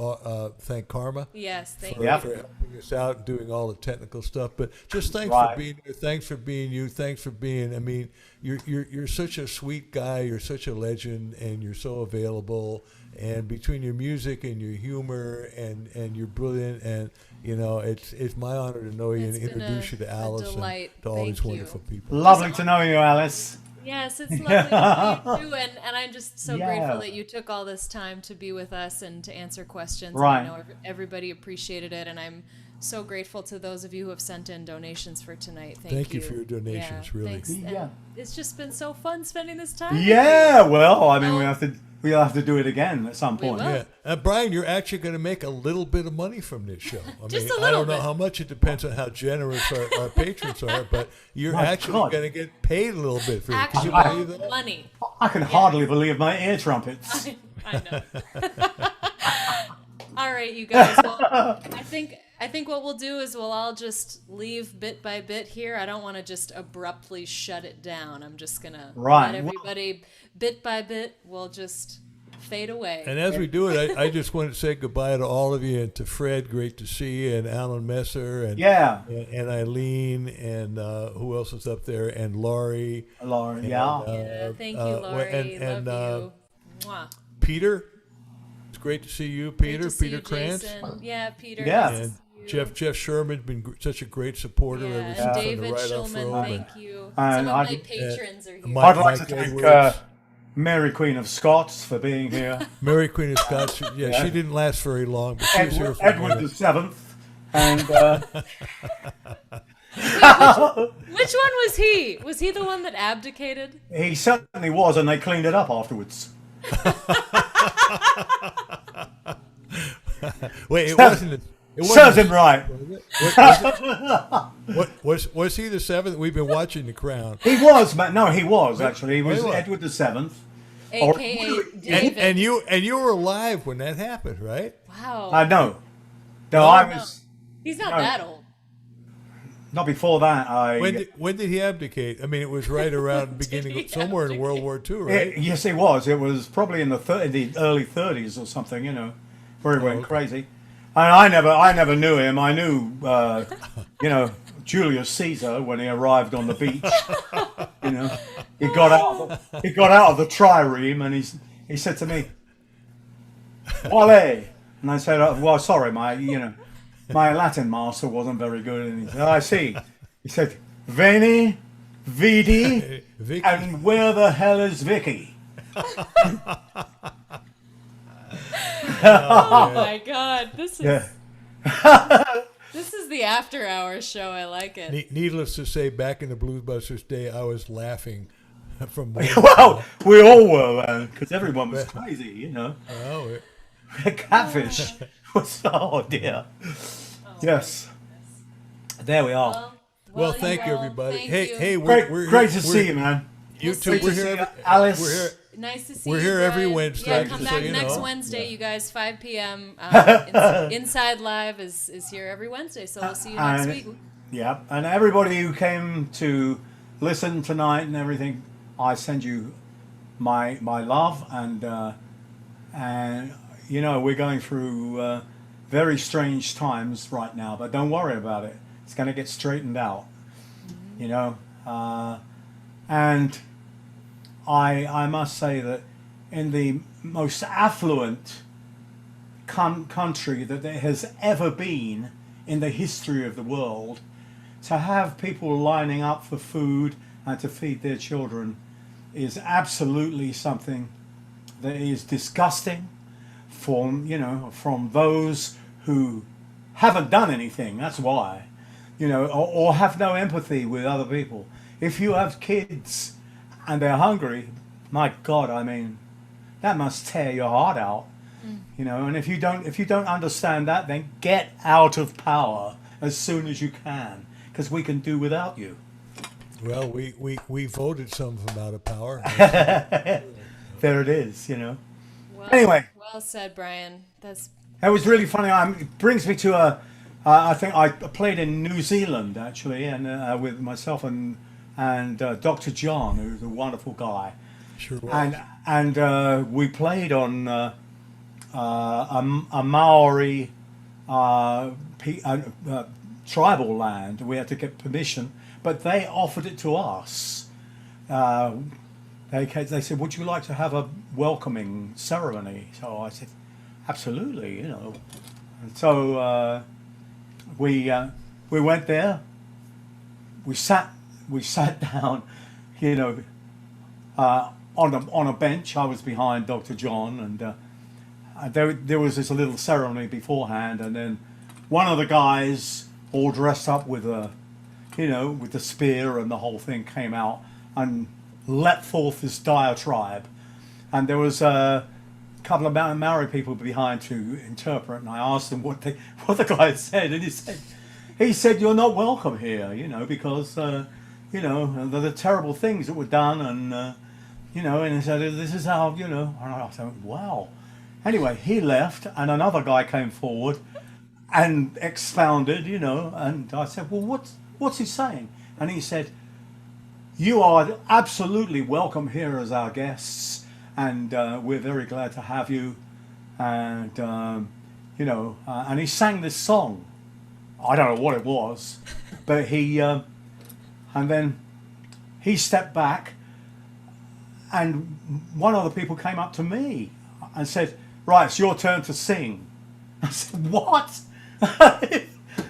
Karma. Yes, thank for you. helping us out, doing all the technical stuff. But just thanks Right. for being here. Thanks for being you. Thanks for being. I mean, you're such a sweet guy. You're such a legend, and you're so available. And between your music and your humor and you're brilliant, and you know, it's my honor to know you and introduce you to Alice and to all these wonderful people. Lovely to know you, Alice. Yes, it's lovely to meet you too, and I'm just so Yeah. grateful that you took all this time to be with us and to answer questions. Right. And I know everybody appreciated it, and I'm so grateful to those of you who have sent in donations for tonight. Thank you for your donations, really. Thanks. And Yeah. it's just been so fun spending this time. Yeah, well, I mean, we'll have to do it again at some point. Yeah, Brian, you're actually going to make a little bit of money from this show. I Just mean, a I little don't know bit. how much. It depends on how generous our patrons are, but you're My actually God. going to get paid a little bit for it. Can you Actual believe that? money. I can hardly believe my ear trumpets. I know. All right, you guys. Well, I think what we'll do is we'll all just leave bit by bit here. I don't want to just abruptly shut it down. I'm just gonna Right. let everybody bit by bit. We'll just fade away. And as we do it, I just want to say goodbye to all of you, and to Fred, great to see you, and Alan Messer, and Yeah. and Eileen, and who else is up there, and Laurie. Laurie, and, Yeah, thank you, Laurie. and Love you. Mwah. Peter. It's great to see you, Great Peter. to see Peter you, Krantz. Jason. Yeah, Peter. Yeah. nice to And see you. Jeff Sherman's been such a great supporter Yeah, ever and since on the David Right Off Shulman, Road. thank you. And Some of I'd- my patrons are here. Mike- I'd like to Mike thank Edwards. Mary Queen of Scots for being here. Mary Queen of Scots. Yeah, she didn't last very long, but she was here for a Edward minute. the Seventh, and Which one was he? Was he the one that abdicated? he certainly was, and they cleaned it up afterwards. Wait, it wasn't. It Serves him right. Was he the seventh? We've been watching The Crown. He was, man. No, he was actually. He was Edward the Seventh. AKA David. And you were alive when that happened, right? Wow. No. No, I was. He's not that old. Not before that. When did he abdicate? I mean, it was right around the beginning, somewhere in World War II, right? Yes, it was. It was probably in the early 30s or something. You know, where he went crazy. And I never knew him. I knew, Julius Caesar when he arrived on the beach. You know, he got out of the trireme and he said to me, "Ole," and I said, "Well, sorry, my Latin master wasn't very good." And he said, "I see." He said, "Veni, vidi, and where the hell is Vicky?" Oh my God! This is this is the after hours show. I like it. Needless to say, back in the Bluesbusters day, I was laughing from. Well, we all were, because everyone was crazy, you know. Oh, Catfish was dear. Yes, there we are. Well, thank you, everybody. Hey, great to see you, man. You too. We're here, Alice. We're here. Nice to see We're you. here Brian. every Wednesday. Yeah, come back next Wednesday, you guys. 5 p.m. Inside Live is here every Wednesday, so we'll see you next week. Yeah, and everybody who came to listen tonight and everything, I send you my love, and we're going through very strange times right now, but don't worry about it. It's going to get straightened out, you know, and I must say that in the most affluent country that there has ever been in the history of the world, to have people lining up for food and to feed their children is absolutely something that is disgusting from those who haven't done anything. That's why, or have no empathy with other people. If you have kids and they're hungry, my God, I mean, that must tear your heart out, And if you don't understand that, then get out of power as soon as you can, because we can do without you. Well, we voted some of them out of power. There it is, Well, anyway. Well said, Brian. That was really funny. It brings me to I think I played in New Zealand actually, and with myself and Dr. John, who's a wonderful guy. Sure was. And we played on a Maori tribal land. We had to get permission, but they offered it to us. They said, "Would you like to have a welcoming ceremony?" So I said, "Absolutely," And so we went there. We sat down, on a bench. I was behind Dr. John, and there was this little ceremony beforehand, and then one of the guys, all dressed up with with the spear and the whole thing, came out and let forth this diatribe, and there was a couple of Maori people behind to interpret, and I asked them what the guy said, and he said "You're not welcome here, because the terrible things that were done, and and he said this is how and I thought, wow. Anyway, he left, and another guy came forward and expounded, and I said, "Well, what's he saying?" And he said, "You are absolutely welcome here as our guests, and we're very glad to have you." And and he sang this song. I don't know what it was, but and then he stepped back, and one of the people came up to me and said, "Right, it's your turn to sing." I said, "What?"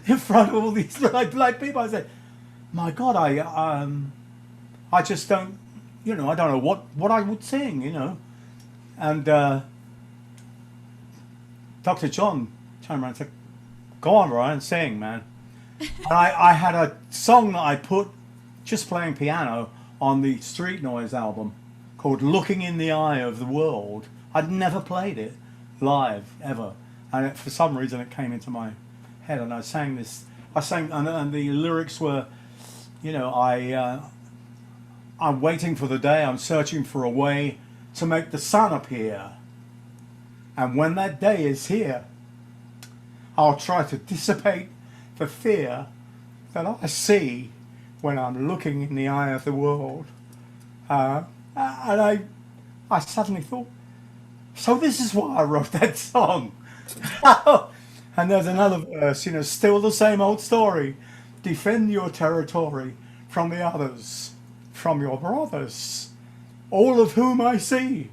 In front of all these black people. I said, "My God, I just don't, I don't know what I would sing, And Dr. John turned around and said, "Go on, Brian, sing, man." And I had a song that I put, just playing piano, on the Street Noise album called "Looking in the Eye of the World." I'd never played it live, ever. And for some reason it came into my head, and I sang this. I sang, and the lyrics were, you know, I'm waiting for the day. I'm searching for a way to make the sun appear. And when that day is here, I'll try to dissipate the fear that I see when I'm looking in the eye of the world. And I suddenly thought, so this is why I wrote that song. And there's another verse, you know, still the same old story. Defend your territory from the others, from your brothers, all of whom I see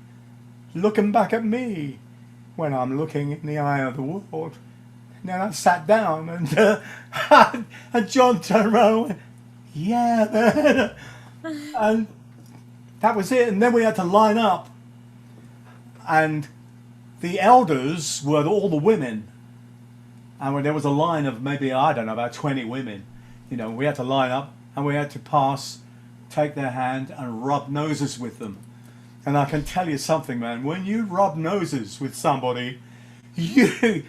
looking back at me when I'm looking in the eye of the world. And then I sat down and, and John turned around and went, yeah, man. And that was it. And then we had to line up. And the elders were all the women. And when there was a line of maybe, I don't know, about 20 women, you know, we had to line up and we had to take their hand and rub noses with them. And I can tell you something, man, when you rub noses with somebody, you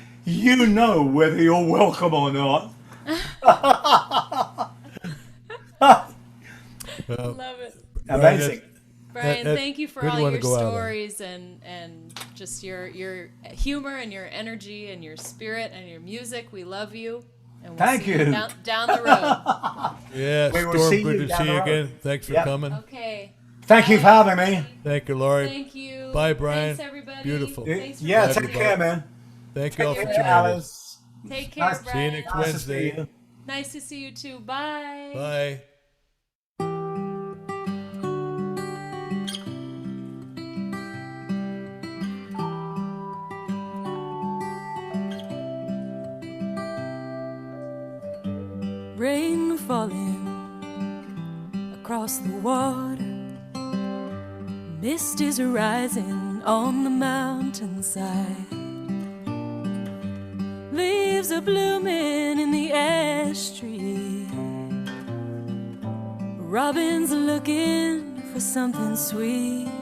know whether you're welcome or not. Love it. Amazing. Brian, thank you for all your stories and just your humor and your energy and your spirit and your music. We love you. And we'll Thank you. Down the road. Yeah, Storm, good to see you again. Thanks for coming. Okay. Thank you for having me. Thank you, Laurie. Thank you. Bye, Brian. Thanks, everybody. Beautiful. Thanks for Yeah, listening. take care, man. Thank you all for Take joining care, us. Alice. Take care, Brian. See you next Wednesday. Nice to see you too. Bye. Bye. Rain falling across the water. Mist is rising on the mountainside. Leaves are blooming in the ash tree. Robin's looking for something sweet.